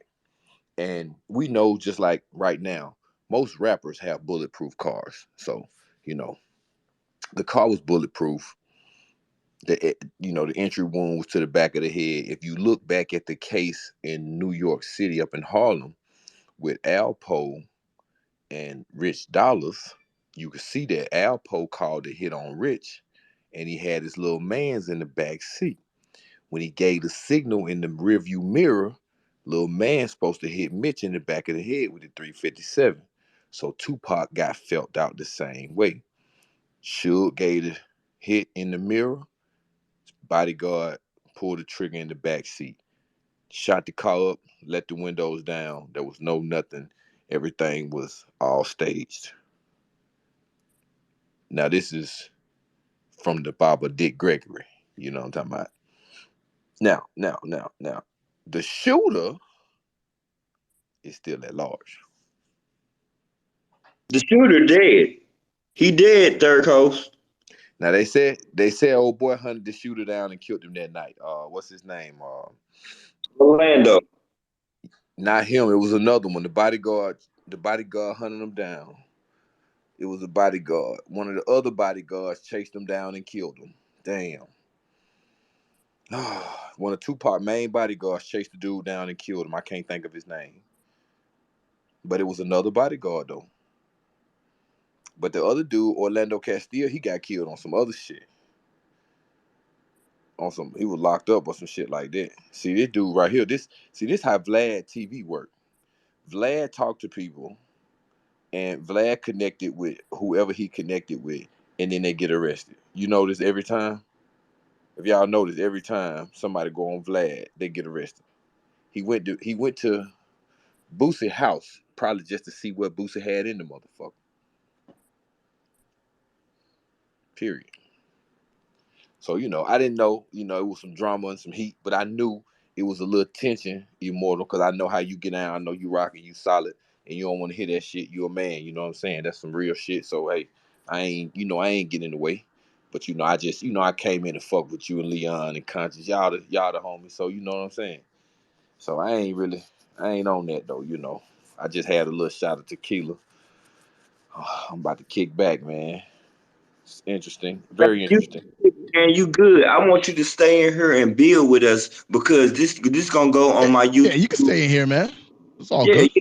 And we know, just like right now, most rappers have bulletproof cars. So, the car was bulletproof. The entry wound was to the back of the head. If you look back at the case in New York City, up in Harlem, with Alpo and Rich Dollars, you could see that Alpo called the hit on Rich, and he had his little mans in the back seat. When he gave the signal in the rearview mirror, little man supposed to hit Mitch in the back of the head with the 357. So Tupac got felt out the same way. Suge gave the hit in the mirror. Bodyguard pulled the trigger in the back seat. Shot the car up, let the windows down. There was no nothing. Everything was all staged. Now this is from the barber Dick Gregory. You know what I'm talking about? Now. The shooter is still at large. the shooter dead. He dead, Third Coast. Now they said old boy hunted the shooter down and killed him that night. What's his name? Orlando. Not him. It was another one. The bodyguard hunted him down. It was a bodyguard. One of the other bodyguards chased him down and killed him. Damn. One of Tupac main bodyguards chased the dude down and killed him. I can't think of his name. But it was another bodyguard though. But the other dude, Orlando Castile, he got killed on some other shit. He was locked up or some shit like that. See this dude right here. This how Vlad TV work. Vlad talked to people, and Vlad connected with whoever he connected with, and then they get arrested. You notice every time. If y'all notice, every time somebody go on Vlad, they get arrested. He went to Boosie's house probably just to see what Boosie had in the motherfucker. Period. So, I didn't know, it was some drama and some heat, but I knew it was a little tension, Immortal, because I know how you get down. I know you rocking, you solid, and you don't want to hear that shit. You a man, you know what I'm saying? That's some real shit. So, hey, I ain't getting in the way. But, I just, I came in to fuck with you and Leon and Conscious. Y'all the homies, so you know what I'm saying? So, I ain't on that, though. I just had a little shot of tequila. I'm about to kick back, man. It's interesting. Very interesting. You good. I want you to stay in here and build with us because this gonna go on my YouTube. Yeah, you can stay in here, man. It's all Yeah, good.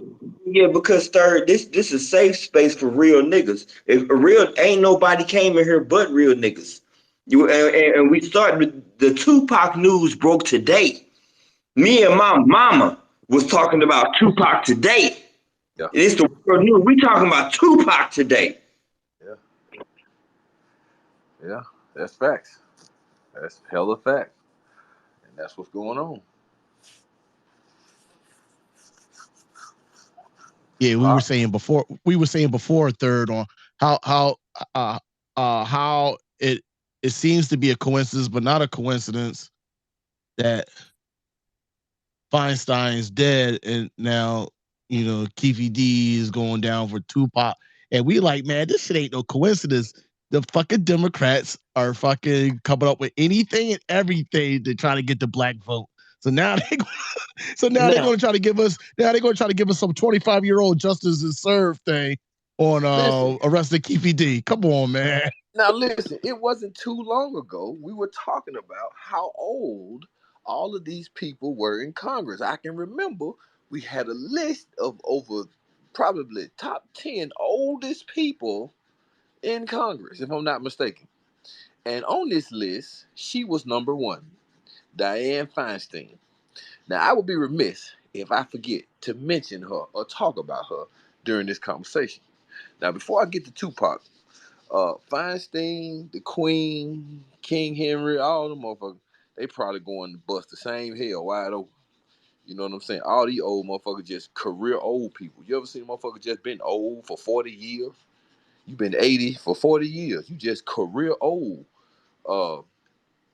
yeah, because third, this is a safe space for real niggas. If a real ain't nobody came in here but real niggas. And we started with the Tupac news broke today. Me and my mama was talking about Tupac today. Yeah. It's the world news. We talking about Tupac today. Yeah. Yeah, that's facts. That's hella facts. And that's what's going on. Yeah, we were saying before third on how it seems to be a coincidence, but not a coincidence that Feinstein's dead and now Keefe D is going down for Tupac, and we like, man, this shit ain't no coincidence. The fucking Democrats are fucking coming up with anything and everything to try to get the black vote. So now they're going to try to give us some 25-year-old justice is served thing on arrested Keefe D. Come on, man. Now listen, it wasn't too long ago we were talking about how old all of these people were in Congress. I can remember we had a list of over probably top 10 oldest people in Congress, if I'm not mistaken. And on this list, she was number one, Dianne Feinstein. Now, I would be remiss if I forget to mention her or talk about her during this conversation. Now, before I get to Tupac, Feinstein, the Queen, King Henry, all them motherfuckers, they probably going to bust the same hell wide open. You know what I'm saying? All these old motherfuckers just career old people. You ever seen a motherfucker just been old for 40 years? You been 80 for 40 years. You just career old.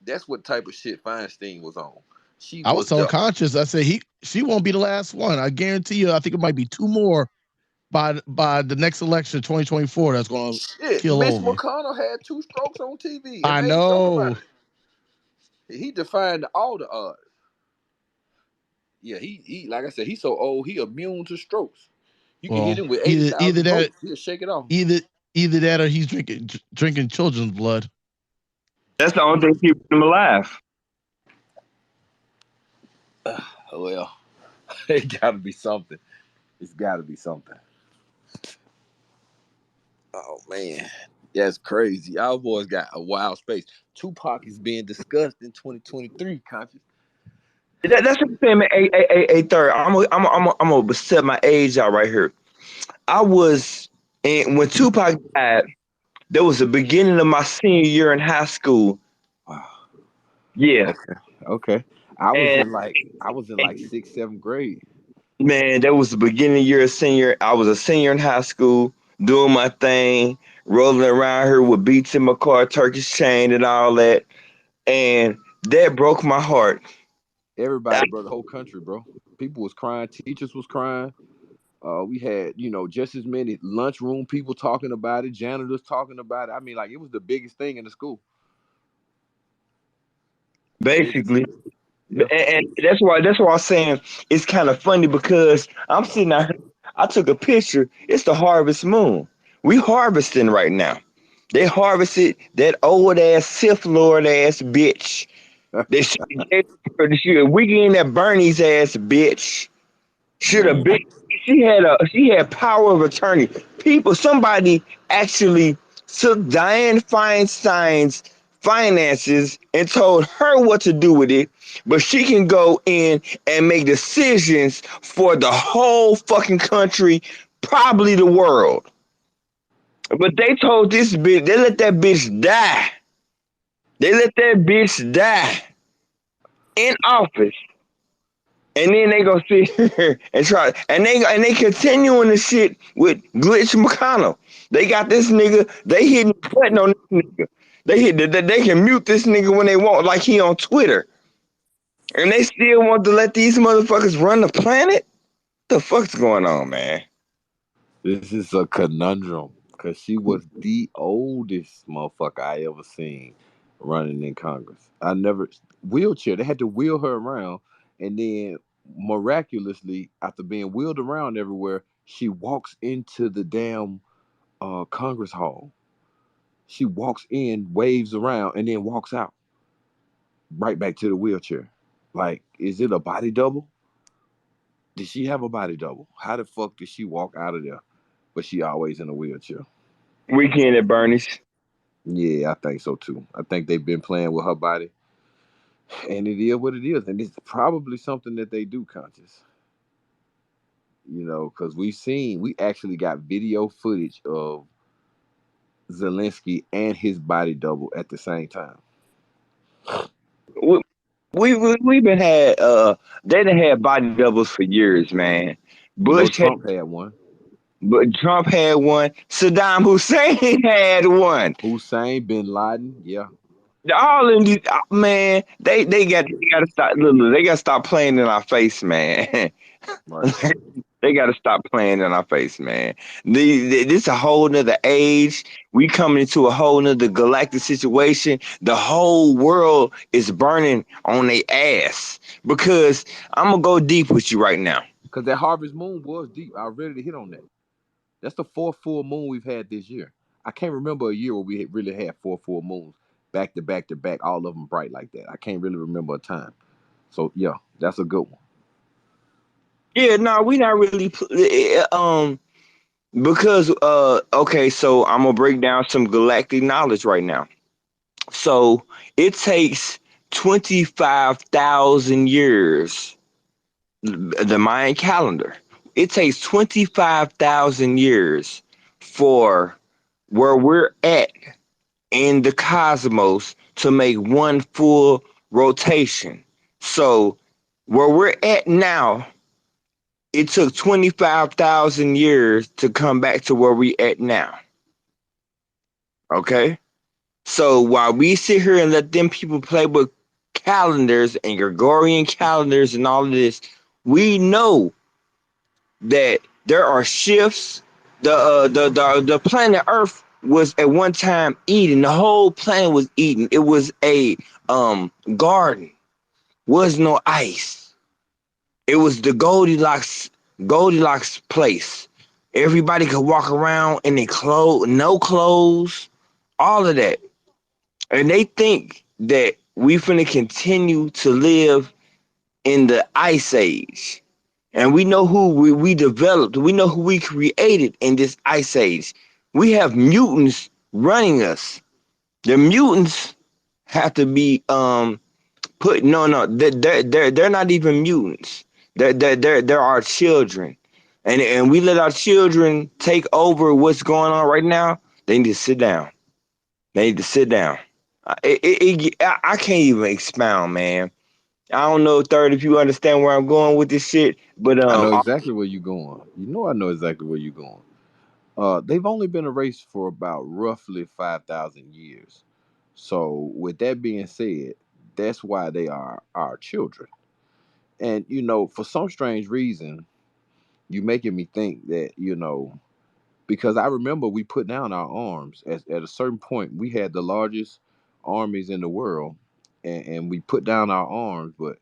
That's what type of shit Feinstein was on. She I was was telling the Conscious, I said she won't be the last one. I guarantee you. I think it might be two more by the next election, 2024. That's going to shit. kill Mitch over. McConnell had 2 strokes on TV, and I made a joke about know. it. He defined all the odds. Yeah, he like I said, he's so old, he immune to strokes. You can hit Well, him with either 80,000 that, volts, he'll shake it off. either that, or he's drinking children's blood. That's the only thing keeping him alive. Well, it gotta be something. It's gotta be something. Oh man, that's crazy. Our boys got a wild space. Tupac is being discussed in 2023. Conscious. That's what I'm saying, man. Hey, third. I'm gonna set my age out right here. I was when Tupac died. That was the beginning of my senior year in high school. Wow. Yeah. Okay. I was And in like 6th, 7th grade. man, that was the beginning year of senior. I was a senior in high school, doing my thing, rolling around here with beats in my car, Turkish chain, and all that. And that broke my heart. Everybody, bro, the whole country, bro. People was crying, teachers was crying. We had, just as many lunchroom people talking about it, janitors talking about it. I mean, like, it was the biggest thing in the school. Basically. Yeah. And that's why I'm saying it's kind of funny because I'm sitting out here. I took a picture. It's the harvest moon. We harvesting right now. They harvested that old ass Sith Lord ass bitch. We in that Bernie's ass bitch. Should have been. She had power of attorney. Somebody actually took Dianne Feinstein's finances and told her what to do with it, but she can go in and make decisions for the whole fucking country, probably the world. But they told this bitch, they let that bitch die. They let that bitch die in office. And then they go sit here and try, and they continuing the shit with Glitch McConnell. They got this nigga. They hitting the button on this nigga. They can mute this nigga when they want, like he on Twitter, and they still want to let these motherfuckers run the planet. What the fuck's going on, man? This is a conundrum because she was the oldest motherfucker I ever seen running in Congress. I never wheelchair. They had to wheel her around, and then miraculously, after being wheeled around everywhere, she walks into the damn Congress Hall. She walks in, waves around, and then walks out right back to the wheelchair. Like, is it a body double? Did she have a body double? How the fuck did she walk out of there? But she always in a wheelchair. Weekend at Bernie's. Yeah, I think so too. I think they've been playing with her body, and it is what it is, and it's probably something that they do conscious. Because we actually got video footage of Zelensky and his body double at the same time. We we've been had they done had body doubles for years, man. Bush had, Trump had one. but Trump had one. Saddam Hussein had one. Hussein bin Laden, yeah. All in these man, they gotta stop. Look, they gotta stop playing in our face, man. Right. They gotta stop playing in our face, man. This a whole nother age. We coming into a whole nother galactic situation. The whole world is burning on their ass. Because I'm gonna go deep with you right now. Because that Harvest Moon was deep. I was ready to hit on that. That's the fourth full moon we've had this year. I can't remember a year where we really had four full moons back to back to back, all of them bright like that. I can't really remember a time. So yeah, that's a good one. Yeah, no, we not really because okay, so I'm gonna break down some galactic knowledge right now. So it takes 25,000 years, the Mayan calendar. It takes 25,000 years for where we're at in the cosmos to make one full rotation. So where we're at now, it took 25,000 years to come back to where we at now. Okay? So while we sit here and let them people play with calendars and Gregorian calendars and all of this, we know that there are shifts. The planet Earth was at one time Eden. The whole planet was Eden. It was a garden. Was no ice. It was the Goldilocks place. Everybody could walk around in their clothes, no clothes, all of that. And they think that we finna continue to live in the ice age. And we know who we developed. We know who we created in this ice age. We have mutants running us. The mutants have to be put. No, they're not even mutants. They're our children, and we let our children take over what's going on right now. They need to sit down. They need to sit down. I can't even expound, man. I don't know, Third, if you understand where I'm going with this shit, but I know exactly where you're going. I know exactly where you're going. They've only been erased for about roughly 5,000 years. So with that being said, that's why they are our children. And for some strange reason, you making me think that because I remember we put down our arms at a certain point. We had the largest armies in the world, and we put down our arms. But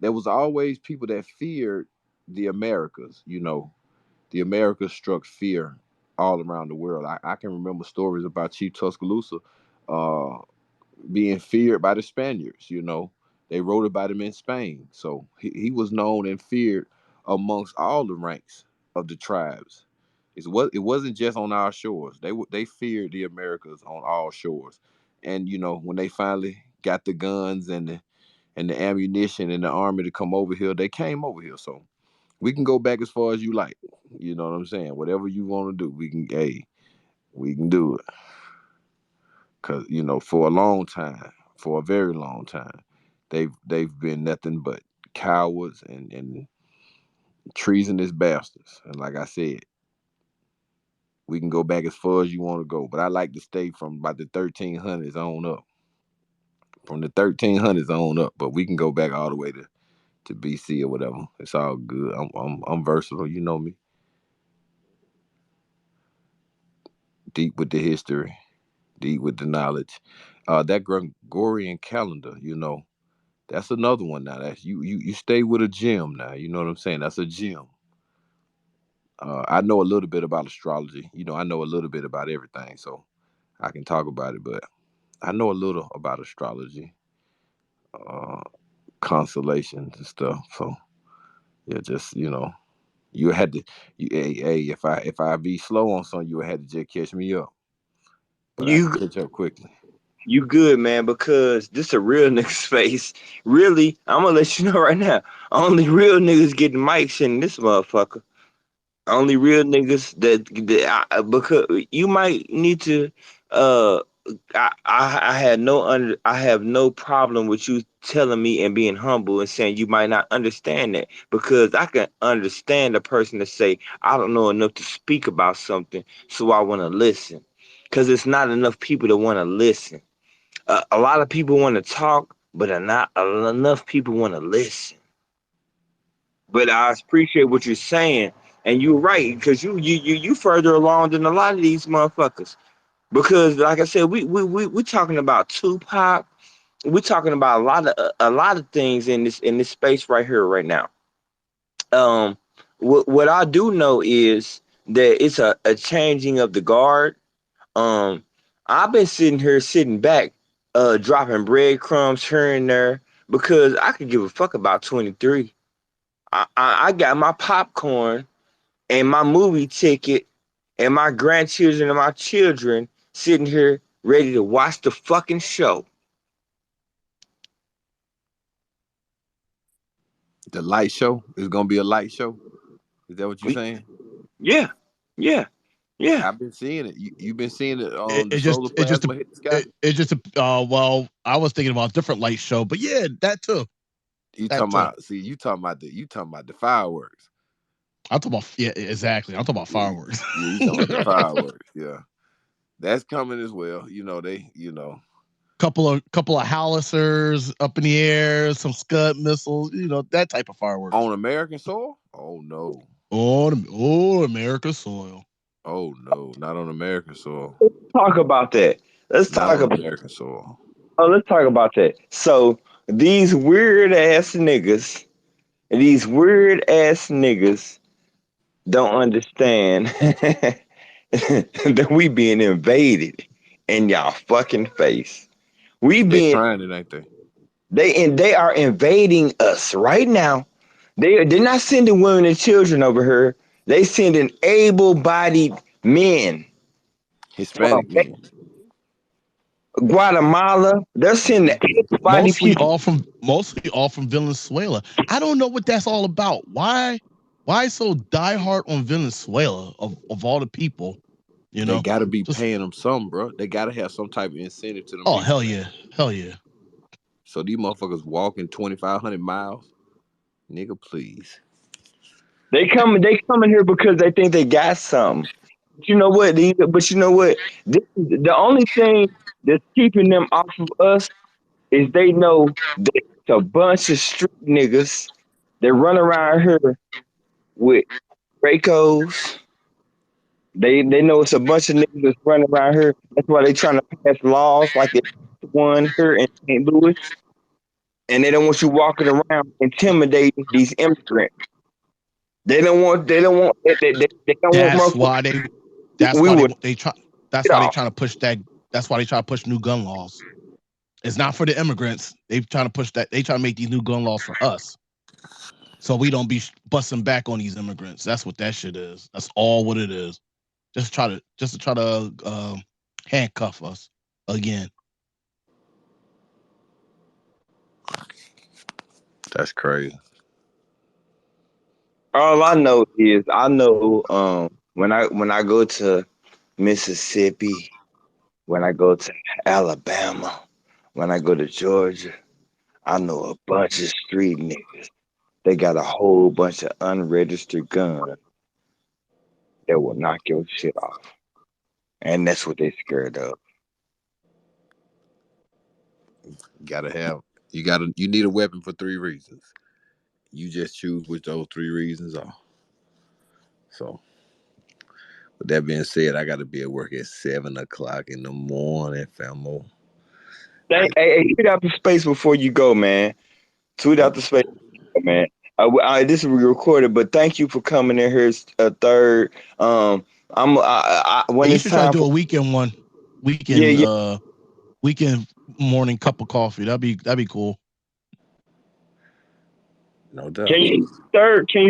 there was always people that feared the Americas. The Americas struck fear all around the world. I can remember stories about Chief Tuscaloosa uh, being feared by the Spaniards. They wrote about him in Spain, so he was known and feared amongst all the ranks of the tribes. It wasn't just on our shores. They feared the Americas on all shores, and when they finally got the guns and the ammunition and the army to come over here, they came over here. So we can go back as far as you like. You know what I'm saying? Whatever you want to do, we can do it. Cause for a long time, for a very long time, they've been nothing but cowards and treasonous bastards. And like I said, we can go back as far as you want to go, but I like to stay from about the 1300s on up. From the 1300s on up, but we can go back all the way to BC or whatever. It's all good. I'm versatile. You know me. Deep with the history, deep with the knowledge. That Gregorian calendar, that's another one now. That's you stay with a gem now. You know what I'm saying? That's a gem. I know a little bit about astrology. I know a little bit about everything, so I can talk about it. But I know a little about astrology, uh, constellations and stuff. So yeah, just you had to. Hey, if I be slow on something, you would have to just catch me up. But I can You catch up quickly. you good, man, because this a real nigga's face. Really, I'm gonna let you know right now. Only real niggas getting mics in this motherfucker. Only real niggas because you might need to uh I have no problem with you telling me and being humble and saying you might not understand that, because I can understand a person to say I don't know enough to speak about something, so I want to listen, because it's not enough people that want to listen. A lot of people want to talk, but not enough people want to listen. But I appreciate what you're saying, and you're right, because you further along than a lot of these motherfuckers. Because like I said, we talking about Tupac, we talking about a lot of things in this space right here right now. Um, what I do know is that it's a changing of the guard. Um, I've been sitting back, dropping breadcrumbs here and there, because I could give a fuck about 23. I got my popcorn and my movie ticket and my grandchildren and my children sitting here ready to watch the fucking show. The light show is gonna be a light show. Is that what you're saying? Yeah, yeah, yeah. I've been seeing it. You've been seeing it It, on the it solar just it just plasma hit the sky. it just well, I was thinking about a different light show, but yeah, that too. You That talking too. about? See, you talking about the fireworks. I'm talking about exactly. I'm talking about Yeah, fireworks. you talking about the fireworks. Yeah, that's coming as well. couple of howitzers up in the air, some Scud missiles, that type of fireworks. On American soil? Oh no. America's soil. Oh no, not on American soil. Let's talk about that. Let's Not talk on about. American soil. Oh, let's talk about that. So these weird ass niggas, don't understand that we being invaded in y'all fucking face. We They being trying it, ain't they? they are invading us right now. They're not sending women and children over here. They sending able-bodied men from Hispanic men. Guatemala. They're sending able-bodied Mostly people. all from Venezuela. I don't know what that's all about. Why so diehard on Venezuela of all the people? They gotta be Just paying them some, bro. They gotta have some type of incentive to them oh people, hell man. yeah, hell yeah. So these motherfuckers walking 2,500 miles, nigga, please. They coming here because they think they got something. But you know what? The only thing that's keeping them off of us is they know that it's a bunch of street niggas that run around here with Dracos. They know it's a bunch of niggas that's running around here. That's why they trying to pass laws like the one here in St. Louis, and they don't want you walking around intimidating these immigrants. They don't want That's motherfuckers. why they. That's We why would they try. That's get why they off. trying to push that. That's why they try to push new gun laws. It's not for the immigrants. They trying to push that. They trying to make these new gun laws for us, so we don't be busting back on these immigrants. That's what that shit is. That's all what it is. Just to try to handcuff us again. That's crazy. All I know is I know when I go to Mississippi, when I go to Alabama, when I go to Georgia, I know a bunch of street niggas. They got a whole bunch of unregistered guns that will knock your shit off. And that's what they scared of. You need a weapon for 3 reasons. You just choose which those 3 reasons are. So with that being said, I gotta be at work at 7 o'clock in the morning, famo. Hey, tweet out the space before you go, man. Tweet out the space, man. This is recorded, but thank you for coming in here. Third. When Hey, you it's should try to time do for a weekend one. yeah, Weekend yeah. weekend morning cup of coffee. That'd be cool. No doubt. Can you third? Can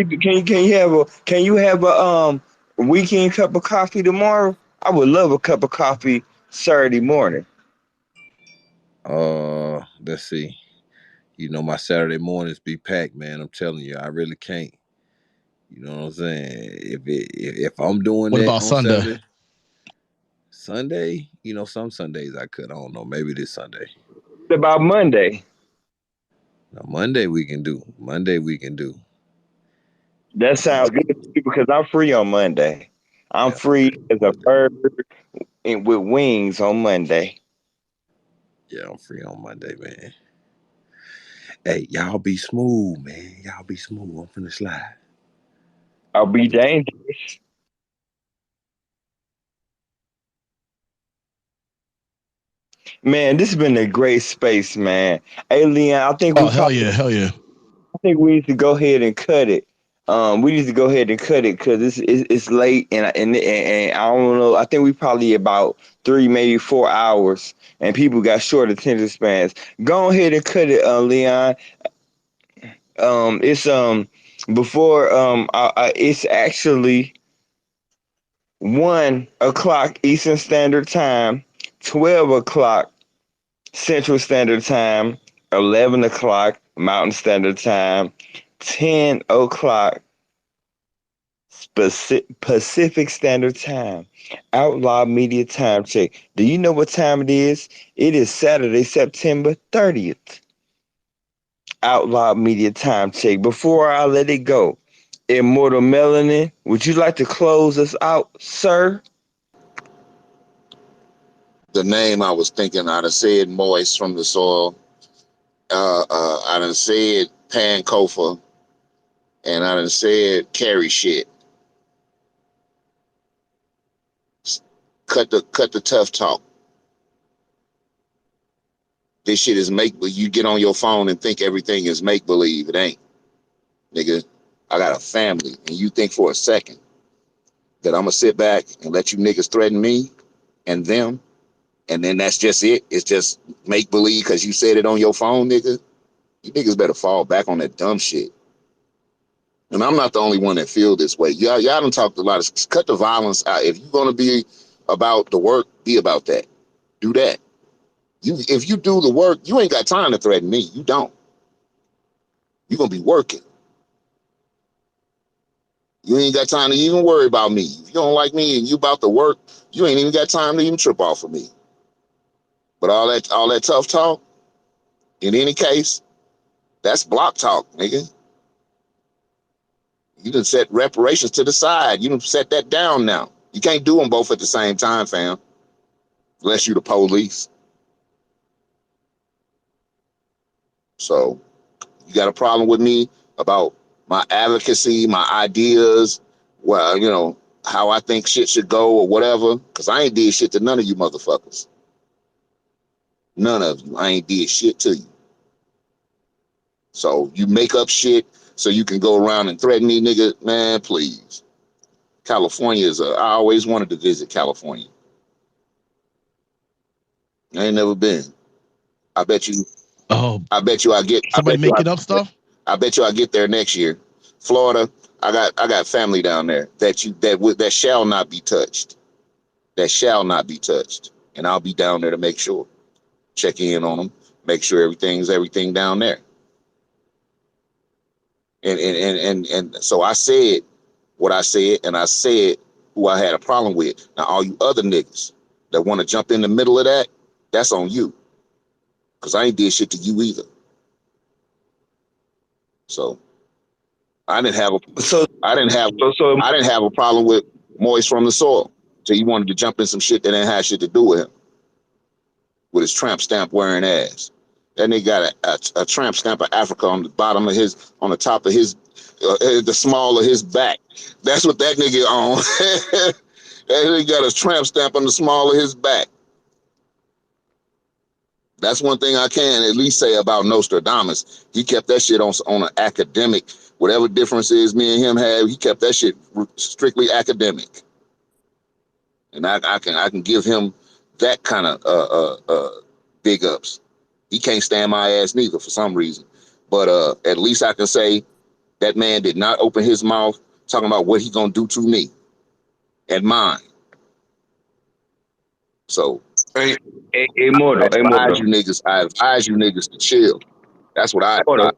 you have a weekend cup of coffee tomorrow? I would love a cup of coffee Saturday morning. Let's see. You know my Saturday mornings be packed, man. I'm telling you, I really can't. You know what I'm saying? If I'm doing What that about on Sunday? Sunday, some Sundays I could. I don't know. Maybe this Sunday. What about Monday? Now, Monday we can do. Monday we can do. That sounds good to me because I'm free on Monday. I'm Yeah, free as a bird and with wings on Monday. yeah, I'm free on Monday, man. Hey, y'all be smooth, man. Y'all be smooth. I'm finna slide. I'll be dangerous. Man, this has been a great space, man. Hey, Leon, Oh, hell yeah, hell yeah. I think we need to go ahead and cut it. We need to go ahead and cut it because it's late and I don't know. I think we probably about 3, maybe 4 hours, and people got short attention spans. Go ahead and cut it, Leon. It's before it's actually 1 o'clock Eastern Standard Time, 12 o'clock Central Standard Time, 11 o'clock Mountain Standard Time, 10 o'clock Pacific Standard Time. Outlaw Media Time Check. Do you know what time it is? It is Saturday, September 30th. Outlaw Media Time Check. Before I let it go, Immortal Melanin, would you like to close us out, sir? The name I was thinking, I done said moist from the soil. I done said Pankofa, and I done said carry shit. Cut the tough talk. This shit is make believe. You get on your phone and think everything is make believe. It ain't, nigga. I got a family, and you think for a second that I'm gonna sit back and let you niggas threaten me and them, and then that's just it. It's just make believe because you said it on your phone, nigga. You niggas better fall back on that dumb shit. And I'm not the only one that feel this way. Y'all done talked a lot of cut the violence out. If you're gonna be about the work, be about that. Do that. If you do the work, you ain't got time to threaten me. You don't. You're gonna be working. You ain't got time to even worry about me. If you don't like me and you about to work, you ain't even got time to even trip off of me. But all that tough talk, in any case, that's block talk, nigga. You done set reparations to the side. You done set that down now. You can't do them both at the same time, fam. Unless you the police. So you got a problem with me about my advocacy, my ideas, well, how I think shit should go or whatever, because I ain't did shit to none of you motherfuckers. None of you. I ain't did shit to you. So you make up shit so you can go around and threaten me, nigga. Man, please. California I always wanted to visit California. I ain't never been. I bet you. Oh, I bet you I get. I somebody bet you making up stuff? I bet you I get there next year. Florida. I got family down there that shall not be touched. That shall not be touched. And I'll be down there to make sure. Check in on them. Make sure everything down there. And so I said what I said, and I said who I had a problem with. Now all you other niggas that want to jump in the middle of that, that's on you. Cause I ain't did shit to you either. So I didn't have a So I didn't have so I didn't have a problem with Moist from the Soil. So he wanted to jump in some shit that didn't have shit to do with him, with his tramp stamp wearing ass. That nigga got a tramp stamp of Africa on the bottom of his, on the top of his, the small of his back. That's what that nigga on. That nigga got a tramp stamp on the small of his back. That's one thing I can at least say about Nostradamus. He kept that shit on an academic. Whatever differences me and him have, he kept that shit strictly academic. And I can give him that kind of big ups. He can't stand my ass neither for some reason. But at least I can say that man did not open his mouth talking about what he gonna do to me and mine. So I advise you niggas to chill. That's what I advise.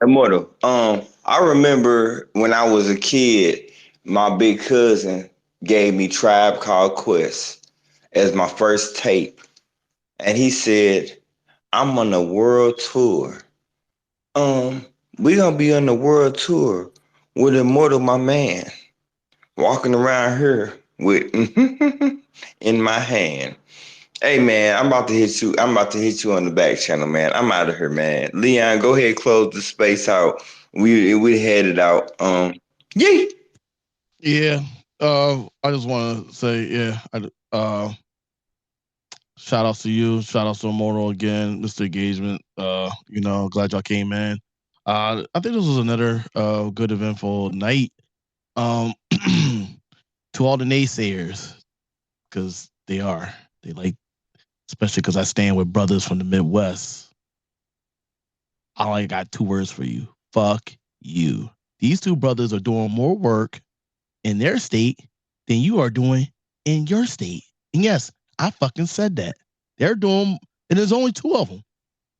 Immortal. I remember when I was a kid, my big cousin gave me Tribe Called Quest as my first tape, and he said, "I'm on a world tour. We gonna be on the world tour with Immortal, my man, walking around here with in my hand." Hey man, I'm about to hit you. I'm about to hit you on the back channel, man. I'm out of here, man. Leon, go ahead, close the space out. We headed out. Yay. Yeah. I just want to say, yeah. Shout outs to you. Shout outs to Immortal again, Mr. Engagement. Glad y'all came in. I think this was another good eventful night. To all the naysayers, because they like, especially because I stand with brothers from the Midwest. I only got two words for you. Fuck you. These two brothers are doing more work in their state than you are doing in your state. And yes, I fucking said that. They're doing, and there's only two of them.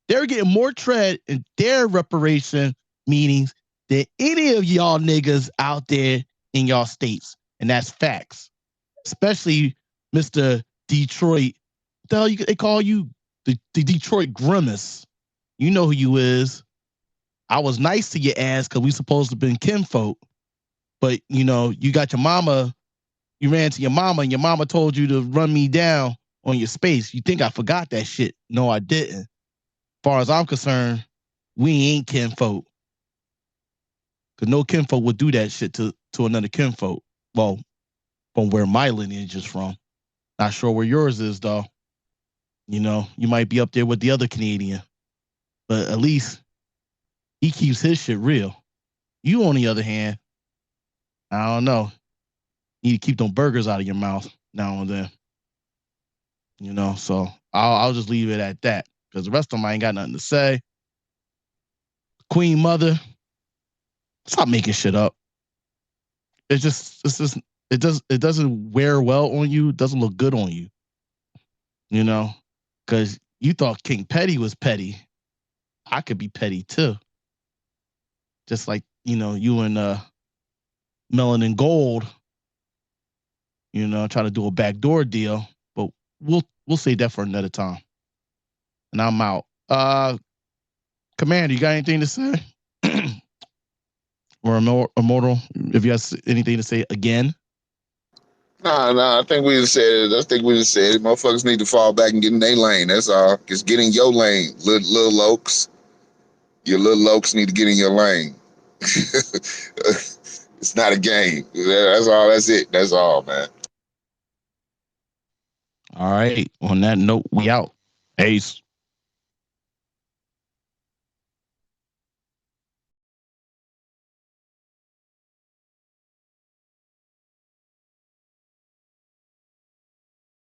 They're getting more tread in their reparation meetings than any of y'all niggas out there in y'all states. And that's facts. Especially Mr. Detroit. The hell they call you the Detroit Grimace. You know who you is. I was nice to your ass because we supposed to have been kinfolk. But you got your mama, you ran to your mama and your mama told you to run me down on your space. You think I forgot that shit? No, I didn't. As far as I'm concerned, we ain't kinfolk. Cause no kinfolk would do that shit to another kinfolk. Well, from where my lineage is from. Not sure where yours is though. You might be up there with the other Canadian. But at least he keeps his shit real. You on the other hand, I don't know. You need to keep them burgers out of your mouth now and then. So I'll just leave it at that. Because the rest of them I ain't got nothing to say. Queen Mother, stop making shit up. It doesn't wear well on you. It doesn't look good on you. Because you thought King Petty was petty. I could be petty too. Just like, you and Melanin Gold, trying to do a backdoor deal. But we'll save that for another time. And I'm out. Commander, you got anything to say? Or Immortal, if you have anything to say again? Nah, I think we just said it. I think we just said it. Motherfuckers need to fall back and get in their lane. That's all. Just get in your lane, little lokes. Your little lokes need to get in your lane. It's not a game. That's all. That's it. That's all, man. All right. On that note, we out. Ace.